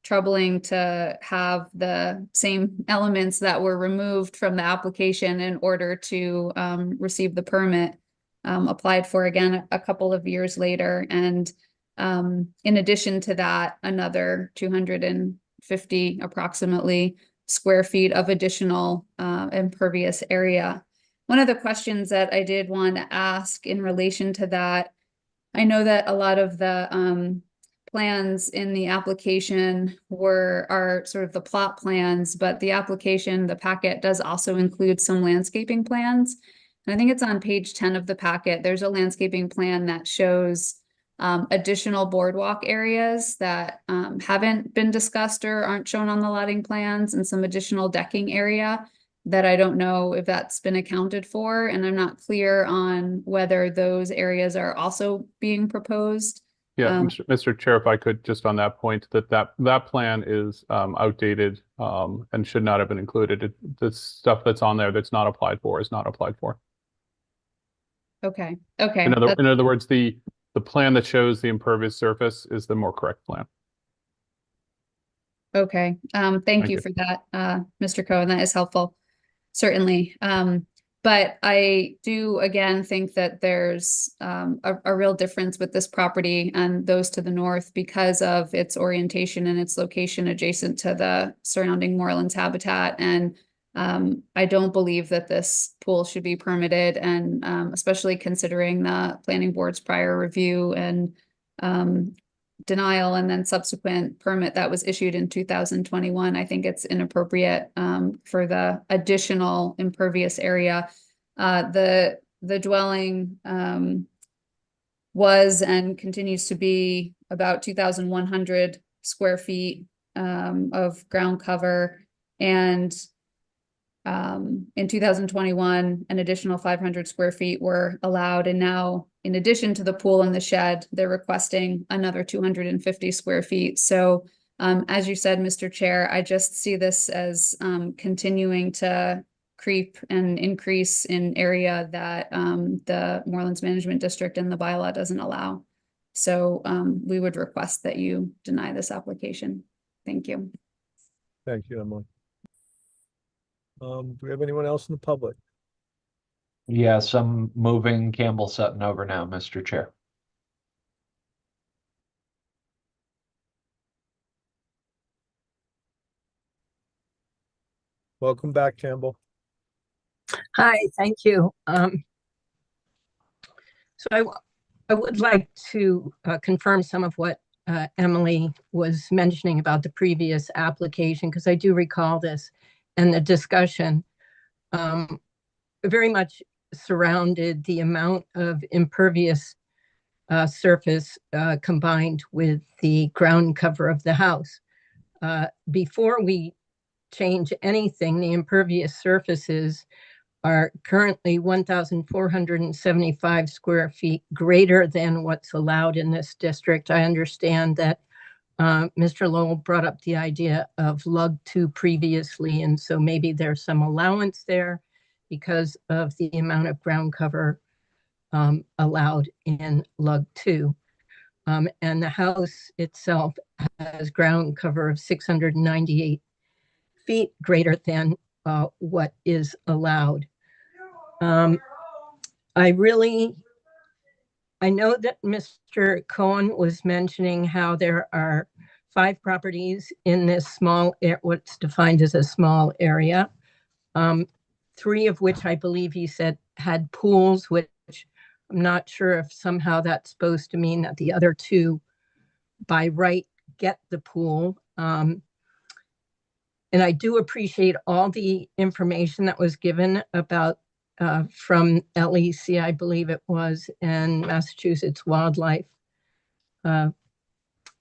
troubling to have the same elements that were removed from the application in order to receive the permit applied for again a couple of years later. And in addition to that, another 250 approximately square feet of additional impervious area. One of the questions that I did want to ask in relation to that, I know that a lot of the plans in the application are sort of the plot plans, but the application, the packet does also include some landscaping plans. And I think it's on page 10 of the packet. There's a landscaping plan that shows additional boardwalk areas that haven't been discussed or aren't shown on the lotting plans, and some additional decking area that I don't know if that's been accounted for. And I'm not clear on whether those areas are also being proposed. Yeah, Mr. Chair, if I could just on that point, that plan is outdated and should not have been included. The stuff that's on there that's not applied for is not applied for. Okay. Okay. In other words, the plan that shows the impervious surface is the more correct plan. Okay. Thank you for that, Mr. Cohen. That is helpful. Certainly. But I do, again, think that there's a real difference with this property and those to the north because of its orientation and its location adjacent to the surrounding moorlands habitat. And I don't believe that this pool should be permitted, and especially considering the planning board's prior review and denial and then subsequent permit that was issued in 2021. I think it's inappropriate for the additional impervious area. The dwelling was and continues to be about 2,100 square feet of ground cover, and in 2021 an additional 500 square feet were allowed, and now in addition to the pool and the shed, they're requesting another 250 square feet. So as you said, Mr. Chair, I just see this as continuing to creep and increase in area that the Moorlands Management District and the bylaw doesn't allow. So we would request that you deny this application. Thank you. Thank you, Emily. Do we have anyone else in the public? Yes, I'm moving Campbell Sutton over now, Mr. Chair. Welcome back, Campbell. Hi, thank you. So I would like to confirm some of what Emily was mentioning about the previous application, because I do recall this, and the discussion very much surrounded the amount of impervious surface combined with the ground cover of the house. Before we change anything, the impervious surfaces are currently 1,475 square feet greater than what's allowed in this district. I understand that Mr. Lowell brought up the idea of lug 2 previously, and so maybe there's some allowance there because of the amount of ground cover allowed in lug 2. And the house itself has ground cover of 698 feet greater than what is allowed. I know that Mr. Cohen was mentioning how there are 5 properties in this small, what's defined as a small area. 3 of which I believe he said had pools, which I'm not sure if somehow that's supposed to mean that the other 2 by right get the pool. And I do appreciate all the information that was given about from LEC, I believe it was, and Massachusetts Wildlife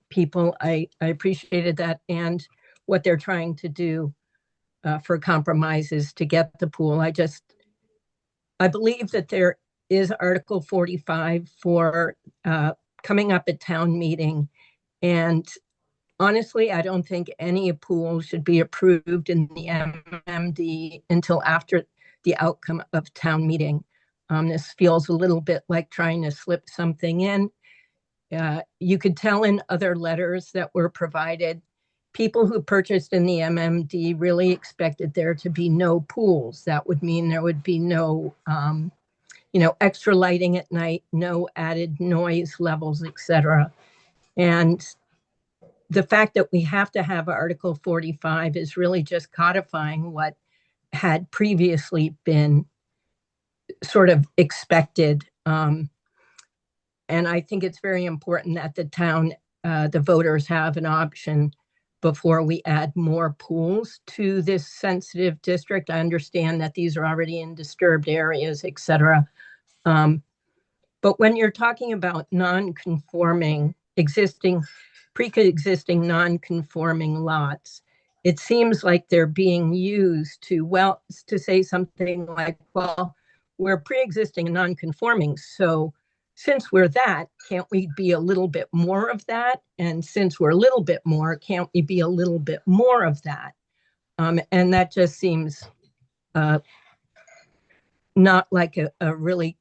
people. I appreciated that, and what they're trying to do for compromises to get the pool. I believe that there is Article 45 for coming up at town meeting, and honestly, I don't think any pool should be approved in the MMD until after the outcome of town meeting. This feels a little bit like trying to slip something in. You could tell in other letters that were provided, people who purchased in the MMD really expected there to be no pools. That would mean there would be no, extra lighting at night, no added noise levels, etc. And the fact that we have to have Article 45 is really just codifying what had previously been sort of expected. And I think it's very important that the town, the voters have an option before we add more pools to this sensitive district. I understand that these are already in disturbed areas, et cetera. But when you're talking about non-conforming, pre-existing non-conforming lots, it seems like they're being used to say something like, well, we're pre-existing and non-conforming, so since we're that, can't we be a little bit more of that? And since we're a little bit more, can't we be a little bit more of that? And that just seems not like a really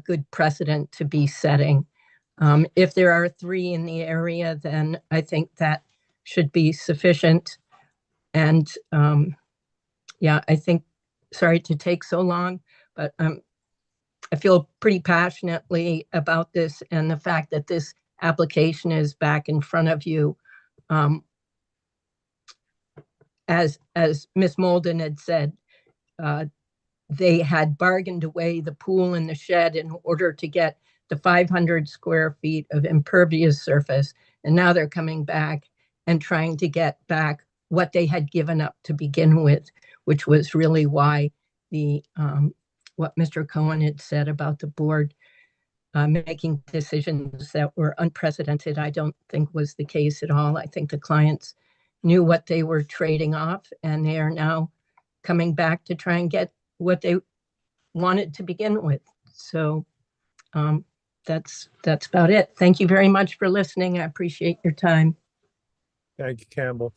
good precedent to be setting. If there are 3 in the area, then I think that should be sufficient. And I think, sorry to take so long, but I feel pretty passionately about this, and the fact that this application is back in front of you. As Ms. Molden had said, they had bargained away the pool and the shed in order to get the 500 square feet of impervious surface. And now they're coming back and trying to get back what they had given up to begin with, which was really why what Mr. Cohen had said about the board making decisions that were unprecedented, I don't think was the case at all. I think the clients knew what they were trading off, and they are now coming back to try and get what they wanted to begin with. So that's about it. Thank you very much for listening. I appreciate your time. Thank you, Campbell.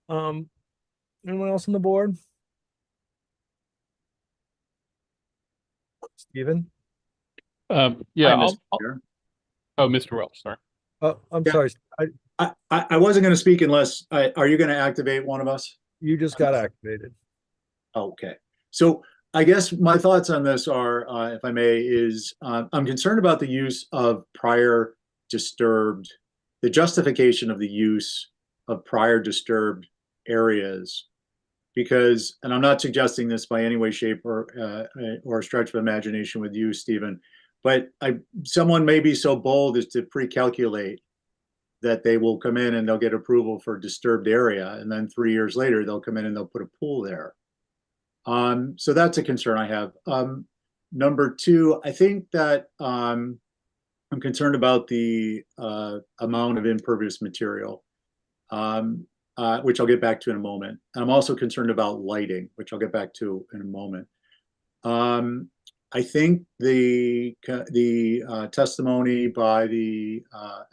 Anyone else on the board? Stephen? Yeah, Hi, Mr. oh, Mr. Welch, sorry. Oh, I'm Yeah. sorry. I wasn't going to speak unless, are you going to activate one of us? You just got activated. Okay. So I guess my thoughts on this are, if I may, is I'm concerned about the use of prior disturbed, the justification of the use of prior disturbed areas. Because, and I'm not suggesting this by any way, shape, or stretch of imagination with you, Stephen, but someone may be so bold as to pre-calculate that they will come in and they'll get approval for disturbed area, and then 3 years later they'll come in and they'll put a pool there. So that's a concern I have. Number two, I think that I'm concerned about the amount of impervious material. Which I'll get back to in a moment. I'm also concerned about lighting, which I'll get back to in a moment. I think the testimony by the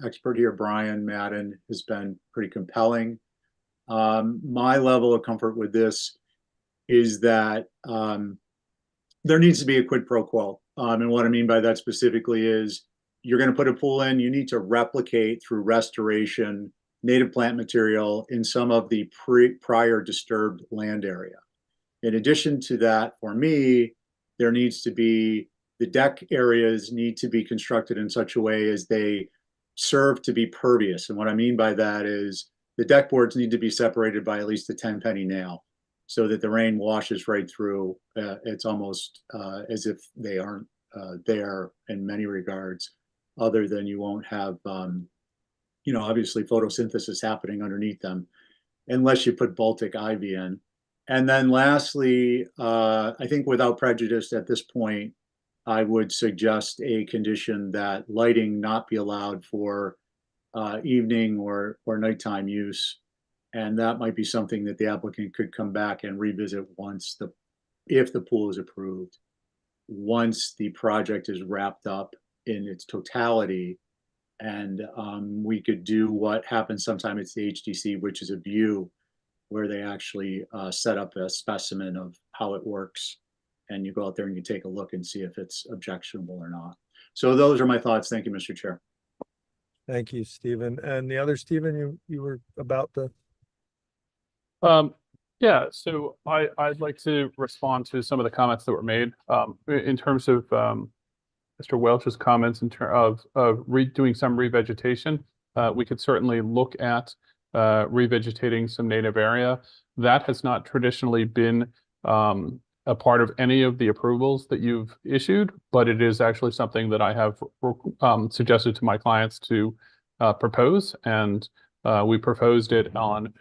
expert here, Brian Madden, has been pretty compelling. My level of comfort with this is that there needs to be a quid pro quo. And what I mean by that specifically is you're going to put a pool in, you need to replicate through restoration native plant material in some of the prior disturbed land area. In addition to that, for me, there needs to be, the deck areas need to be constructed in such a way as they serve to be pervious. And what I mean by that is the deck boards need to be separated by at least a 10-penny nail so that the rain washes right through. It's almost as if they aren't there in many regards, other than you won't have obviously photosynthesis happening underneath them, unless you put Baltic ivy in. And then lastly, I think without prejudice at this point, I would suggest a condition that lighting not be allowed for evening or nighttime use. And that might be something that the applicant could come back and revisit if the pool is approved, once the project is wrapped up in its totality. And we could do what happens sometimes at the HDC, which is a view where they actually set up a specimen of how it works. And you go out there and you take a look and see if it's objectionable or not. So those are my thoughts. Thank you, Mr. Chair. Thank you, Stephen. And the other Stephen, you were about to. Yeah, so I'd like to respond to some of the comments that were made in terms of Mr. Welch's comments in terms of doing some revegetation. We could certainly look at revegetating some native area. That has not traditionally been a part of any of the approvals that you've issued, but it is actually something that I have suggested to my clients to propose, and we proposed it on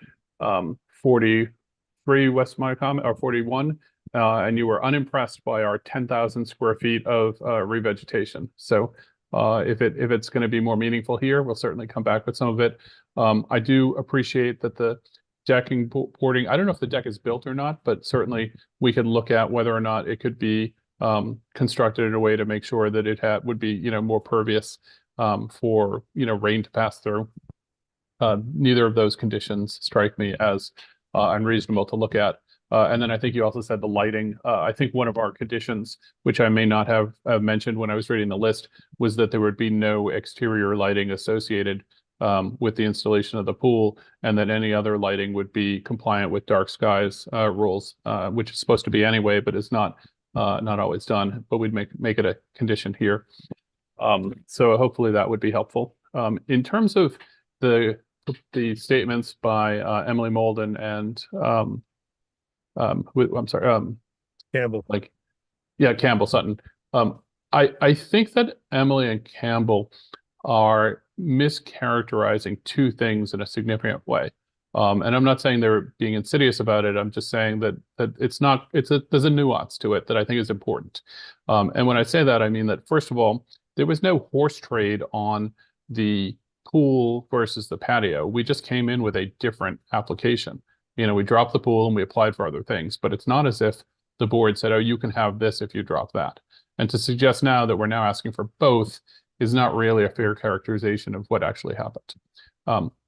43 West Mycom, or 41, and you were unimpressed by our 10,000 square feet of revegetation. So if it's going to be more meaningful here, we'll certainly come back with some of it. I do appreciate that the decking boarding, I don't know if the deck is built or not, but certainly we could look at whether or not it could be constructed in a way to make sure that it would be more pervious for rain to pass through. Neither of those conditions strike me as unreasonable to look at. And then I think you also said the lighting. I think one of our conditions, which I may not have mentioned when I was reading the list, was that there would be no exterior lighting associated with the installation of the pool, and that any other lighting would be compliant with dark skies rules, which is supposed to be anyway, but is not always done. But we'd make it a condition here. So hopefully that would be helpful. In terms of the statements by Emily Molden and I'm sorry, Campbell. Campbell Sutton. I think that Emily and Campbell are mischaracterizing two things in a significant way. And I'm not saying they're being insidious about it. I'm just saying that there's a nuance to it that I think is important. And when I say that, I mean that, first of all, there was no horse trade on the pool versus the patio. We just came in with a different application. We dropped the pool and we applied for other things, but it's not as if the board said, oh, you can have this if you drop that. And to suggest now that we're now asking for both is not really a fair characterization of what actually happened.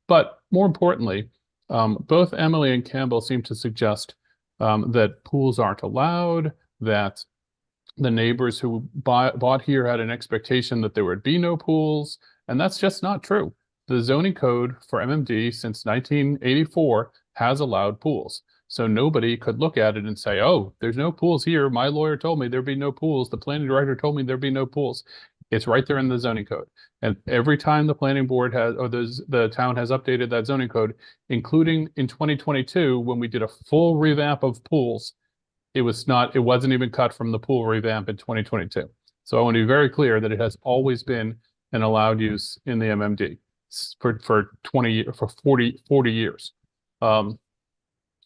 But more importantly, both Emily and Campbell seem to suggest that pools aren't allowed, that the neighbors who bought here had an expectation that there would be no pools, and that's just not true. The zoning code for MMD since 1984 has allowed pools. So nobody could look at it and say, oh, there's no pools here. My lawyer told me there'd be no pools. The planning director told me there'd be no pools. It's right there in the zoning code. And every time the planning board has, or the town has updated that zoning code, including in 2022, when we did a full revamp of pools, it wasn't even cut from the pool revamp in 2022. So I want to be very clear that it has always been an allowed use in the MMD for 40 years.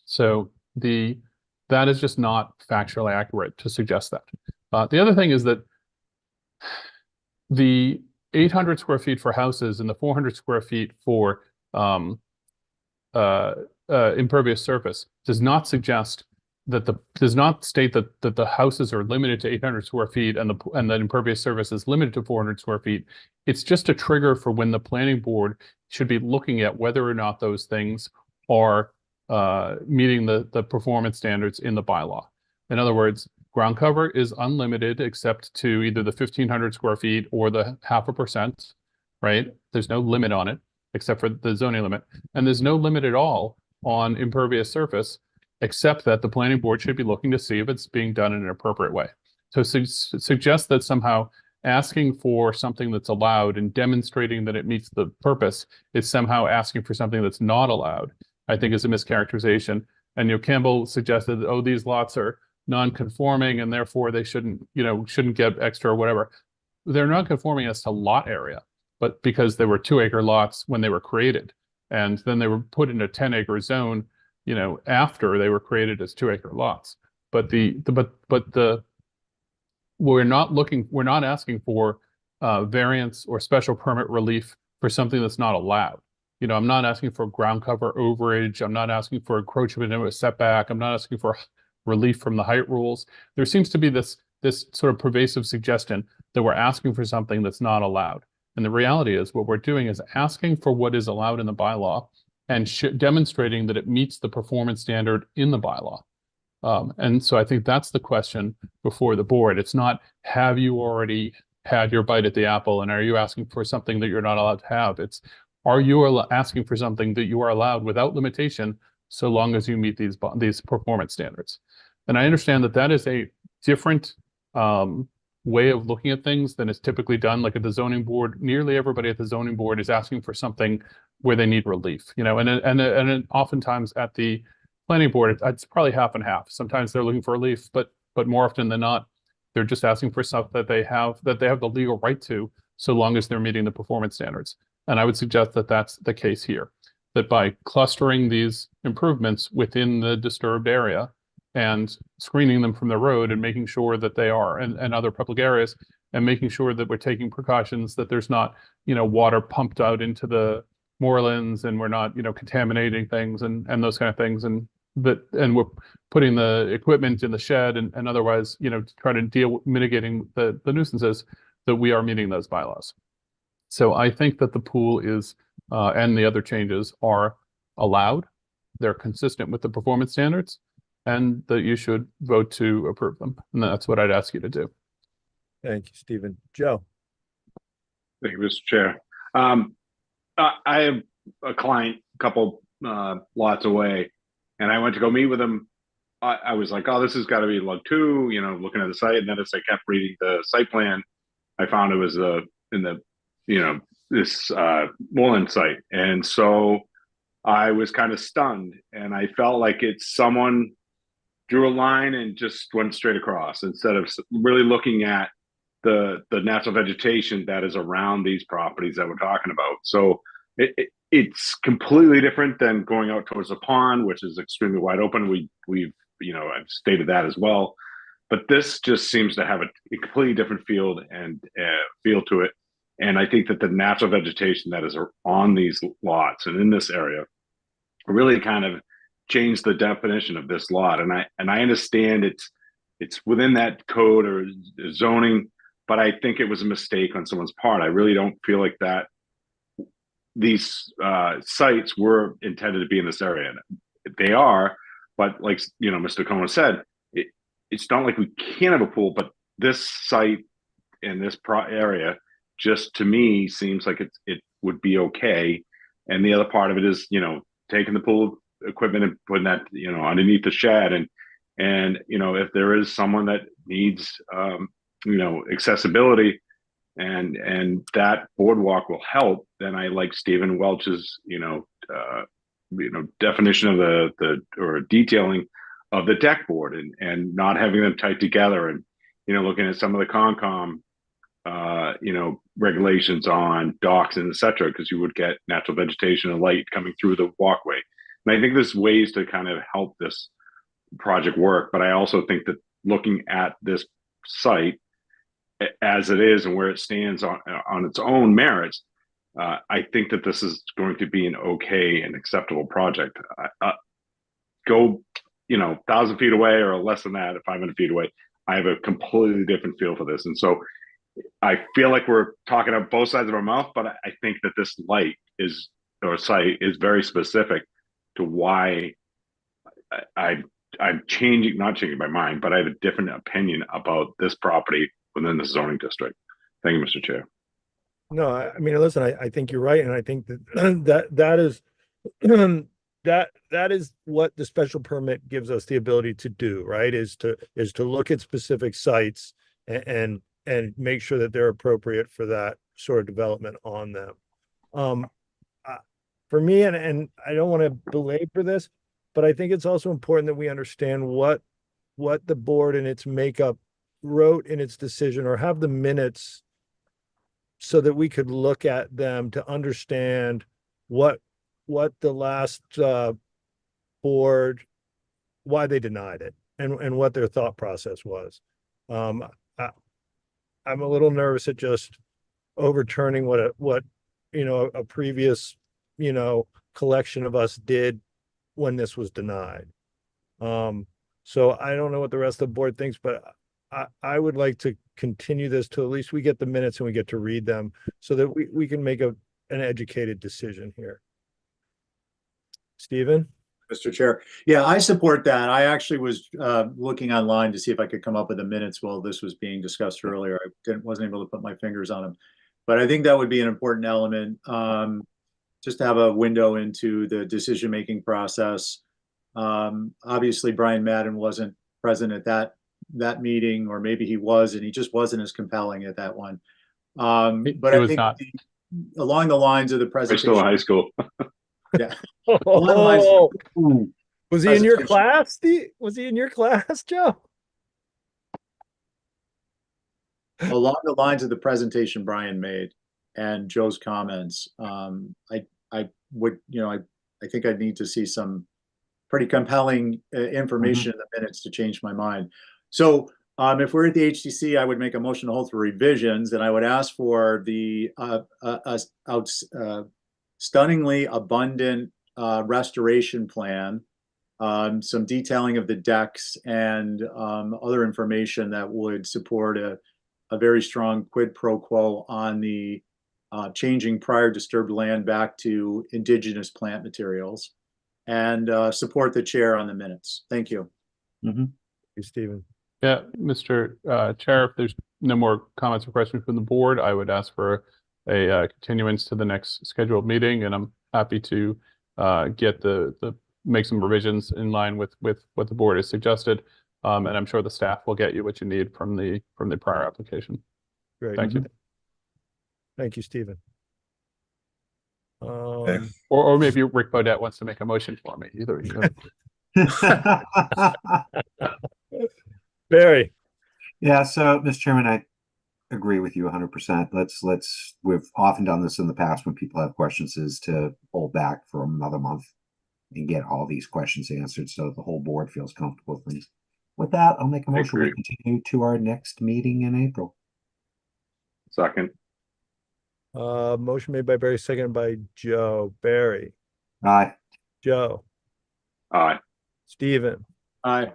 So that is just not factually accurate to suggest that. The other thing is that the 800 square feet for houses and the 400 square feet for impervious surface does not suggest that does not state that the houses are limited to 800 square feet and the impervious surface is limited to 400 square feet. It's just a trigger for when the planning board should be looking at whether or not those things are meeting the performance standards in the bylaw. In other words, ground cover is unlimited except to either the 1,500 square feet or the 0.5%, right? There's no limit on it except for the zoning limit. And there's no limit at all on impervious surface, except that the planning board should be looking to see if it's being done in an appropriate way. So suggest that somehow asking for something that's allowed and demonstrating that it meets the purpose is somehow asking for something that's not allowed, I think is a mischaracterization. And Campbell suggested that, oh, these lots are non-conforming and therefore they shouldn't get extra or whatever. They're non-conforming as to lot area, but because they were 2-acre lots when they were created, and then they were put in a 10-acre zone, after they were created as 2-acre lots. But we're not asking for variance or special permit relief for something that's not allowed. I'm not asking for ground cover overage. I'm not asking for encroachment into a setback. I'm not asking for relief from the height rules. There seems to be this sort of pervasive suggestion that we're asking for something that's not allowed. And the reality is what we're doing is asking for what is allowed in the bylaw and demonstrating that it meets the performance standard in the bylaw. And so I think that's the question before the board. It's not, have you already had your bite at the apple and are you asking for something that you're not allowed to have? It's, are you asking for something that you are allowed without limitation so long as you meet these performance standards? And I understand that that is a different way of looking at things than is typically done. Like at the zoning board, nearly everybody at the zoning board is asking for something where they need relief, and oftentimes at the planning board, it's probably half and half. Sometimes they're looking for relief, but more often than not, they're just asking for stuff that they have the legal right to, so long as they're meeting the performance standards. And I would suggest that that's the case here, that by clustering these improvements within the disturbed area and screening them from the road and making sure that they are, and other public areas, and making sure that we're taking precautions that there's not, water pumped out into the moorlands and we're not, contaminating things and those kind of things. And we're putting the equipment in the shed and otherwise, to try to mitigating the nuisances, that we are meeting those bylaws. So I think that the pool is, and the other changes are allowed. They're consistent with the performance standards, and that you should vote to approve them. And that's what I'd ask you to do. Thank you, Stephen. Joe. Thank you, Mr. Chair. I have a client a couple lots away, and I went to go meet with him. I was like, oh, this has got to be lug 2, looking at the site. And then as I kept reading the site plan, I found it was in the, this Moreland site. And so I was kind of stunned, and I felt like it's someone drew a line and just went straight across instead of really looking at the natural vegetation that is around these properties that we're talking about. So it's completely different than going out towards the pond, which is extremely wide open. We've I've stated that as well, but this just seems to have a completely different feel to it. And I think that the natural vegetation that is on these lots and in this area really kind of changed the definition of this lot. And I understand it's within that code or zoning, but I think it was a mistake on someone's part. I really don't feel like that these sites were intended to be in this area. They are, but like Mr. Cohen said, it's not like we can't have a pool, but this site in this area just to me seems like it would be okay. And the other part of it is taking the pool equipment and putting that, underneath the shed. And, if there is someone that needs, accessibility and that boardwalk will help, then I like Stephen Welch's, definition of or detailing of the deck board and not having them tight together and, looking at some of the Concom, regulations on docks and et cetera, because you would get natural vegetation and light coming through the walkway. And I think there's ways to kind of help this project work. But I also think that looking at this site as it is and where it stands on its own merits, I think that this is going to be an okay and acceptable project. Go, 1,000 feet away or less than that, 500 feet away, I have a completely different feel for this. And so I feel like we're talking out both sides of our mouth, but I think that this site is very specific to why I'm not changing my mind, but I have a different opinion about this property within the zoning district. Thank you, Mr. Chair. No, I mean, listen, I think you're right. And I think that that is that is what the special permit gives us the ability to do, right? Is to look at specific sites and make sure that they're appropriate for that sort of development on them. For me, and I don't want to belabor this, but I think it's also important that we understand what the board and its makeup wrote in its decision, or have the minutes so that we could look at them to understand what the last board, why they denied it and what their thought process was. I'm a little nervous at just overturning what a previous, collection of us did when this was denied. So I don't know what the rest of the board thinks, but I would like to continue this till at least we get the minutes and we get to read them so that we can make an educated decision here. Stephen? Mr. Chair. Yeah, I support that. I actually was looking online to see if I could come up with the minutes while this was being discussed earlier. I wasn't able to put my fingers on them, but I think that would be an important element, just to have a window into the decision-making process. Obviously, Brian Madden wasn't present at that meeting, or maybe he was, and he just wasn't as compelling at that one. But I think along the lines of the presentation, We're still in high school. Yeah. Oh, was he in your class, Steve? Was he in your class, Joe? Along the lines of the presentation Brian made and Joe's comments, I think I'd need to see some pretty compelling information in the minutes to change my mind. So if we're at the HTC, I would make a motion to hold for revisions, and I would ask for the stunningly abundant restoration plan, some detailing of the decks, and other information that would support a very strong quid pro quo on the changing prior disturbed land back to indigenous plant materials, and support the chair on the minutes. Thank you. Thank you, Stephen. Yeah, Mr. Chair, if there's no more comments or questions from the board, I would ask for a continuance to the next scheduled meeting, and I'm happy to get make some revisions in line with what the board has suggested. And I'm sure the staff will get you what you need from the prior application. Great. Thank you. Thank you, Stephen. Or maybe Rick Bodette wants to make a motion for me. Either. Barry. Yeah, so Mr. Chairman, I agree with you 100%. We've often done this in the past when people have questions, is to hold back for another month and get all these questions answered so the whole board feels comfortable with things. With that, I'll make a motion to continue to our next meeting in April. Second. Motion made by Barry, seconded by Joe. Barry. Aye. Joe. Aye. Stephen. Aye.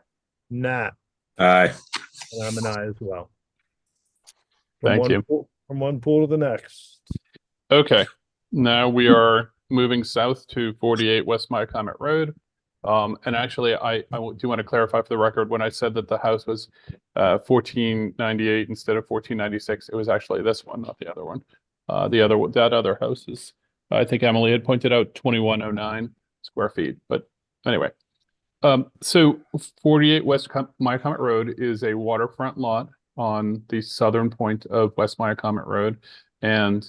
Nat. Aye. And I'm an aye as well. Thank you. From one pool to the next. Okay, now we are moving south to 48 West Mycomet Road. And actually, I do want to clarify for the record, when I said that the house was 1498 instead of 1496, it was actually this one, not the other one. That other house is, I think Emily had pointed out, 2109 square feet, but Anyway, so 48 West Myacomet Road is a waterfront lot on the southern point of West Myacomet Road, and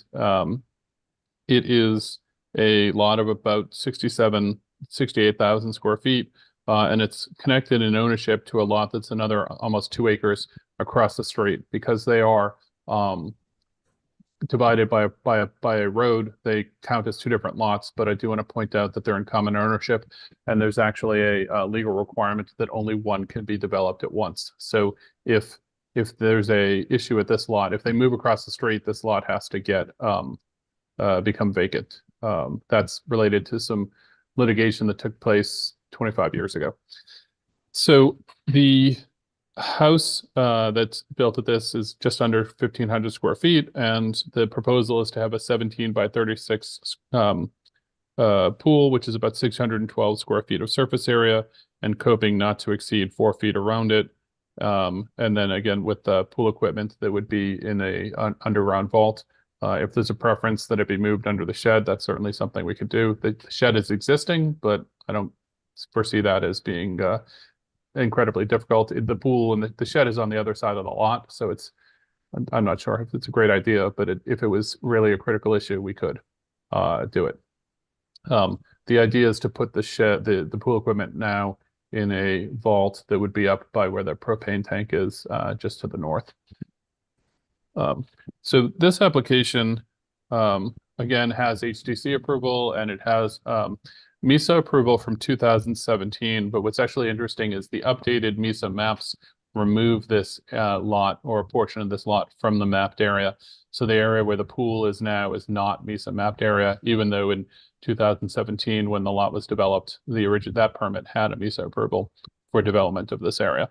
it is a lot of about 68,000 square feet, and it's connected in ownership to a lot that's another almost 2 acres across the street. Because they are divided by a road, they count as 2 different lots, but I do want to point out that they're in common ownership, and there's actually a legal requirement that only one can be developed at once. So if there's a issue at this lot, if they move across the street, this lot has to get become vacant. That's related to some litigation that took place 25 years ago. So the house that's built at this is just under 1,500 square feet, and the proposal is to have a 17 by 36 pool, which is about 612 square feet of surface area, and coping not to exceed 4 feet around it. And then again, with the pool equipment that would be in a underground vault. If there's a preference that it be moved under the shed, that's certainly something we could do. The shed is existing, but I don't foresee that as being incredibly difficult. The pool and the shed is on the other side of the lot, so I'm not sure if it's a great idea, but if it was really a critical issue, we could do it. The idea is to put the shed, the pool equipment now in a vault that would be up by where the propane tank is, just to the north. So this application, again, has HDC approval, and it has MISA approval from 2017. But what's actually interesting is the updated MISA maps remove this lot or a portion of this lot from the mapped area. So the area where the pool is now is not MISA mapped area, even though in 2017, when the lot was developed, that permit had a MISA approval for development of this area.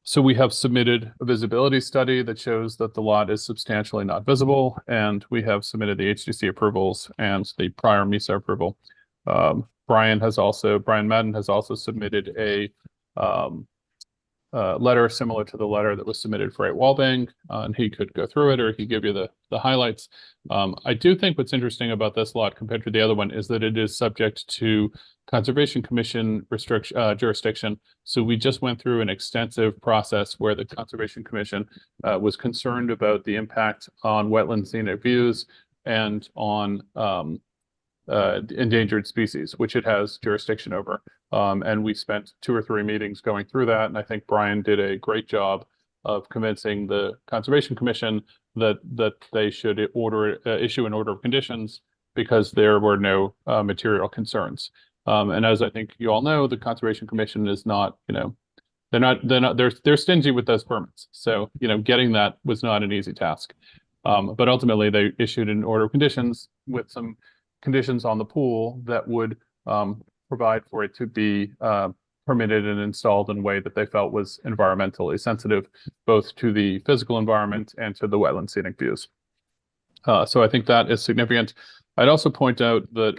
So we have submitted a visibility study that shows that the lot is substantially not visible, and we have submitted the HDC approvals and the prior MISA approval. Brian Madden has also submitted a letter similar to the letter that was submitted for 8 Wallbang, and he could go through it, or he could give you the highlights. I do think what's interesting about this lot compared to the other one is that it is subject to Conservation Commission jurisdiction. So we just went through an extensive process where the Conservation Commission was concerned about the impact on wetland scenic views and on endangered species, which it has jurisdiction over. And we spent 2 or 3 meetings going through that, and I think Brian did a great job of convincing the Conservation Commission that they should issue an order of conditions because there were no material concerns. And as I think you all know, the Conservation Commission is not, they're stingy with those permits. So, getting that was not an easy task. But ultimately they issued an order of conditions with some conditions on the pool that would provide for it to be permitted and installed in a way that they felt was environmentally sensitive, both to the physical environment and to the wetland scenic views. So I think that is significant. I'd also point out that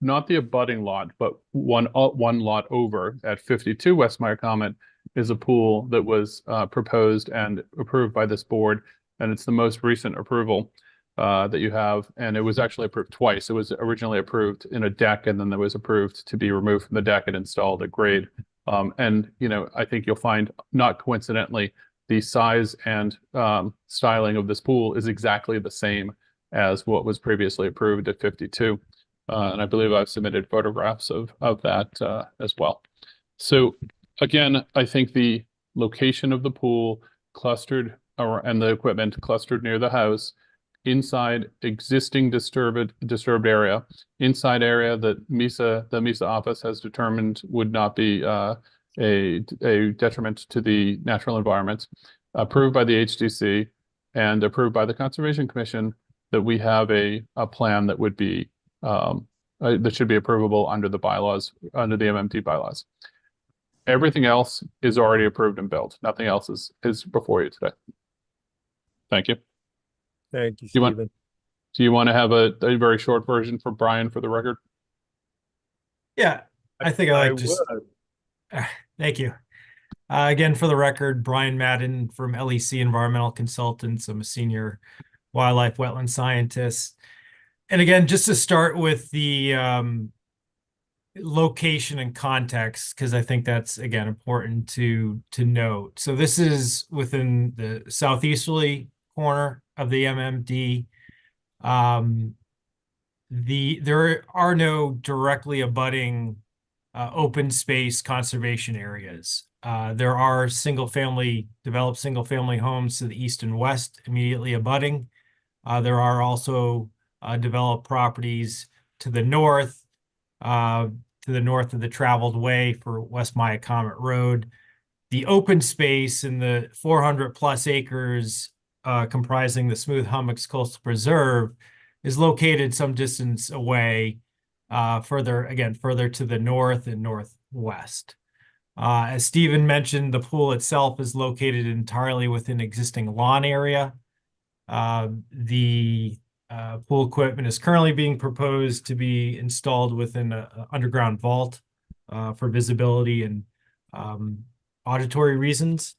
not the abutting lot, but one lot over at 52 West Myacomet is a pool that was proposed and approved by this board, and it's the most recent approval that you have, and it was actually approved twice. It was originally approved in a deck, and then it was approved to be removed from the deck and installed at grade. And I think you'll find, not coincidentally, the size and styling of this pool is exactly the same as what was previously approved at 52. And I believe I've submitted photographs of that as well. So again, I think the location of the pool clustered and the equipment clustered near the house, inside existing disturbed area, inside area that the MISA office has determined would not be a detriment to the natural environment, approved by the HDC and approved by the Conservation Commission, that we have a plan that would be that should be approvable under the bylaws, under the MMT bylaws. Everything else is already approved and built. Nothing else is before you today. Thank you. Thank you, Stephen. Do you want to have a very short version for Brian for the record? Yeah, I think I like just. Thank you. Again, for the record, Brian Madden from LEC Environmental Consultants. I'm a senior wildlife wetland scientist. And again, just to start with the location and context, because I think that's again important to note. So this is within the southeasterly corner of the MMD. There are no directly abutting open space conservation areas. There are developed single family homes to the east and west immediately abutting. There are also developed properties to the north of the traveled way for West Maya Comet Road. The open space in the 400 plus acres comprising the Smooth Hummocks Coastal Preserve is located some distance away, further to the north and northwest. As Stephen mentioned, the pool itself is located entirely within existing lawn area. The pool equipment is currently being proposed to be installed within an underground vault for visibility and auditory reasons.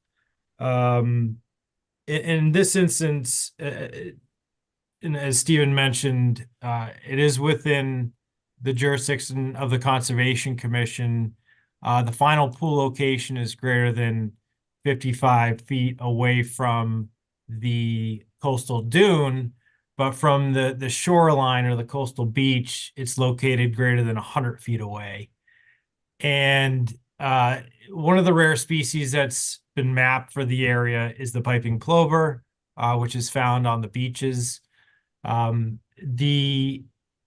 In this instance, and as Stephen mentioned, it is within the jurisdiction of the Conservation Commission. The final pool location is greater than 55 feet away from the coastal dune, but from the shoreline or the coastal beach, it's located greater than 100 feet away. And one of the rare species that's been mapped for the area is the piping plover, which is found on the beaches. The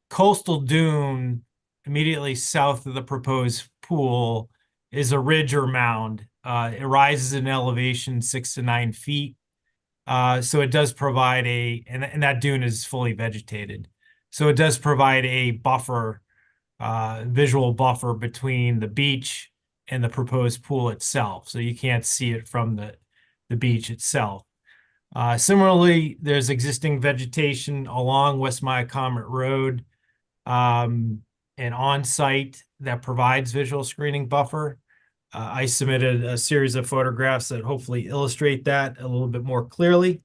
coastal dune immediately south of the proposed pool is a ridge or mound. It rises in elevation 6 to 9 feet. So it does provide and that dune is fully vegetated. So it does provide a buffer, visual buffer between the beach and the proposed pool itself. So you can't see it from the beach itself. Similarly, there's existing vegetation along West Maya Comet Road, and on site that provides visual screening buffer. I submitted a series of photographs that hopefully illustrate that a little bit more clearly.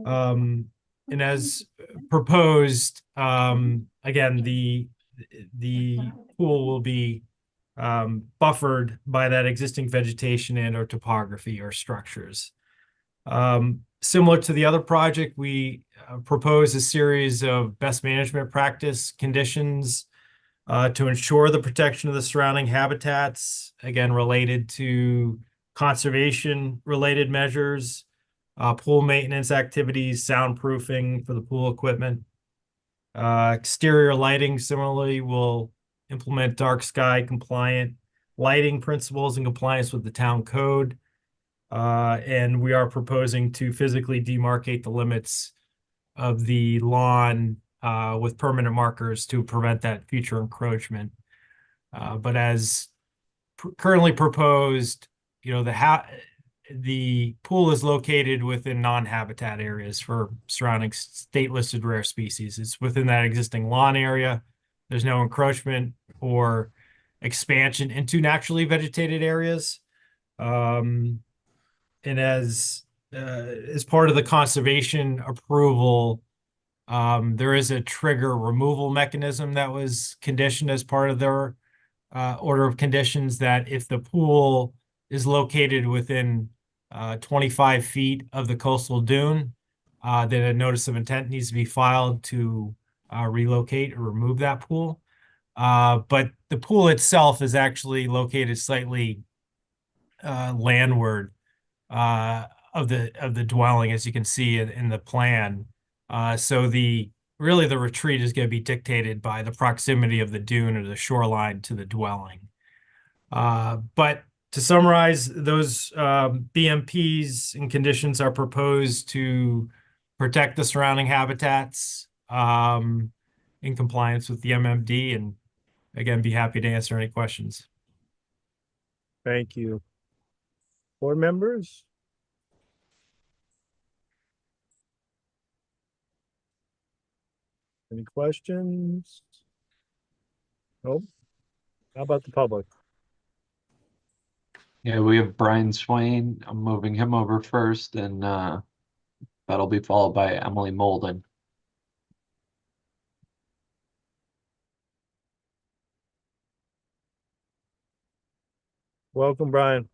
And as proposed, again, the pool will be buffered by that existing vegetation and or topography or structures. Similar to the other project, we propose a series of best management practice conditions to ensure the protection of the surrounding habitats, again, related to conservation-related measures, pool maintenance activities, soundproofing for the pool equipment. Exterior lighting similarly will implement dark sky compliant lighting principles in compliance with the town code. And we are proposing to physically demarcate the limits of the lawn with permanent markers to prevent that future encroachment. But as currently proposed, the pool is located within non-habitat areas for surrounding state-listed rare species. It's within that existing lawn area. There's no encroachment or expansion into naturally vegetated areas. And as part of the conservation approval, there is a trigger removal mechanism that was conditioned as part of their order of conditions that if the pool is located within 25 feet of the coastal dune, then a notice of intent needs to be filed to relocate or remove that pool. But the pool itself is actually located slightly landward of the dwelling, as you can see in the plan. So the retreat is going to be dictated by the proximity of the dune or the shoreline to the dwelling. But to summarize, those BMPs and conditions are proposed to protect the surrounding habitats in compliance with the MMD, and again, be happy to answer any questions. Thank you. Board members? Any questions? Nope. How about the public? Yeah, we have Brian Swain. I'm moving him over first, and that'll be followed by Emily Molden. Welcome, Brian.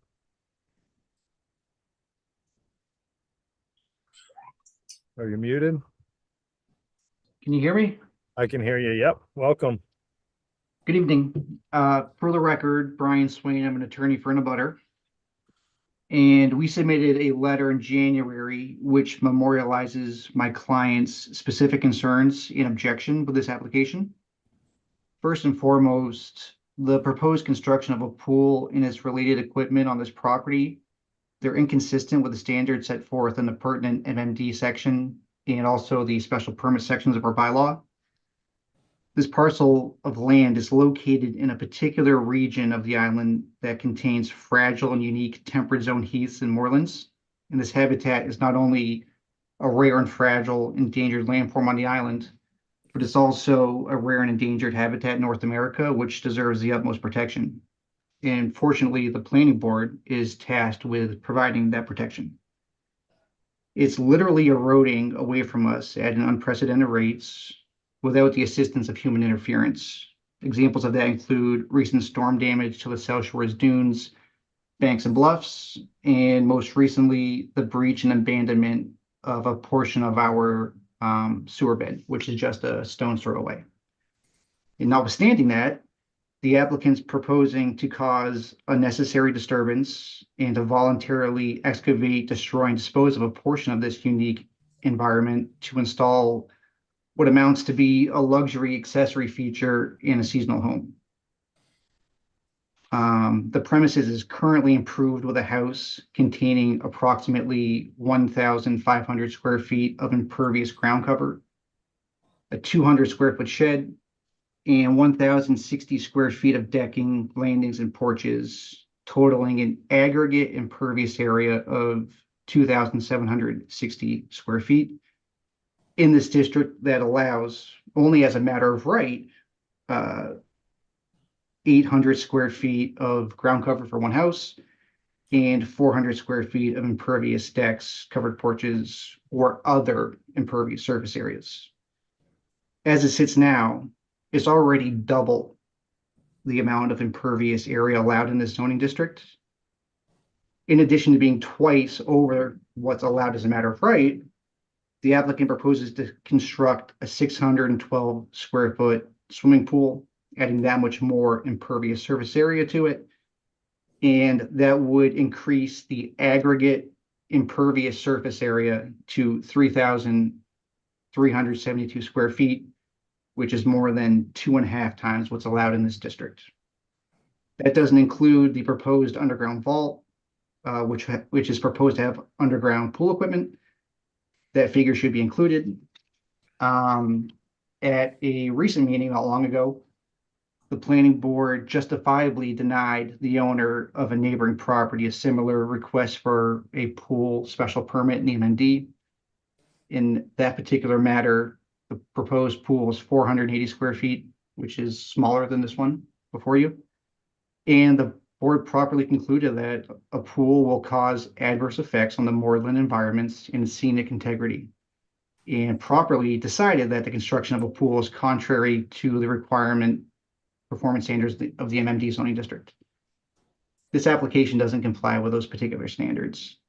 Are you muted? Can you hear me? I can hear you. Yep. Welcome. Good evening. For the record, Brian Swain, I'm an attorney for an abutter. And we submitted a letter in January which memorializes my client's specific concerns in objection with this application. First and foremost, the proposed construction of a pool and its related equipment on this property, they're inconsistent with the standards set forth in the pertinent MMD section and also the special permit sections of our bylaw. This parcel of land is located in a particular region of the island that contains fragile and unique temperate zone heaths and moorlands. And this habitat is not only a rare and fragile endangered landform on the island, but it's also a rare and endangered habitat in North America, which deserves the utmost protection. And fortunately, the planning board is tasked with providing that protection. It's literally eroding away from us at an unprecedented rates without the assistance of human interference. Examples of that include recent storm damage to the South Shore's dunes, banks and bluffs, and most recently, the breach and abandonment of a portion of our sewer bed, which is just a stone's throw away. And notwithstanding that, the applicant's proposing to cause unnecessary disturbance and to voluntarily excavate, destroy, and dispose of a portion of this unique environment to install what amounts to be a luxury accessory feature in a seasonal home. The premises is currently improved with a house containing approximately 1,500 square feet of impervious ground cover, a 200 square foot shed, and 1,060 square feet of decking, landings, and porches, totaling an aggregate impervious area of 2,760 square feet. In this district that allows only as a matter of right 800 square feet of ground cover for one house and 400 square feet of impervious decks, covered porches, or other impervious surface areas. As it sits now, it's already double the amount of impervious area allowed in this zoning district. In addition to being twice over what's allowed as a matter of right, the applicant proposes to construct a 612 square foot swimming pool, adding that much more impervious surface area to it. And that would increase the aggregate impervious surface area to 3,372 square feet, which is more than 2.5 times what's allowed in this district. That doesn't include the proposed underground vault, which is proposed to have underground pool equipment. That figure should be included. At a recent meeting not long ago, the planning board justifiably denied the owner of a neighboring property a similar request for a pool special permit in the MND. In that particular matter, the proposed pool is 480 square feet, which is smaller than this one before you. And the board properly concluded that a pool will cause adverse effects on the moorland environments and scenic integrity, and properly decided that the construction of a pool is contrary to the requirement performance standards of the MMD zoning district. This application doesn't comply with those particular standards.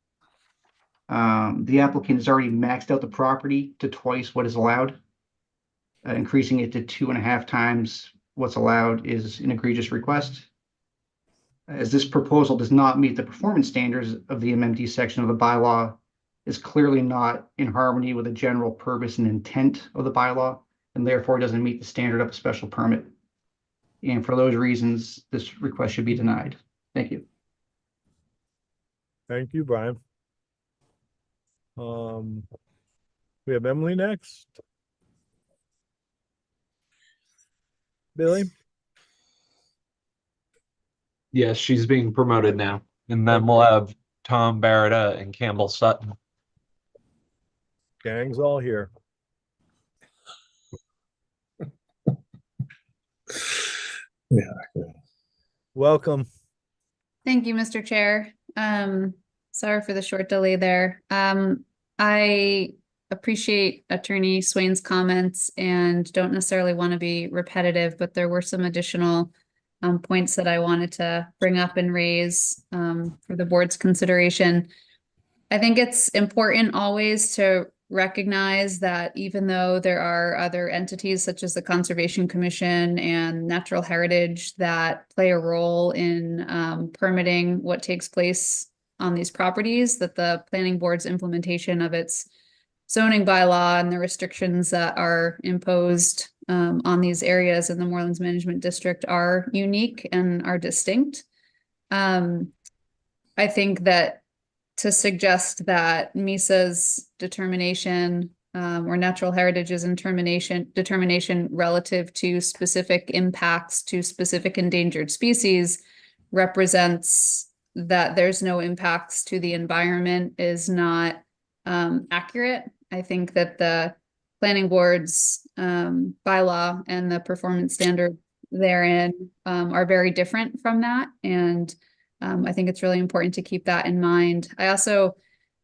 The applicant has already maxed out the property to twice what is allowed. Increasing it to 2.5 times what's allowed is an egregious request. As this proposal does not meet the performance standards of the MMD section of the bylaw, is clearly not in harmony with the general purpose and intent of the bylaw, and therefore doesn't meet the standard of a special permit. And for those reasons, this request should be denied. Thank you. Thank you, Brian. We have Emily next. Billy? Yes, she's being promoted now. And then we'll have Tom Barretta and Campbell Sutton. Gang's all here. Yeah. Welcome. Thank you, Mr. Chair. Sorry for the short delay there. I appreciate Attorney Swain's comments and don't necessarily want to be repetitive, but there were some additional points that I wanted to bring up and raise for the board's consideration. I think it's important always to recognize that even though there are other entities such as the Conservation Commission and Natural Heritage that play a role in permitting what takes place on these properties, that the planning board's implementation of its zoning bylaw and the restrictions that are imposed on these areas in the Moorlands Management District are unique and are distinct. I think that to suggest that MISA's determination or Natural Heritage's determination relative to specific impacts to specific endangered species represents that there's no impacts to the environment is not accurate. I think that the planning board's bylaw and the performance standard therein are very different from that. And I think it's really important to keep that in mind. I also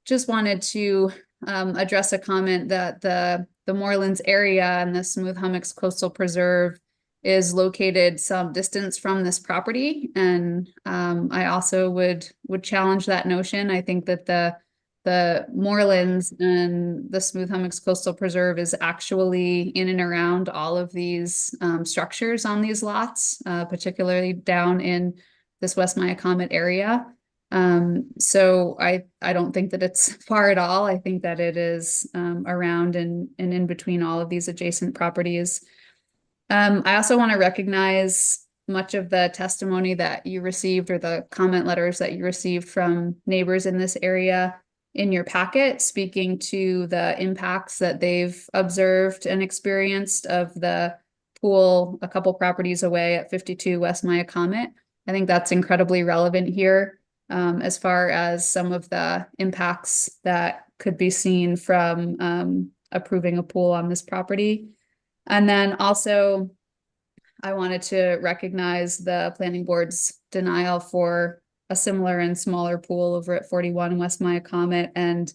just wanted to address a comment that the Moorlands area and the Smooth Hummocks Coastal Preserve is located some distance from this property. And I also would challenge that notion. I think that the Moorlands and the Smooth Hummocks Coastal Preserve is actually in and around all of these structures on these lots, particularly down in this West Myacomet area. So I don't think that it's far at all. I think that it is around and in between all of these adjacent properties. I also want to recognize much of the testimony that you received or the comment letters that you received from neighbors in this area in your packet, speaking to the impacts that they've observed and experienced of the pool a couple properties away at 52 West Myacomet. I think that's incredibly relevant here as far as some of the impacts that could be seen from approving a pool on this property. And then also, I wanted to recognize the planning board's denial for a similar and smaller pool over at 41 West Myacomet, and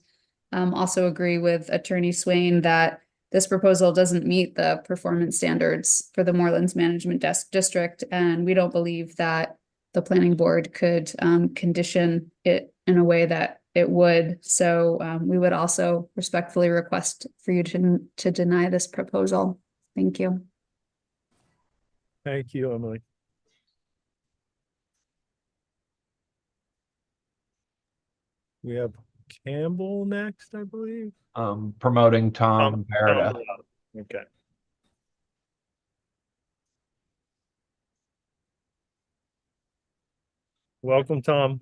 also agree with Attorney Swain that this proposal doesn't meet the performance standards for the Moorlands Management District, and we don't believe that the planning board could condition it in a way that it would. So we would also respectfully request for you to deny this proposal. Thank you. Thank you, Emily. We have Campbell next, I believe. Promoting Tom Beretta. Okay. Welcome, Tom.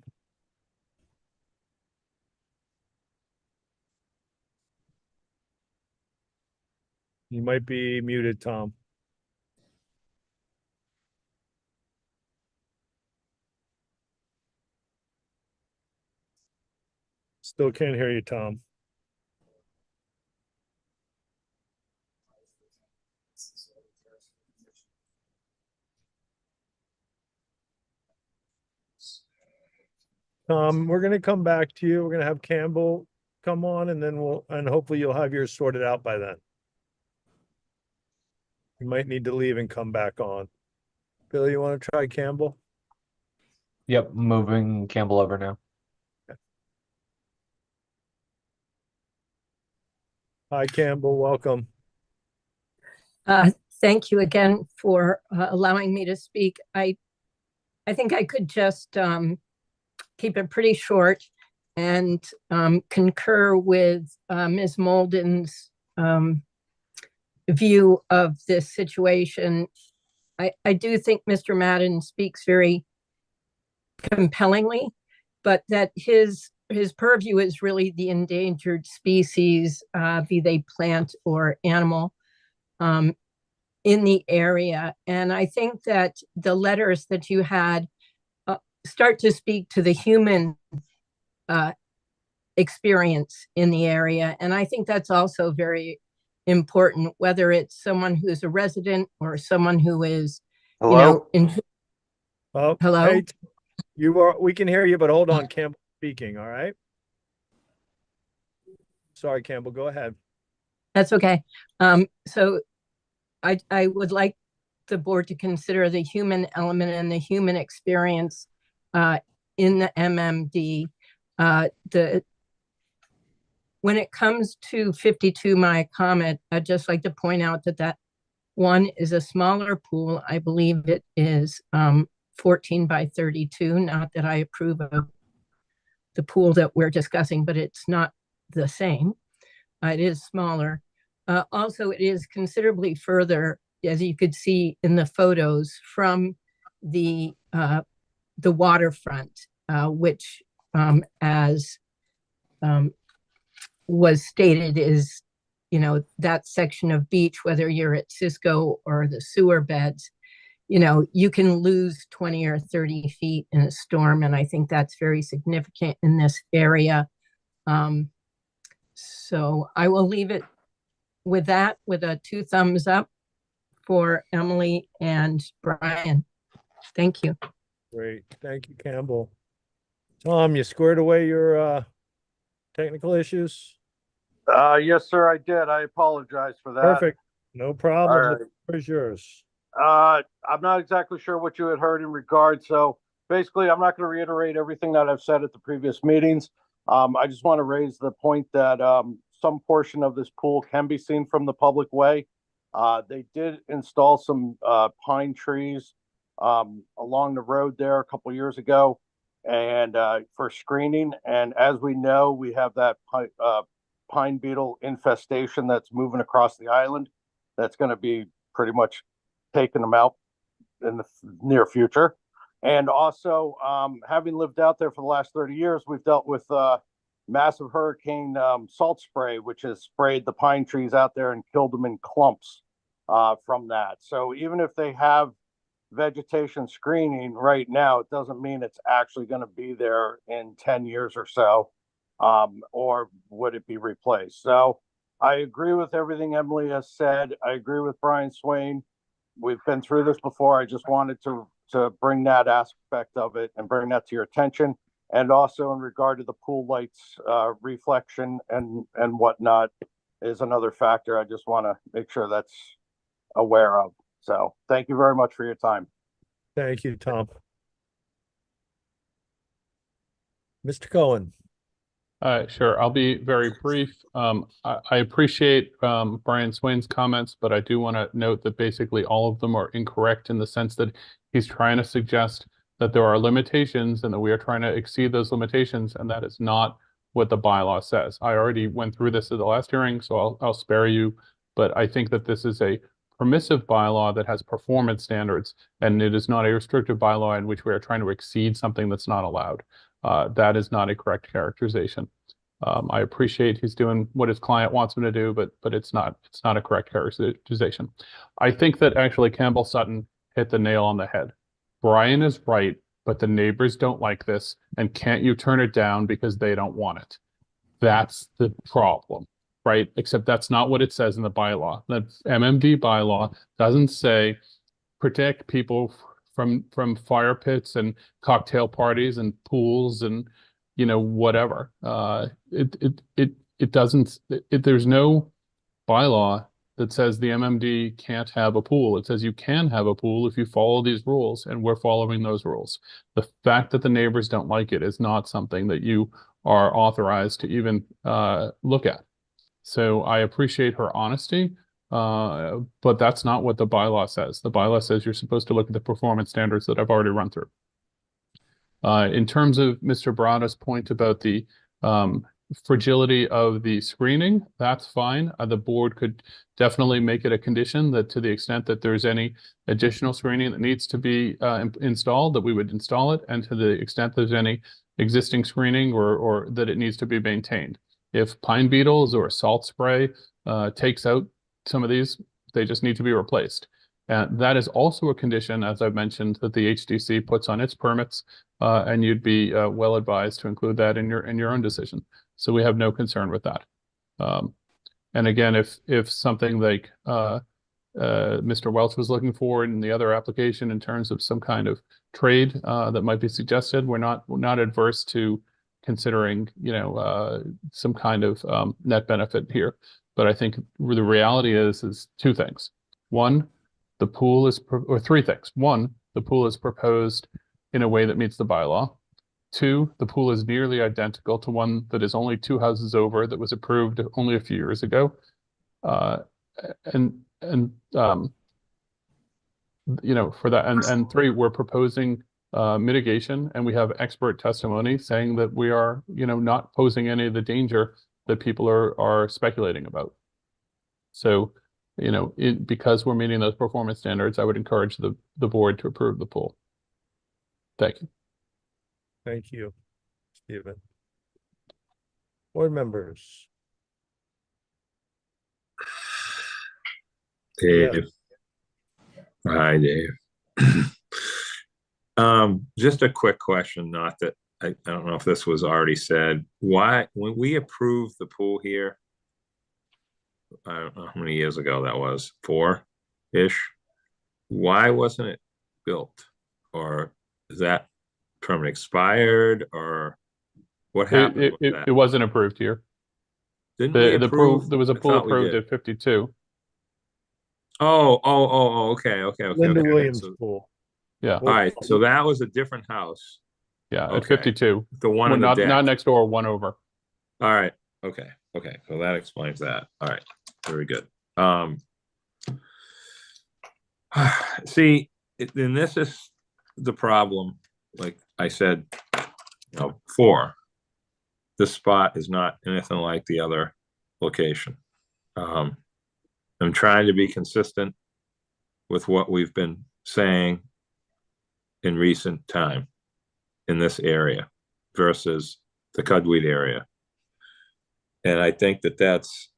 You might be muted, Tom. Still can't hear you, Tom. We're going to come back to you. We're going to have Campbell come on, and then hopefully you'll have yours sorted out by then. You might need to leave and come back on. Bill, you want to try Campbell? Yep, moving Campbell over now. Hi, Campbell. Welcome. Thank you again for allowing me to speak. I think I could just keep it pretty short and concur with Ms. Molden's view of this situation. I do think Mr. Madden speaks very compellingly, but that his purview is really the endangered species, be they plant or animal, in the area. And I think that the letters that you had start to speak to the human experience in the area. And I think that's also very important, whether it's someone who's a resident or someone who is, Hello? Hello? Hey, we can hear you, but hold on, Campbell speaking, all right? Sorry, Campbell, go ahead. That's okay. So I would like the board to consider the human element and the human experience in the MMD. When it comes to 52 My Comet, I'd just like to point out that one is a smaller pool. I believe it is 14 by 32. Not that I approve of the pool that we're discussing, but it's not the same. It is smaller. Also, it is considerably further, as you could see in the photos, from the waterfront, which, as was stated, is, that section of beach, whether you're at Cisco or the sewer beds, you can lose 20 or 30 feet in a storm. And I think that's very significant in this area. So I will leave it with that, with a 2 thumbs up for Emily and Brian. Thank you. Great. Thank you, Campbell. Tom, you squared away your technical issues? Yes, sir, I did. I apologize for that. Perfect. No problem. All right. The floor is yours. I'm not exactly sure what you had heard in regard. So basically, I'm not going to reiterate everything that I've said at the previous meetings. I just want to raise the point that some portion of this pool can be seen from the public way. They did install some pine trees along the road there a couple years ago, and for screening. And as we know, we have that pine beetle infestation that's moving across the island. That's going to be pretty much taking them out in the near future. And also, having lived out there for the last 30 years, we've dealt with massive hurricane salt spray, which has sprayed the pine trees out there and killed them in clumps from that. So even if they have vegetation screening right now, it doesn't mean it's actually going to be there in 10 years or so, or would it be replaced? So I agree with everything Emily has said. I agree with Brian Swain. We've been through this before. I just wanted to bring that aspect of it and bring that to your attention. And also in regard to the pool lights, reflection and whatnot is another factor I just want to make sure that's aware of. So thank you very much for your time. Thank you, Tom. Mr. Cohen. Sure, I'll be very brief. I appreciate Brian Swain's comments, but I do want to note that basically all of them are incorrect in the sense that he's trying to suggest that there are limitations and that we are trying to exceed those limitations, and that is not what the bylaw says. I already went through this at the last hearing, so I'll spare you, but I think that this is a permissive bylaw that has performance standards, and it is not a restrictive bylaw in which we are trying to exceed something that's not allowed. That is not a correct characterization. I appreciate he's doing what his client wants him to do, but it's not a correct characterization. I think that actually Campbell Sutton hit the nail on the head. Brian is right, but the neighbors don't like this, and can't you turn it down because they don't want it? That's the problem, right? Except that's not what it says in the bylaw. The MMD bylaw doesn't say protect people from fire pits and cocktail parties and pools and whatever. It doesn't. There's no bylaw that says the MMD can't have a pool. It says you can have a pool if you follow these rules, and we're following those rules. The fact that the neighbors don't like it is not something that you are authorized to even look at. So I appreciate her honesty, but that's not what the bylaw says. The bylaw says you're supposed to look at the performance standards that I've already run through. In terms of Mr. Barada's point about the fragility of the screening, that's fine. The board could definitely make it a condition that to the extent that there's any additional screening that needs to be installed, that we would install it, and to the extent there's any existing screening or that it needs to be maintained. If pine beetles or salt spray takes out some of these, they just need to be replaced. And that is also a condition, as I've mentioned, that the HDC puts on its permits, and you'd be well advised to include that in your own decision. So we have no concern with that. And again, if something like Mr. Welch was looking for in the other application in terms of some kind of trade that might be suggested, we're not adverse to considering some kind of net benefit here. But I think the reality is two things. One, the pool is, or three things. One, the pool is proposed in a way that meets the bylaw. Two, the pool is nearly identical to one that is only 2 houses over that was approved only a few years ago. For that, and three, we're proposing mitigation, and we have expert testimony saying that we are, not posing any of the danger that people are speculating about. So, because we're meeting those performance standards, I would encourage the board to approve the pool. Thank you. Thank you, Stephen. Board members. Dave. Yeah. Hi, Dave. Just a quick question, not that I don't know if this was already said. Why, when we approved the pool here, I don't know how many years ago that was, 4-ish. Why wasn't it built? Or is that permit expired, or what happened with that? It wasn't approved here. Didn't we approve? There was a pool approved at 52. Okay. Linda Williams pool. Yeah. All right. So that was a different house. Yeah, at 52. The one not next door, one over. All right. Okay. So that explains that. All right. Very good. See, and this is the problem. Like I said, before, this spot is not anything like the other location. I'm trying to be consistent with what we've been saying in recent time in this area versus the Cudweed area. And I think that that's,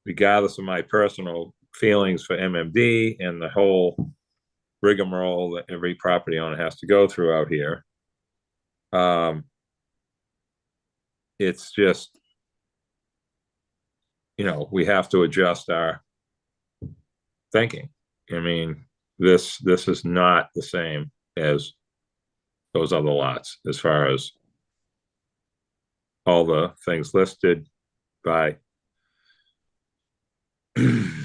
regardless of my personal feelings for MMD and the whole rigmarole that every property owner has to go through out here, it's just, we have to adjust our thinking. I mean, this is not the same as those other lots as far as all the things listed by the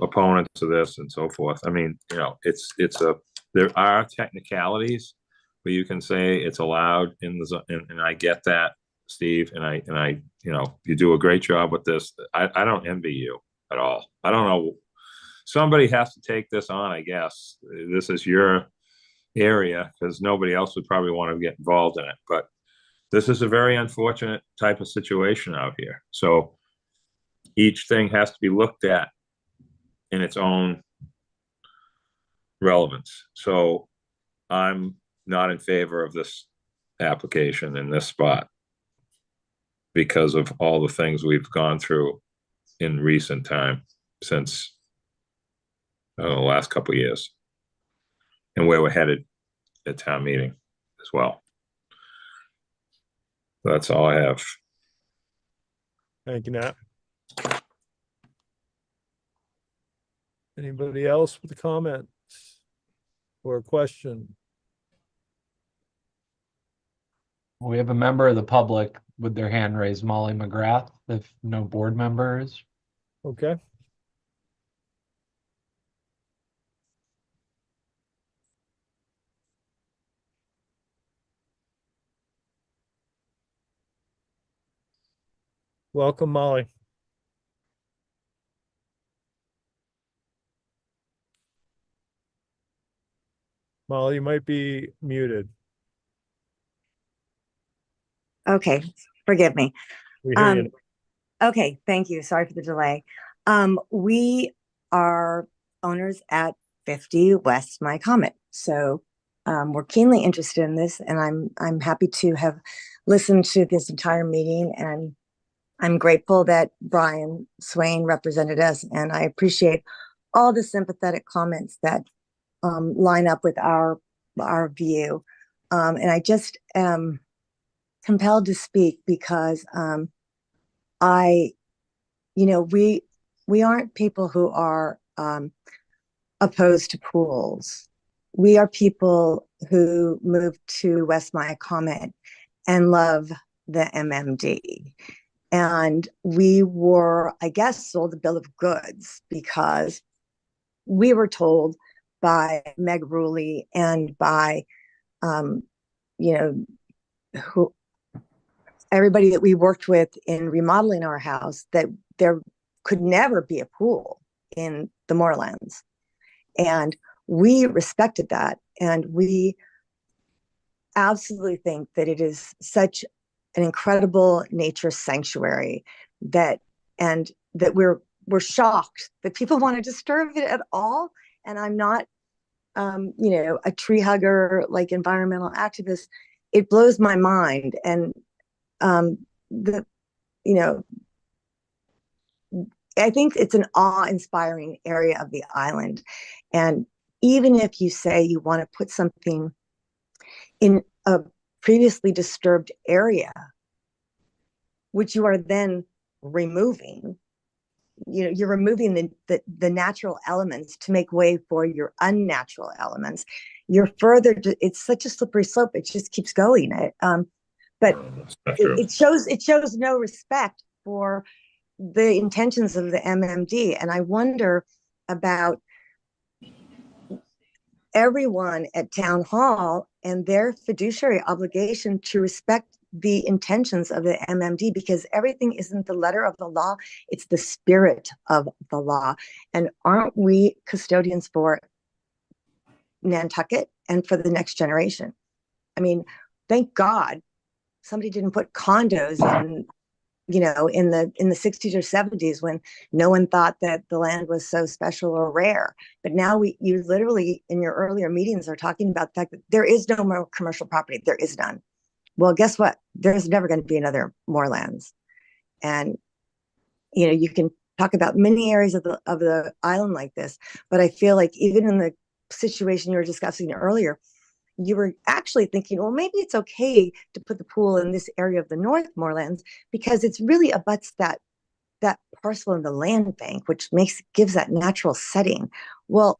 opponents of this and so forth. I mean, there are technicalities, but you can say it's allowed in the zone, and I get that, Steve, and I you do a great job with this. I don't envy you at all. I don't know. Somebody has to take this on, I guess. This is your area, because nobody else would probably want to get involved in it. But this is a very unfortunate type of situation out here. So each thing has to be looked at in its own relevance. So I'm not in favor of this application in this spot because of all the things we've gone through in recent time since the last couple of years, and where we're headed at town meeting as well. That's all I have. Thank you, Nat. Anybody else with a comment or a question? We have a member of the public with their hand raised, Molly McGrath, if no board members. Okay. Welcome, Molly. Molly, you might be muted. Okay, forgive me. We hear you. Okay, thank you. Sorry for the delay. We are owners at 50 West My Comet. So we're keenly interested in this, and I'm happy to have listened to this entire meeting, and I'm grateful that Brian Swain represented us, and I appreciate all the sympathetic comments that line up with our view. And I just am compelled to speak because we aren't people who are opposed to pools. We are people who moved to West Maya Comet and love the MMD. And we were, I guess, sold a bill of goods because we were told by Meg Ruley and by, you know, who everybody that we worked with in remodeling our house that there could never be a pool in the moorlands. And we respected that. And we absolutely think that it is such an incredible nature sanctuary that, and that we're shocked that people want to disturb it at all. And I'm not, you know, a tree hugger, like environmental activist. It blows my mind. And the, you know, I think it's an awe-inspiring area of the island. And even if you say you want to put something in a previously disturbed area, which you are then removing, you know, you're removing the natural elements to make way for your unnatural elements. You're further, it's such a slippery slope. It just keeps going. But it shows no respect for the intentions of the MMD. And I wonder about everyone at town hall and their fiduciary obligation to respect the intentions of the MMD, because everything isn't the letter of the law, it's the spirit of the law. And aren't we custodians for Nantucket and for the next generation? I mean, thank God somebody didn't put condos in, you know, in the 60s or 70s when no one thought that the land was so special or rare. But now you literally in your earlier meetings are talking about the fact that there is no more commercial property. There is none. Well, guess what? There's never going to be another moorlands. And, you know, you can talk about many areas of the island like this, but I feel like even in the situation you were discussing earlier, you were actually thinking, well, maybe it's okay to put the pool in this area of the North Moorlands because it's really abuts that parcel in the land bank, which gives that natural setting. Well,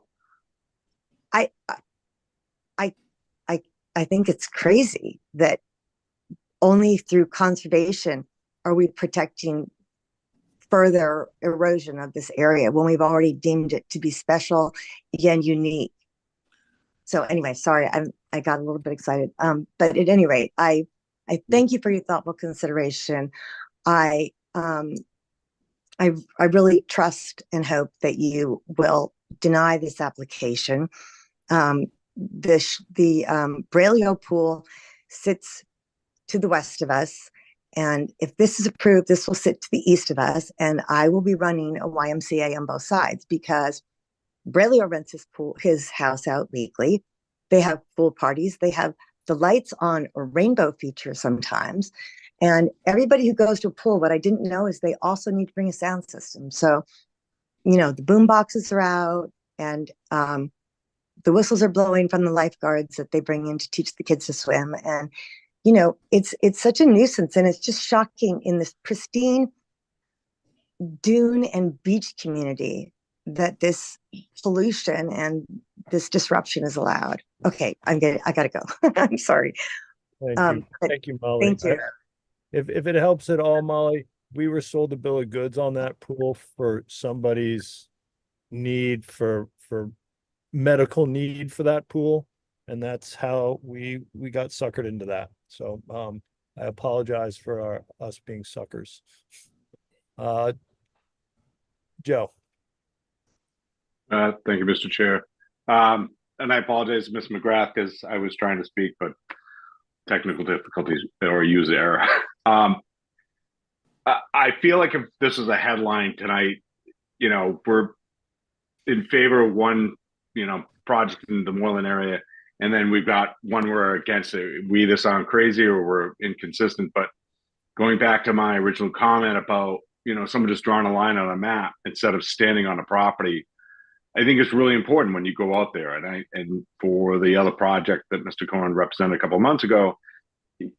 I think it's crazy that only through conservation are we protecting further erosion of this area when we've already deemed it to be special and unique. So anyway, sorry, I got a little bit excited. But at any rate, I thank you for your thoughtful consideration. I really trust and hope that you will deny this application. The Braylio pool sits to the west of us. And if this is approved, this will sit to the east of us. And I will be running a YMCA on both sides because Braylio rents his house out weekly. They have pool parties. They have the lights on a rainbow feature sometimes. And everybody who goes to a pool, what I didn't know is they also need to bring a sound system. So, you know, the boom boxes are out and the whistles are blowing from the lifeguards that they bring in to teach the kids to swim. And, you know, it's such a nuisance. And it's just shocking in this pristine dune and beach community that this pollution and this disruption is allowed. Okay, I gotta go. I'm sorry. Thank you, Molly. Thank you. If it helps at all, Molly, we were sold a bill of goods on that pool for somebody's need for medical need for that pool. And that's how we got suckered into that. So I apologize for us being suckers. Joe. Thank you, Mr. Chair. And I apologize to Ms. McGrath because I was trying to speak, but technical difficulties or user error. I feel like if this is a headline tonight, you know, we're in favor of one, you know, project in the Moreland area, and then we've got one we're against it. We either sound crazy or we're inconsistent. But going back to my original comment about, you know, someone just drawing a line on a map instead of standing on a property, I think it's really important when you go out there. And for the other project that Mr. Cohen represented a couple of months ago,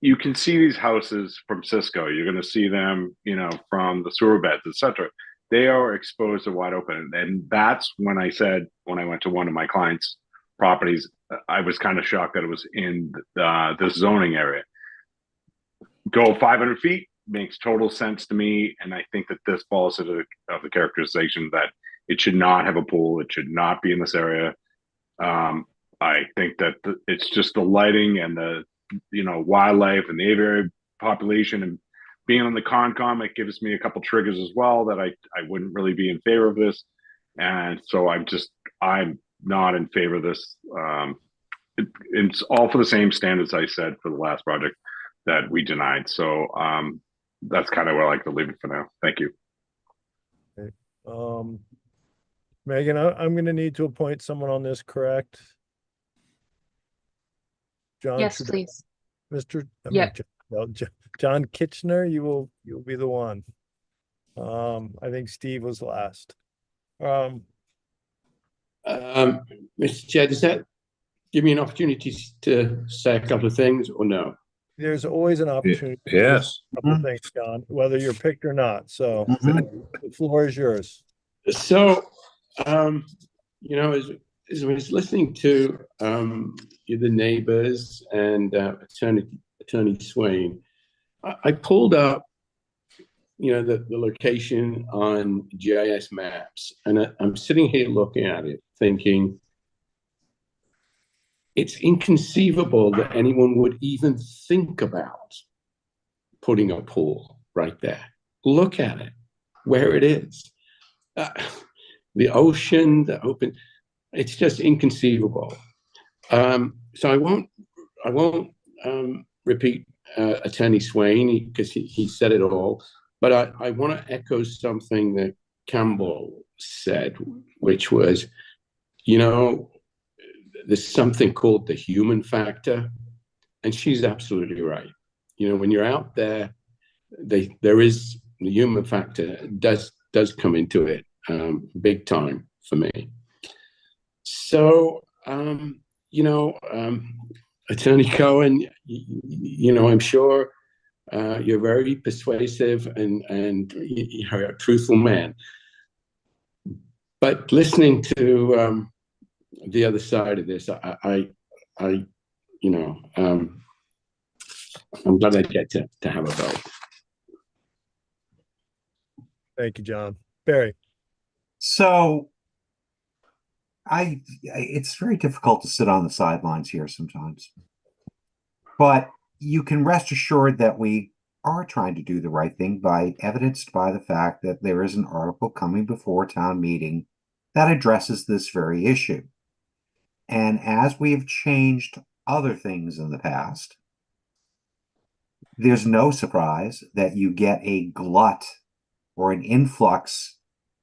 you can see these houses from Cisco. You're going to see them, you know, from the sewer beds, etc. They are exposed to wide open. And that's when I said, when I went to one of my clients' properties, I was kind of shocked that it was in this zoning area. Go 500 feet, makes total sense to me, and I think that this falls into of the characterization that it should not have a pool. It should not be in this area. I think that it's just the lighting and the wildlife and the aviary population, and being on the Concom, it gives me a couple triggers as well that I wouldn't really be in favor of this, and so I'm not in favor of this. It's all for the same standards I said for the last project that we denied. So that's kind of where I like to leave it for now. Thank you. Okay. Megan, I'm going to need to appoint someone on this, correct? John, Yes, please. John Kitchener, you'll be the one. I think Steve was last. Mr. Chair, does that give me an opportunity to say a couple of things or no? There's always an opportunity. Yes. A couple of things, John, whether you're picked or not. So the floor is yours. So, as I was listening to the neighbors and Attorney Swain, I pulled up, the location on GIS maps, and I'm sitting here looking at it, thinking it's inconceivable that anyone would even think about putting a pool right there. Look at it, where it is. The ocean, the open, it's just inconceivable. So I won't repeat Attorney Swain because he said it all, but I want to echo something that Campbell said, which was, there's something called the human factor, and she's absolutely right. When you're out there, there is the human factor does come into it big time for me. So Attorney Cohen, I'm sure you're very persuasive and you're a truthful man. But listening to the other side of this, I'm glad I get to have a vote. Thank you, John. Barry. So it's very difficult to sit on the sidelines here sometimes, but you can rest assured that we are trying to do the right thing, evidenced by the fact that there is an article coming before town meeting that addresses this very issue. And as we have changed other things in the past, there's no surprise that you get a glut or an influx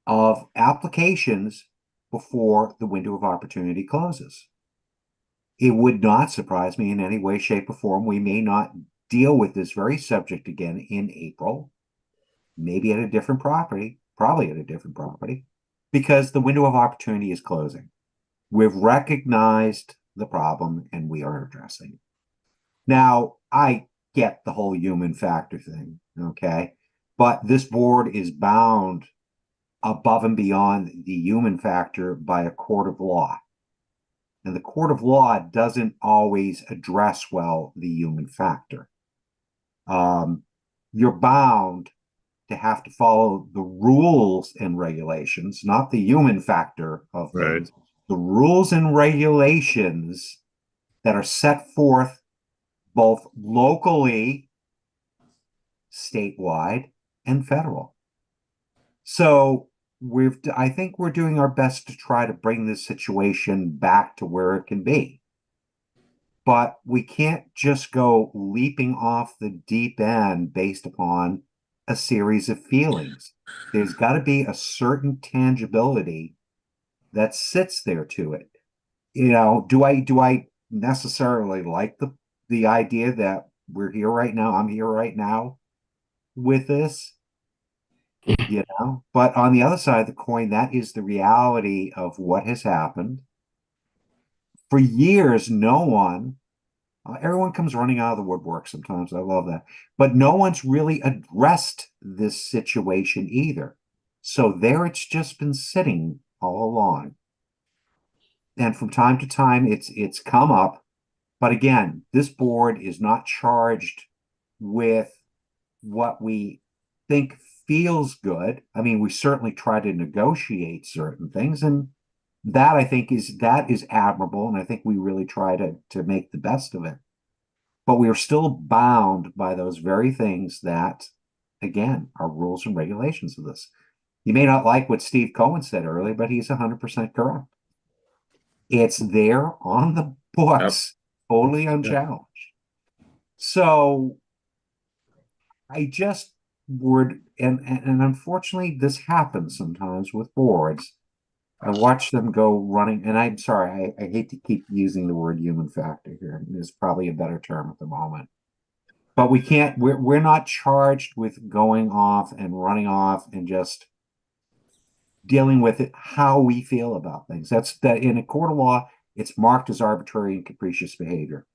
of applications before the window of opportunity closes. It would not surprise me in any way, shape, or form. We may not deal with this very subject again in April, maybe at a different property, probably at a different property, because the window of opportunity is closing. We've recognized the problem and we are addressing it. Now, I get the whole human factor thing, okay? But this board is bound above and beyond the human factor by a court of law. And the court of law doesn't always address well the human factor. You're bound to have to follow the rules and regulations, not the human factor of things. Right. The rules and regulations that are set forth both locally, statewide, and federal. So I think we're doing our best to try to bring this situation back to where it can be. But we can't just go leaping off the deep end based upon a series of feelings. There's got to be a certain tangibility that sits there to it. Do I necessarily like the idea that we're here right now? I'm here right now with this. But on the other side of the coin, that is the reality of what has happened. For years, everyone comes running out of the woodwork sometimes. I love that. But no one's really addressed this situation either. So there it's just been sitting all along. And from time to time, it's come up. But again, this board is not charged with what we think feels good. I mean, we certainly try to negotiate certain things, and that I think is admirable, and I think we really try to make the best of it. But we are still bound by those very things that, again, are rules and regulations of this. You may not like what Steve Cohen said earlier, but he's 100% correct. It's there on the books, totally unchallenged. So I just would, and unfortunately, this happens sometimes with boards. I watch them go running, and I'm sorry, I hate to keep using the word human factor here. There's probably a better term at the moment. But we can't, we're not charged with going off and running off and just dealing with it how we feel about things. That's that in a court of law, it's marked as arbitrary and capricious behavior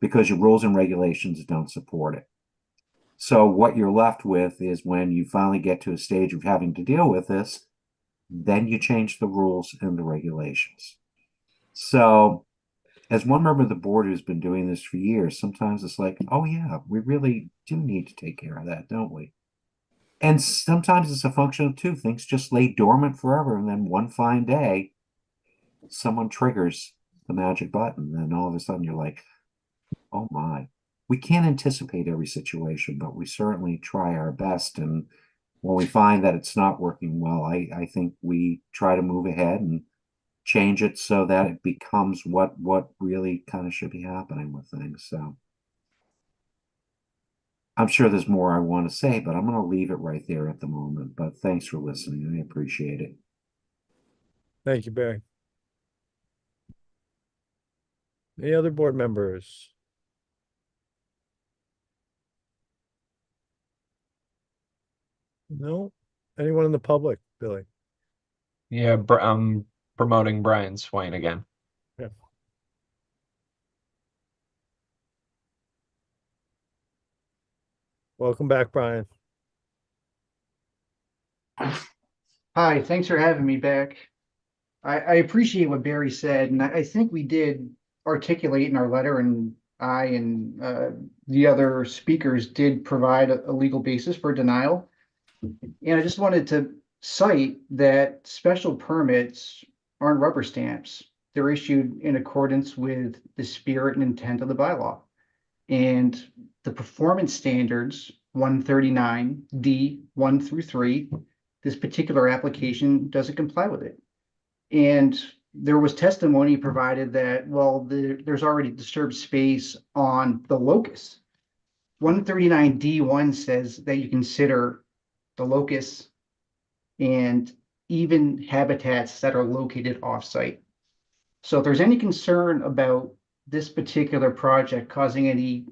because your rules and regulations don't support it. So what you're left with is when you finally get to a stage of having to deal with this, then you change the rules and the regulations. So as one member of the board who's been doing this for years, sometimes it's like, oh yeah, we really do need to take care of that, don't we? And sometimes it's a function of two things just lay dormant forever, and then one fine day, someone triggers the magic button, and all of a sudden you're like, oh my. We can't anticipate every situation, but we certainly try our best. And when we find that it's not working well, I think we try to move ahead and change it so that it becomes what really kind of should be happening with things. So I'm sure there's more I want to say, but I'm going to leave it right there at the moment. But thanks for listening. I appreciate it. Thank you, Barry. Any other board members? No? Anyone in the public, Billy? Yeah, I'm promoting Brian Swain again. Yeah. Welcome back, Brian. Hi, thanks for having me back. I appreciate what Barry said, and I think we did articulate in our letter, and I and the other speakers did provide a legal basis for denial. And I just wanted to cite that special permits aren't rubber stamps. They're issued in accordance with the spirit and intent of the bylaw. And the performance standards, 139D 1 through 3, this particular application doesn't comply with it. And there was testimony provided that, well, there's already disturbed space on the locus. 139D1 says that you consider the locus and even habitats that are located off-site. So if there's any concern about this particular project causing any,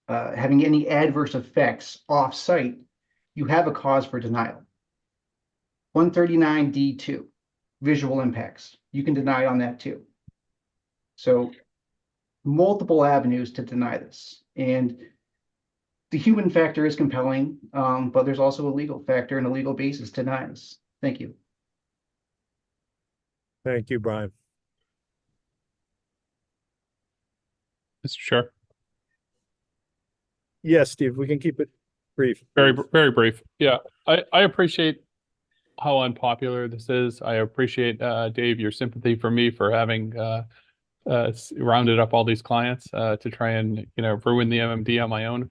having any adverse effects off-site, you have a cause for denial. 139D2, visual impacts. You can deny on that too. So multiple avenues to deny this. And the human factor is compelling, but there's also a legal factor and a legal basis to deny this. Thank you. Thank you, Brian. Mr. Chair. Yes, Steve, we can keep it brief. Very brief. Yeah, I appreciate how unpopular this is. I appreciate, Dave, your sympathy for me for having rounded up all these clients to try and ruin the MMD on my own.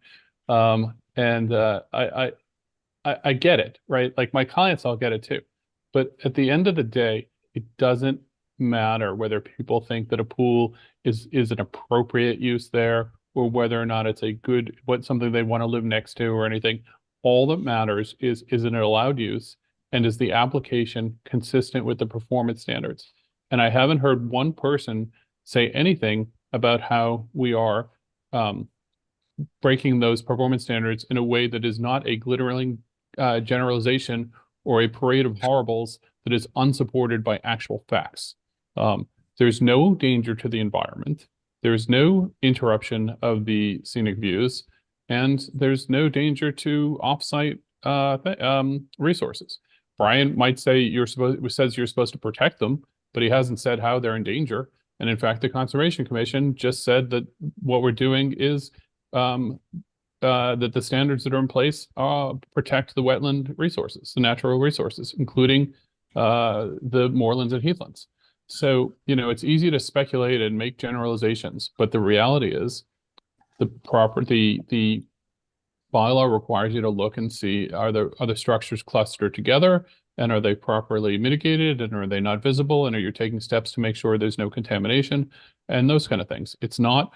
And I get it, right? Like my clients all get it too. But at the end of the day, it doesn't matter whether people think that a pool is an appropriate use there or whether or not it's something they want to live next to or anything. All that matters is it an allowed use and is the application consistent with the performance standards? And I haven't heard one person say anything about how we are breaking those performance standards in a way that is not a glittering generalization or a parade of horribles that is unsupported by actual facts. There's no danger to the environment. There's no interruption of the scenic views, and there's no danger to offsite resources. Brian might say says you're supposed to protect them, but he hasn't said how they're in danger. And in fact, the Conservation Commission just said that what we're doing is that the standards that are in place protect the wetland resources, the natural resources, including the moorlands and heathlands. So, you know, it's easy to speculate and make generalizations, but the reality is the bylaw requires you to look and see, are the structures clustered together, and are they properly mitigated, and are they not visible, and are you taking steps to make sure there's no contamination, and those kind of things. It's not,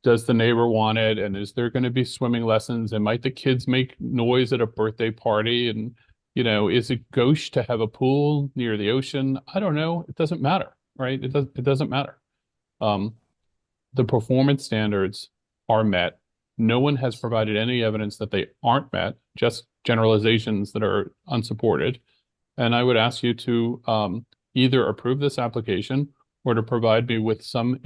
does the neighbor want it, and is there going to be swimming lessons, and might the kids make noise at a birthday party, and you know, is it gauche to have a pool near the ocean? I don't know. It doesn't matter, right? It doesn't matter. The performance standards are met. No one has provided any evidence that they aren't met, just generalizations that are unsupported. And I would ask you to either approve this application or to provide me with some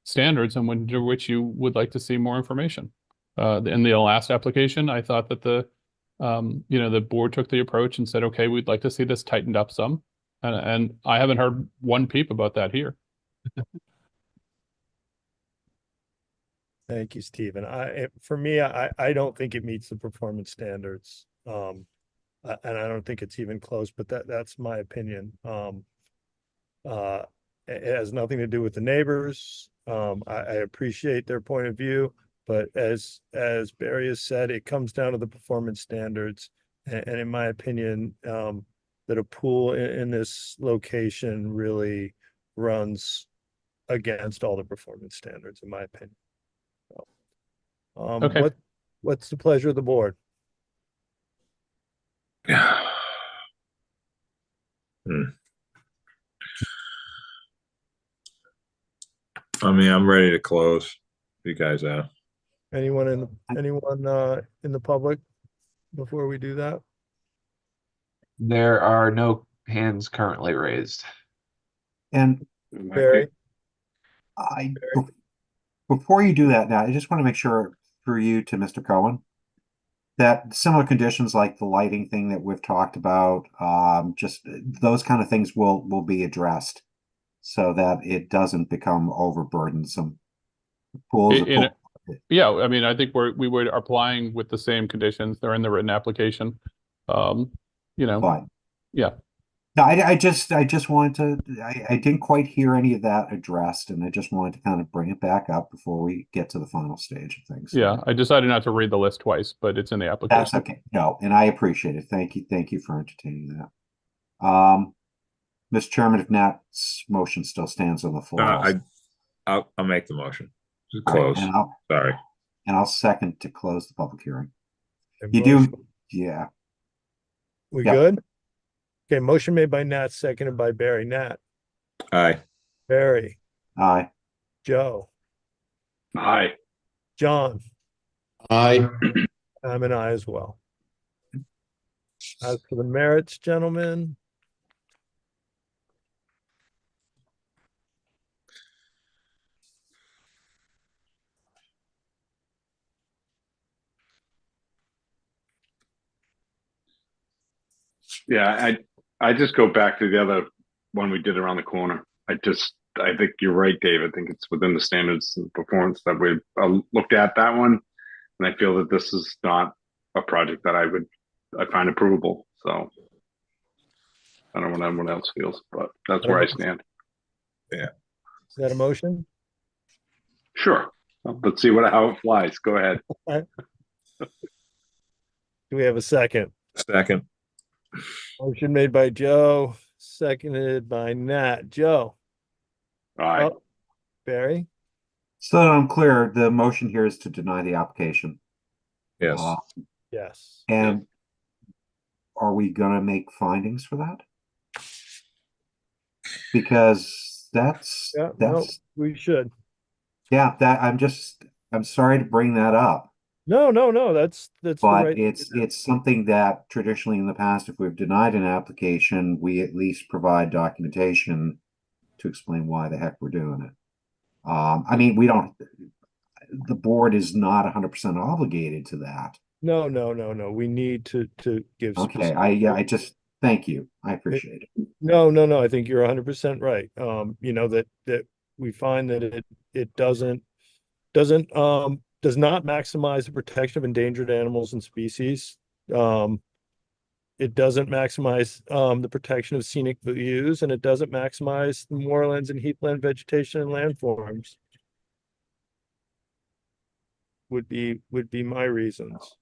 standards under which you would like to see more information. In the last application, I thought that the board took the approach and said, okay, we'd like to see this tightened up some. And I haven't heard one peep about that here. Thank you, Stephen. For me, I don't think it meets the performance standards. And I don't think it's even close, but that's my opinion. It has nothing to do with the neighbors. I appreciate their point of view, but as Barry has said, it comes down to the performance standards. And in my opinion, that a pool in this location really runs against all the performance standards, in my opinion. Okay. What's the pleasure of the board? I mean, I'm ready to close. You guys are. Anyone in the public before we do that? There are no hands currently raised. And Barry? Before you do that now, I just want to make sure through you to Mr. Cohen that similar conditions like the lighting thing that we've talked about, just those kind of things will be addressed so that it doesn't become overburdensome. Yeah, I mean, I think we were applying with the same conditions. They're in the written application. You know, Fine. Yeah. No, I just wanted to, I didn't quite hear any of that addressed, and I just wanted to kind of bring it back up before we get to the final stage of things. Yeah, I decided not to read the list twice, but it's in the application. That's okay. No, and I appreciate it. Thank you for entertaining that. Mr. Chairman, if Nat's motion still stands on the floor. I'll make the motion to close. Sorry. And I'll second to close the public hearing. Yeah. We good? Okay, motion made by Nat, seconded by Barry. Nat. Aye. Barry. Aye. Joe. Aye. John. Aye. I'm an aye as well. As for the merits, gentlemen. Yeah, I just go back to the other one we did around the corner. I think you're right, Dave. I think it's within the standards and performance that we looked at that one, and I feel that this is not a project that I find approvable. So I don't know what everyone else feels, but that's where I stand. Yeah. Is that a motion? Sure. Let's see how it flies. Go ahead. Do we have a second? Second. Motion made by Joe, seconded by Nat. Joe. Aye. Oh, Barry. So that I'm clear, the motion here is to deny the application. Yes. Yes. And are we gonna make findings for that? Because we should. Yeah, I'm sorry to bring that up. No, that's but it's something that traditionally in the past, if we've denied an application, we at least provide documentation to explain why the heck we're doing it. I mean, the board is not 100% obligated to that. No. We need to give. Okay, I just thank you. I appreciate it. No. I think you're 100% right. You know, that we find that it doesn't does not maximize the protection of endangered animals and species. It doesn't maximize the protection of scenic views, and it doesn't maximize the moorlands and heathland vegetation and landforms. Would be my reasons.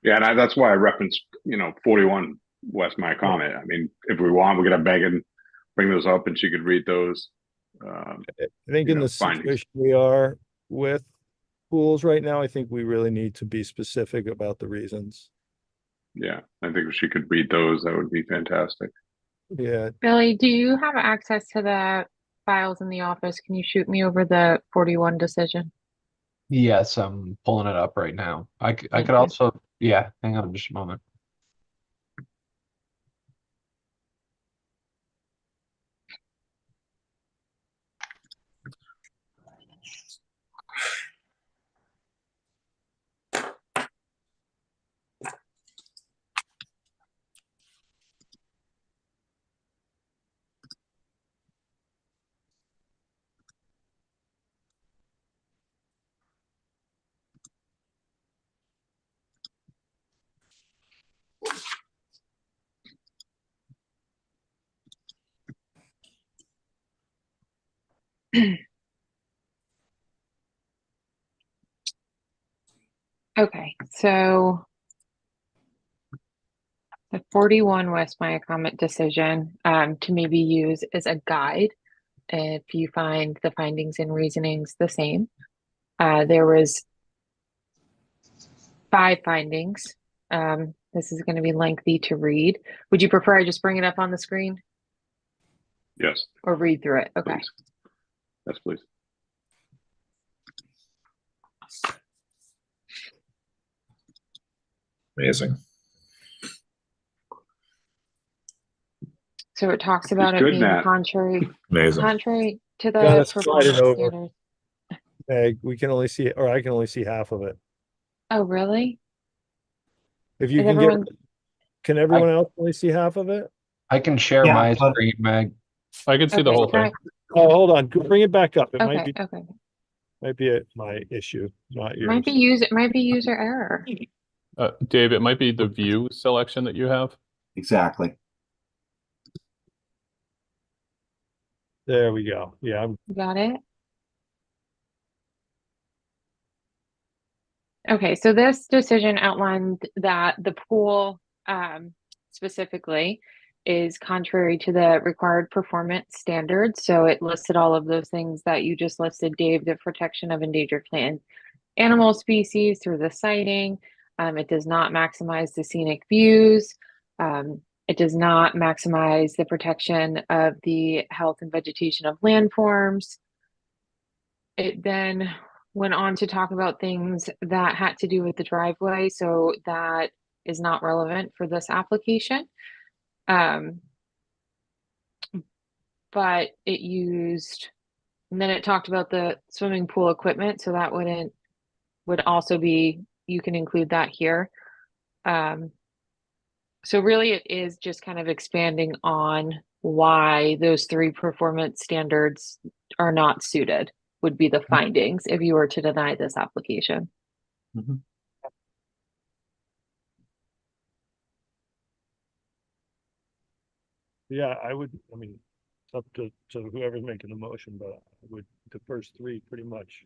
Yeah, and that's why I referenced, 41 West My Comment. I mean, if we want, we're gonna Megan bring those up and she could read those. I think in the situation we are with pools right now, I think we really need to be specific about the reasons. Yeah, I think if she could read those, that would be fantastic. Yeah. Billy, do you have access to the files in the office? Can you shoot me over the 41 decision? Yes, I'm pulling it up right now. I Thank could you. also, yeah, hang on just a moment. Okay, so the 41 West Maya comment decision to maybe use as a guide if you find the findings and reasonings the same. There was 5 findings. This is going to be lengthy to read. Would you prefer I just bring it up on the screen? Yes. Or read through it? Okay. Please. Yes, please. Amazing. So it talks about it good, being Matt. contrary Amazing. to Gotta the slide it performance over. standards. Meg, we can only see, or I can only see half of it. Oh, really? If you Is can everyone? can everyone else only see half of it? I can share Yeah, my but- screen, Meg. I can see the Okay, whole try. thing. Oh, hold on. Bring it back up. It might Okay, be okay. my issue, not yours. Might be user error. Dave, it might be the view selection that you have. Exactly. There we go. Yeah, Got it? Okay, so this decision outlined that the pool specifically is contrary to the required performance standards. So it listed all of those things that you just listed, Dave, the protection of endangered plant animal species through the siting. It does not maximize the scenic views. It does not maximize the protection of the health and vegetation of landforms. It then went on to talk about things that had to do with the driveway, so that is not relevant for this application. But it used, and then it talked about the swimming pool equipment, so that would also be, you can include that here. So really it is just kind of expanding on why those 3 performance standards are not suited, would be the findings if you were to deny this application. Mhm. yeah, I mean, it's up to whoever's making the motion, but I would, the first 3 pretty much.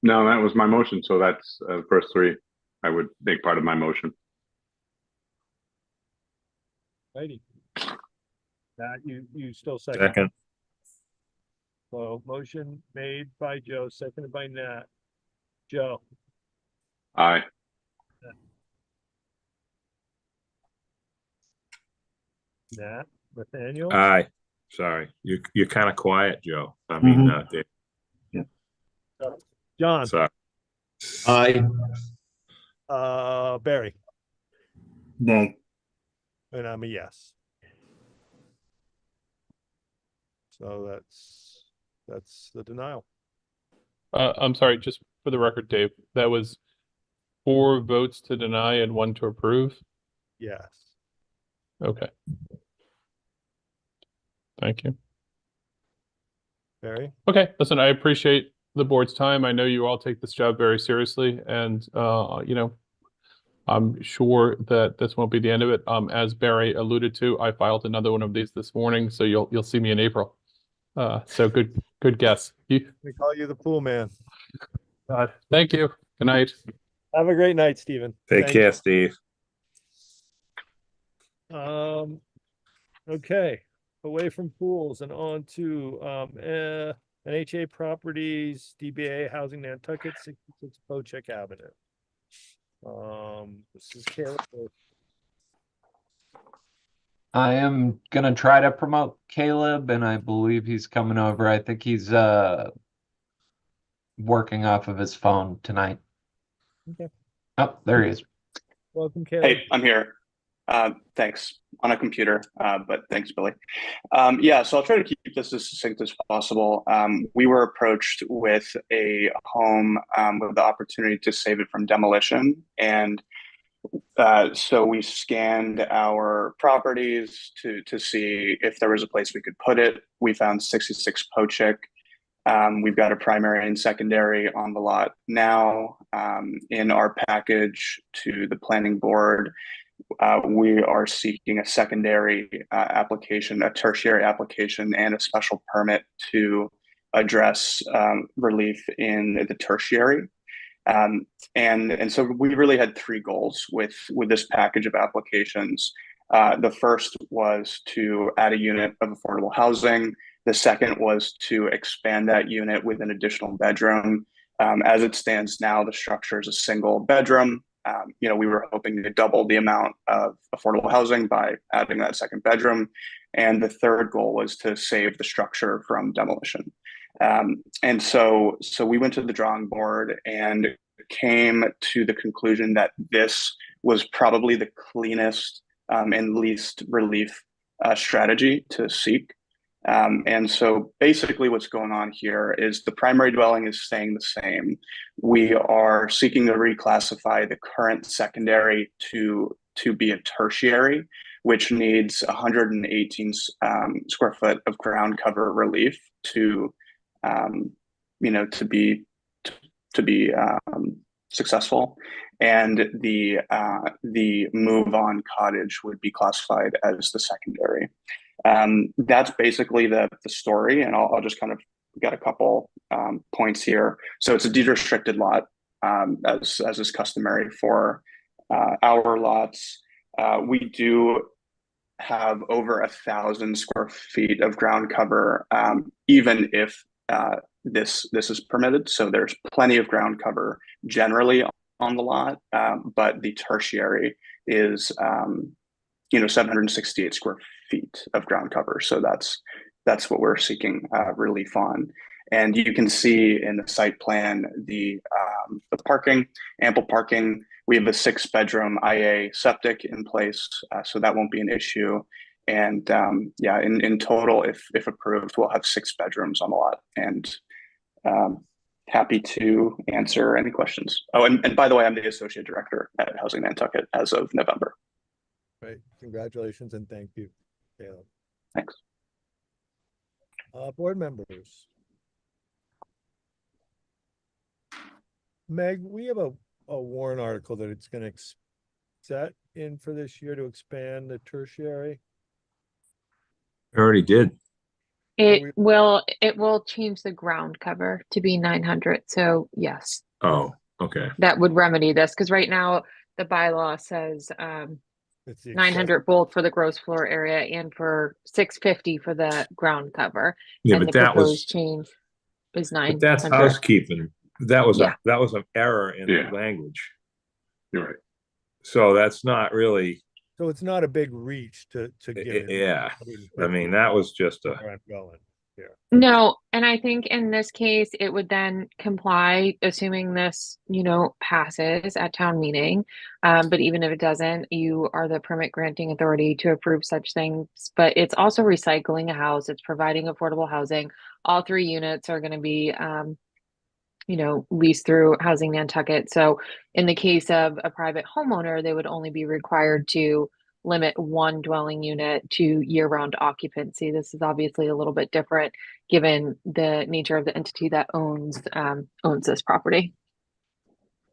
No, that was my motion. So that's the first 3 I would make part of my motion. Righty. Matt, you still second. Second. So motion made by Joe, seconded by Nat. Joe, Aye. Nat, Nathaniel, Aye. Sorry. You're kind of quiet, Joe. I mean, Dave. John, Sorry. Aye. Barry, Nay. and I'm a yes. So that's the denial. I'm sorry, just for the record, Dave, that was 4 votes to deny and 1 to approve. Yes. Okay. Thank you. Barry, Okay, listen, I appreciate the board's time. I know you all take this job very seriously, and I'm sure that this won't be the end of it. As Barry alluded to, I filed another one of these this morning, so you'll see me in April. So good guess. We call you the pool man. Thank you. Good night. Have a great night, Stephen. Take Thank care, Steve. Okay, away from pools and on to NHA Properties, DBA Housing Nantucket, 66 Pocheck Avenue. This is Caleb. I am gonna try to promote Caleb, and I believe he's coming over. I think he's working off of his phone tonight. Okay. Oh, there he is. Welcome, Caleb. Hey, I'm here. Thanks. On a computer, but thanks, Billy. Yeah, so I'll try to keep this as succinct as possible. We were approached with a home with the opportunity to save it from demolition. And so we scanned our properties to see if there was a place we could put it. We found 66 Pocheck. We've got a primary and secondary on the lot now. In our package to the planning board, we are seeking a secondary application, a tertiary application, and a special permit to address relief in the tertiary. And so we really had three goals with this package of applications. The first was to add a unit of affordable housing. The second was to expand that unit with an additional bedroom. As it stands now, the structure is a single bedroom. We were hoping to double the amount of affordable housing by adding that second bedroom. And the third goal was to save the structure from demolition. And so we went to the drawing board and came to the conclusion that this was probably the cleanest and least relief strategy to seek. And so basically what's going on here is the primary dwelling is staying the same. We are seeking to reclassify the current secondary to be a tertiary, which needs 118 square foot of ground cover relief to be successful. And the move on cottage would be classified as the secondary. That's basically the story, and I'll just kind of get a couple points here. So it's a deed restricted lot, as is customary for our lots. We do have over 1,000 square feet of ground cover, even if this is permitted. So there's plenty of ground cover generally on the lot, but the tertiary is 768 square feet of ground cover. So that's what we're seeking relief on. And you can see in the site plan the parking, ample parking. We have a 6-bedroom IA septic in place, so that won't be an issue. And in total, if approved, we'll have 6 bedrooms on the lot. And happy to answer any questions. Oh, and by the way, I'm the associate director at Housing Nantucket as of November. Great, congratulations and thank you, Caleb. Thanks. Board members. Meg, we have a warrant article that it's going to set in for this year to expand the tertiary. I already did. It will change the ground cover to be 900. So yes. Oh, okay. That would remedy this, because right now the bylaw says 900 both for the gross floor area and for 650 for the ground cover. Yeah, and but the that proposed was change is 900. But that's housekeeping. That was Yeah. that was an error in Yeah. the language. You're right. So that's not really. So it's not a big reach to give it. Yeah, I mean that was just a. Where I'm going here. No, and I think in this case it would then comply, assuming this, passes at town meeting. But even if it doesn't, you are the permit granting authority to approve such things. But it's also recycling a house. It's providing affordable housing. All 3 units are going to be, leased through Housing Nantucket. So in the case of a private homeowner, they would only be required to limit one dwelling unit to year-round occupancy. This is obviously a little bit different given the nature of the entity that owns this property.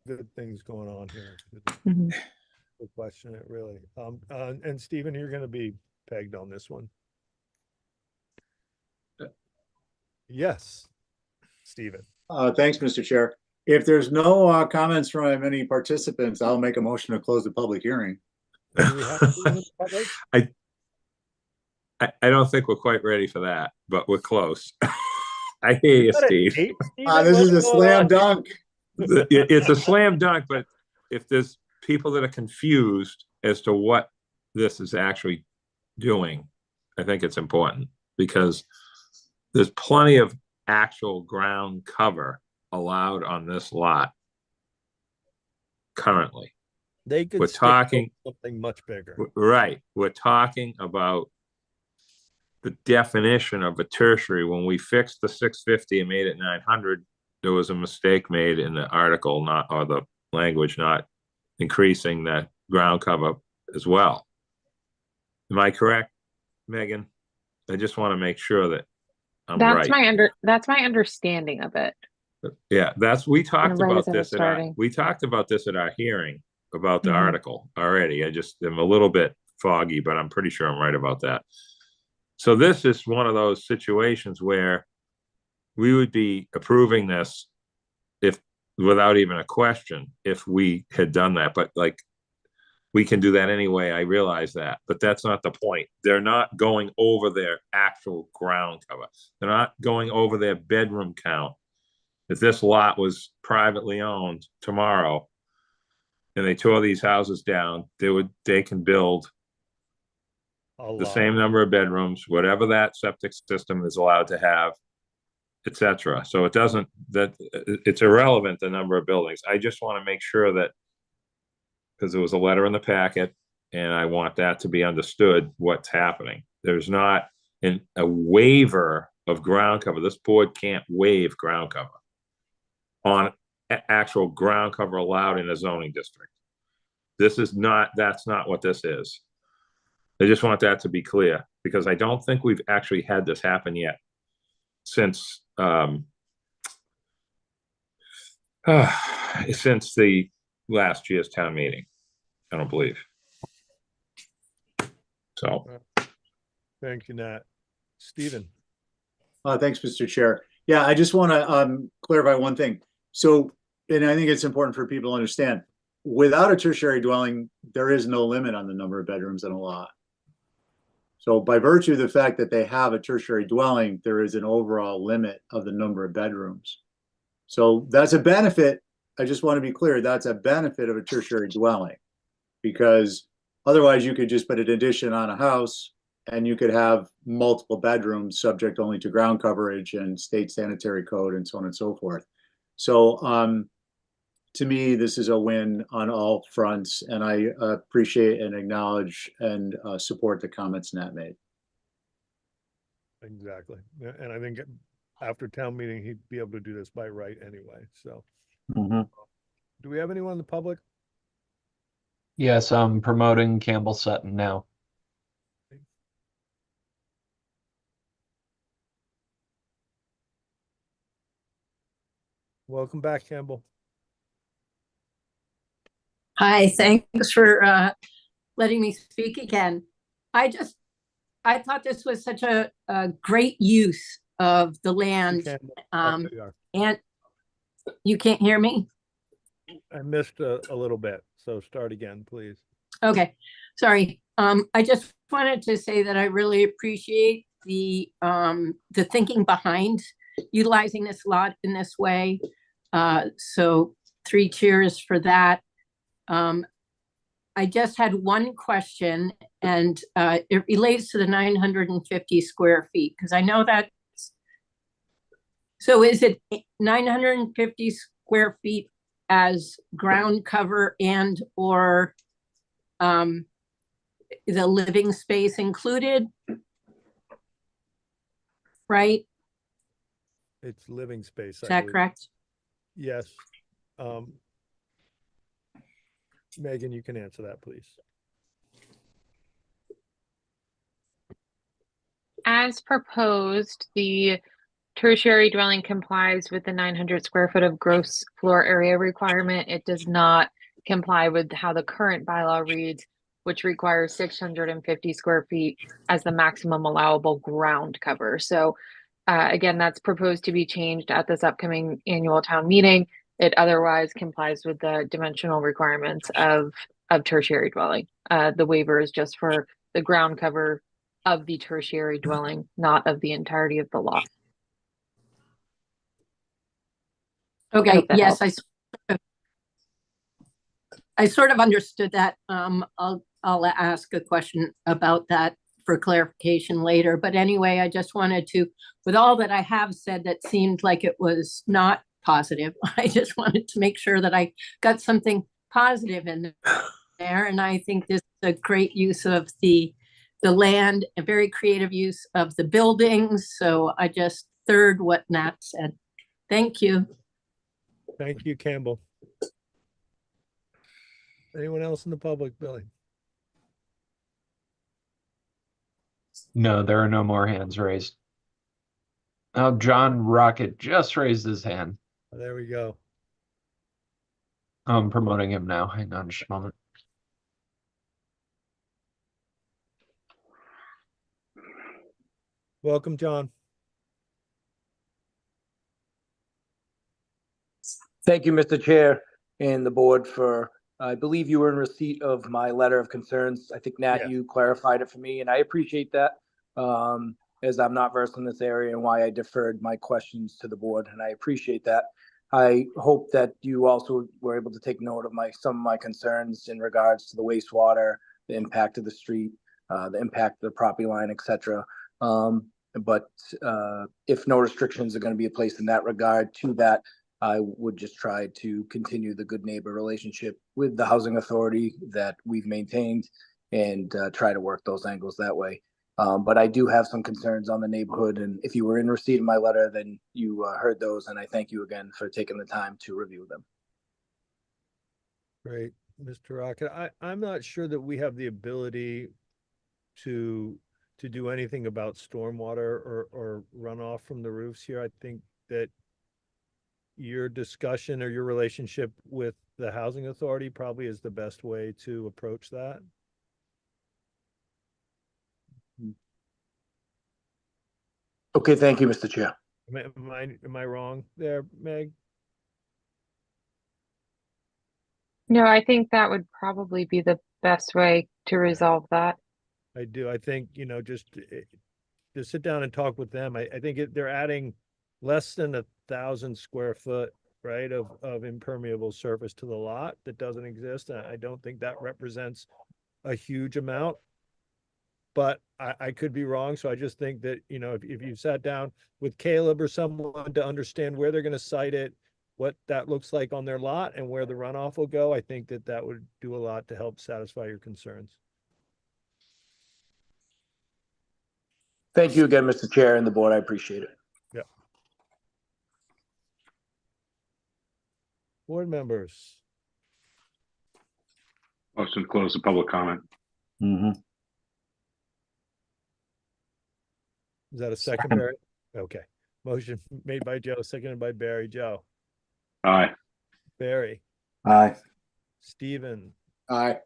Good things going on here. Mhm. Good question, it really. And Stephen, you're going to be pegged on this one. Yes, Stephen. Thanks, Mr. Chair. If there's no comments from any participants, I'll make a motion to close the public hearing. Do we have anything in the public? I don't think we're quite ready for that, but we're close. I hear you, Steve. This is a slam dunk. It's a slam dunk, but if there's people that are confused as to what this is actually doing, I think it's important because there's plenty of actual ground cover allowed on this lot currently. They could We're stick talking something much bigger. right. We're talking about the definition of a tertiary. When we fixed the 650 and made it 900, there was a mistake made in the article, or the language, not increasing that ground cover as well. Am I correct, Megan? I just want to make sure that I'm right. That's my understanding of it. Yeah, we talked right about as I was this at our hearing about the article already. I'm a little bit foggy, but I'm pretty sure I'm right about that. So this is one of those situations where we would be approving this without even a question if we had done that. But like, we can do that anyway. I realize that, but that's not the point. They're not going over their actual ground cover. They're not going over their bedroom count. If this lot was privately owned tomorrow and they tore these houses down, they can build the same number of bedrooms, whatever that septic system is allowed to have, etc. So it's irrelevant, the number of buildings. I just want to make sure that, because there was a letter in the packet and I want that to be understood what's happening. There's not a waiver of ground cover. This board can't waive ground cover on actual ground cover allowed in a zoning district. That's not what this is. I just want that to be clear, because I don't think we've actually had this happen yet since the last year's town meeting. I don't believe. So. Thank you, Nat. Stephen. Thanks, Mr. Chair. Yeah, I just want to clarify one thing. So, and I think it's important for people to understand, without a tertiary dwelling, there is no limit on the number of bedrooms in a lot. So by virtue of the fact that they have a tertiary dwelling, there is an overall limit of the number of bedrooms. So that's a benefit. I just want to be clear, that's a benefit of a tertiary dwelling, because otherwise you could just put an addition on a house and you could have multiple bedrooms subject only to ground coverage and state sanitary code and so on and so forth. So to me, this is a win on all fronts, and I appreciate and acknowledge and support the comments Nat made. Exactly. And I think after town meeting, he'd be able to do this by right anyway. So do we have anyone in the public? Yes, I'm promoting Campbell Sutton now. Welcome back, Campbell. Hi, thanks for letting me speak again. I thought this was such a great use of the land. And you can't hear me? I missed a little bit, so start again, please. Okay, sorry. I just wanted to say that I really appreciate the thinking behind utilizing this lot in this way. So 3 cheers for that. I just had one question, and it relates to the 950 square feet, because I know that. So is it 950 square feet as ground cover and or the living space included? Right? It's living space. Is that correct? Yes. Megan, you can answer that, please. as proposed, the tertiary dwelling complies with the 900 square foot of gross floor area requirement. It does not comply with how the current bylaw reads, which requires 650 square feet as the maximum allowable ground cover. So again, that's proposed to be changed at this upcoming annual town meeting. It otherwise complies with the dimensional requirements of tertiary dwelling. The waiver is just for the ground cover of the tertiary dwelling, not of the entirety of the lot. Okay, hope that yes, helps. I sort of understood that. I'll ask a question about that for clarification later. But anyway, I just wanted to, with all that I have said that seemed like it was not positive, I just wanted to make sure that I got something positive in there. And I think this is a great use of the land, a very creative use of the buildings. So I just third what Nat said. Thank you. Thank you, Campbell. Anyone else in the public, Billy? No, there are no more hands raised. Now, John Rocket just raised his hand. There we go. I'm promoting him now. Hang on just a moment. Welcome, John. Thank you, Mr. Chair and the board for, I believe you were in receipt of my letter of concerns. I think, Nat, you clarified it for me, and I appreciate that, as I'm not versed in this area and why I deferred my questions to the board, and I appreciate that. I hope that you also were able to take note of some of my concerns in regards to the wastewater, the impact of the street, the impact of the property line, et cetera. But if no restrictions are going to be placed in that regard to that, I would just try to continue the good neighbor relationship with the housing authority that we've maintained and try to work those angles that way. But I do have some concerns on the neighborhood, and if you were in receipt of my letter, then you heard those, and I thank you again for taking the time to review them. Great, Mr. Rocket. I'm not sure that we have the ability to do anything about stormwater or runoff from the roofs here. I think that your discussion or your relationship with the housing authority probably is the best way to approach that. Okay, thank you, Mr. Chair. Am I wrong there, Meg? No, I think that would probably be the best way to resolve that. I do. I think, just to sit down and talk with them. I think they're adding less than 1,000 square foot, right, of impermeable surface to the lot that doesn't exist. And I don't think that represents a huge amount, but I could be wrong. So I just think that, if you sat down with Caleb or someone to understand where they're going to site it, what that looks like on their lot and where the runoff will go, I think that would do a lot to help satisfy your concerns. Thank you again, Mr. Chair and the board. I appreciate it. Yeah. Board members. Motion to close the public comment. Mm-hmm. Is that a second, Barry? Okay. Motion made by Joe, seconded by Barry. Joe. Aye. Barry. Aye. Stephen. Aye.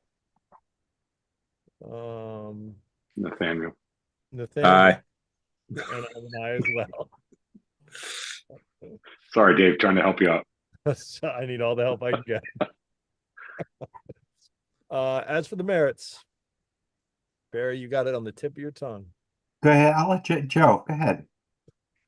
Nathaniel. Aye. And I'm an aye as well. Sorry, Dave, trying to help you out. So I need all the help I can get. As for the merits, Barry, you got it on the tip of your tongue. Go ahead. I'll let Joe. Go ahead.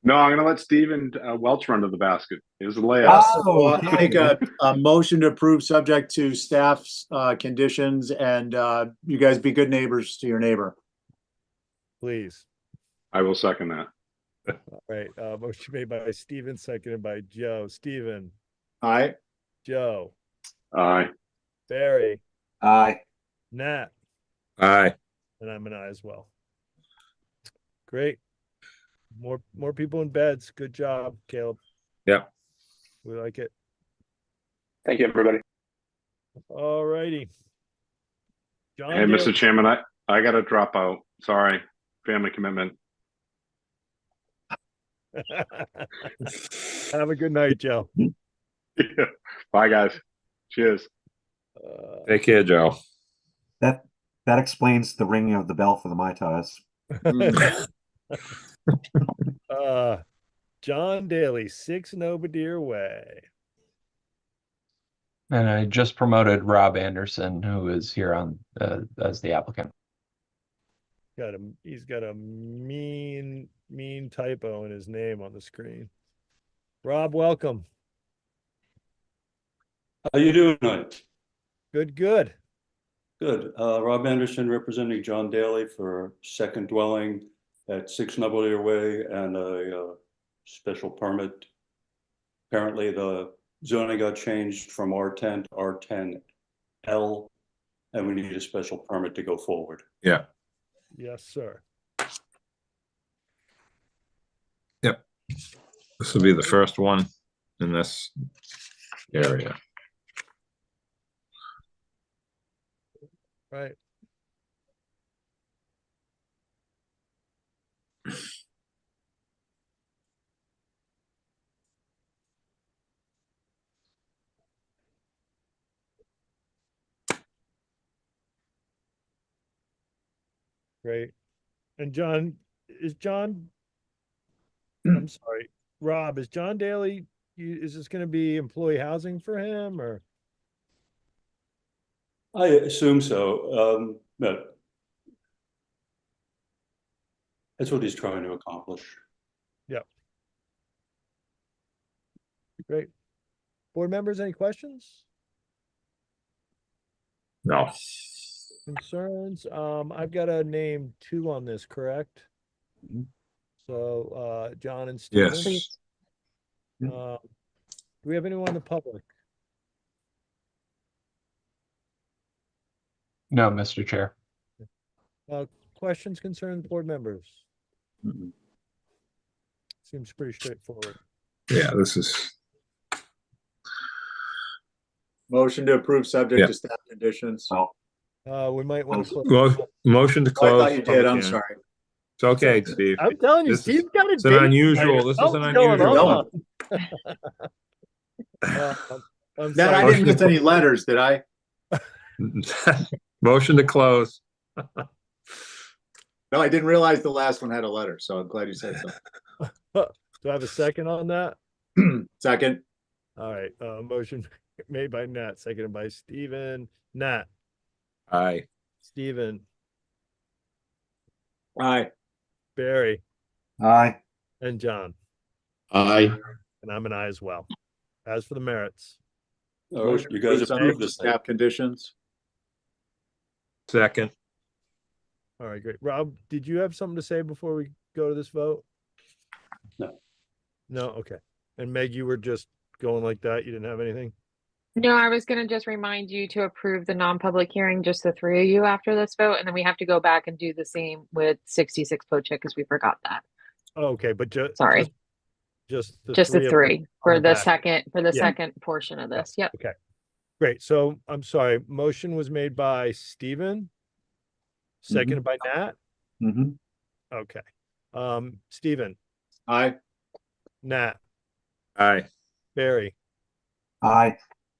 No, I'm going to let Stephen Welch run to the basket. Here's the layout. I'll make a motion to approve subject to staff's conditions, and you guys be good neighbors to your neighbor. Please. I will second that. All right. Motion made by Stephen, seconded by Joe. Stephen. Aye. Joe. Aye. Barry. Aye. Nat. Aye. And I'm an aye as well. Great. More people in beds. Good job, Caleb. Yeah. We like it. Thank you, everybody. All righty. John Hey, Dale. Mr. Chairman, I got to drop out. Sorry. Family commitment. Have a good night, Joe. Bye, guys. Cheers. Take care, Joe. That explains the ringing of the bell for the Mai Tais. John Daly, 6 Novadear Way. And I just promoted Rob Anderson, who is here on as the applicant. He's got a mean typo in his name on the screen. Rob, welcome. How you doing tonight? Good. Good. Rob Anderson representing John Daly for second dwelling at 6 Novelty Way and a special permit. Apparently the zoning got changed from R10 to R10L, and we need a special permit to go forward. Yeah. Yes, sir. Yep. This will be the first one in this area. Right. Great. And John, I'm sorry, Rob, is John Daly, is this going to be employee housing for him or? I assume so. But that's what he's trying to accomplish. Yep. Great. Board members, any questions? No. Concerns? I've got to name 2 on this, correct? So, John and Stephen. Yes. Do we have anyone in the public? No, Mr. Chair. Questions, concerns, board members? Seems pretty straightforward. Yeah, this is. Motion to approve subject Yeah. to staff conditions. We might want to close. Motion to Oh, I close. thought you did. public I'm hearing. sorry. It's okay, Steve. I'm telling you, This is- Steve's got a It's an date unusual. tonight. This is an Something's going unusual on. one. I'm Nat, I sorry. didn't miss any letters, did I? Motion to close. No, I didn't realize the last one had a letter, so I'm glad you said so. Do I have a second on that? Second. All right. Motion made by Nat, seconded by Steven. Nat, Aye. Steven, Aye. Barry, Aye. and John. Aye. And I'm an aye as well. As for the merits. All right, you guys approve this thing. Staff conditions. Second. All right, great. Rob, did you have something to say before we go to this vote? No. No? Okay. And Meg, you were just going like that? You didn't have anything? No, I was going to just remind you to approve the non-public hearing, just the 3 of you after this vote, and then we have to go back and do the same with 66 Pocha because we forgot that. Oh, okay, but Sorry. Just the Just the 3 3 for on the back. second portion of this. Yep. Okay. Great. So I'm sorry. Motion was made by Steven. Seconded by Nat. Mm-hmm. Okay. Steven, Aye. Nat, Aye. Barry, Aye.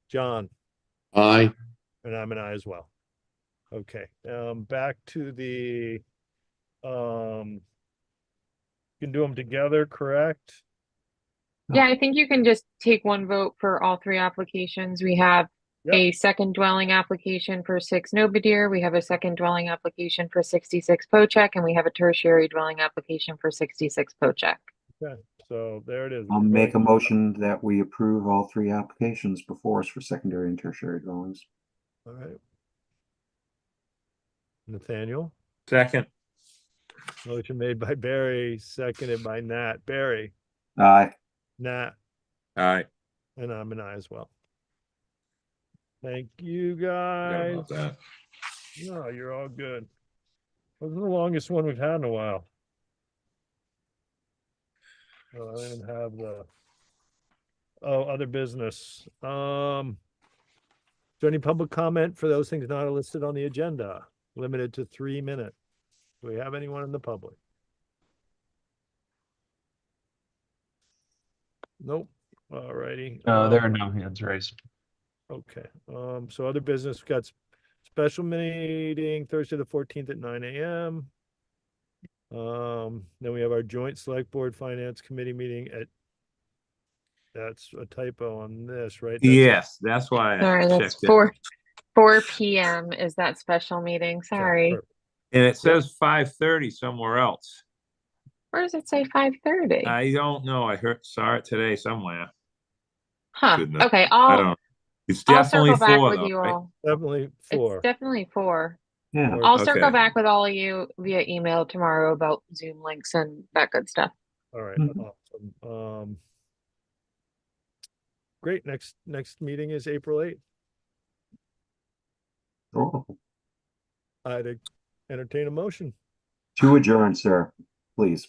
John, Aye. and I'm an aye as well. Okay. Back to the you can do them together, correct? Yeah, I think you can just take one vote for all 3 applications. We have a second dwelling application for 6 Novadear. We have a second dwelling application for 66 Pochek, and we have a tertiary dwelling application for 66 Pochek. Okay. So there it is. I'll make a motion that we approve all 3 applications before us for secondary and tertiary dwellings. All right. Nathaniel. Second. Motion made by Barry, seconded by Nat. Barry, Aye. Nat, Aye. and I'm an aye as well. Thank you, Forgot guys. about that. No, you're all good. This is the longest one we've had in a while. Oh, I don't even have the other business. So any public comment for those things not listed on the agenda? Limited to 3 minutes. Do we have anyone in the public? Nope. Alrighty. There are no hands raised. Okay, so other business, we've got special meeting Thursday the 14th at 9 a.m. Then we have our joint select board finance committee meeting at, that's a typo on this, right? That's Yes, that's why I Sorry, that's checked it. 4 p.m. is that special meeting. Sorry. perfect. And it says 5:30 somewhere else. Where does it say 5:30? I don't know. Saw it today somewhere. Huh. Goodness. Okay, I don't know. It's I'll definitely circle back 4 with though, you right? all. Definitely 4. It's definitely 4. Yeah. I'll circle Okay. back with all of you via email tomorrow about Zoom links and that good stuff. All right, awesome. Great. Next meeting is April 8th. Oh. I'd entertain a motion. To adjourn, sir, please.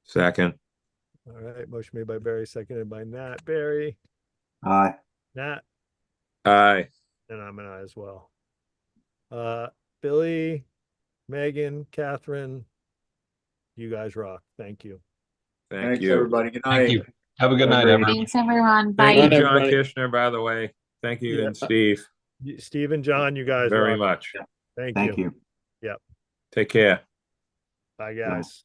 Second. All right, motion made by Barry, seconded by Nat. Barry, Aye. Nat, Aye. and I'm an aye as well. Billy, Megan, Catherine, you guys rock. Thank you. Thank Thanks, you. everybody. Good Thank night. you. Have a good night, Agreed. everyone. Thanks, everyone. Thank you, Bye. John everybody. Kishner, by the way. Thank you, Yeah. and Steve, Steve and John, you guys very rock. much. Thank Thank you. you. Yep. Take care. Bye, guys.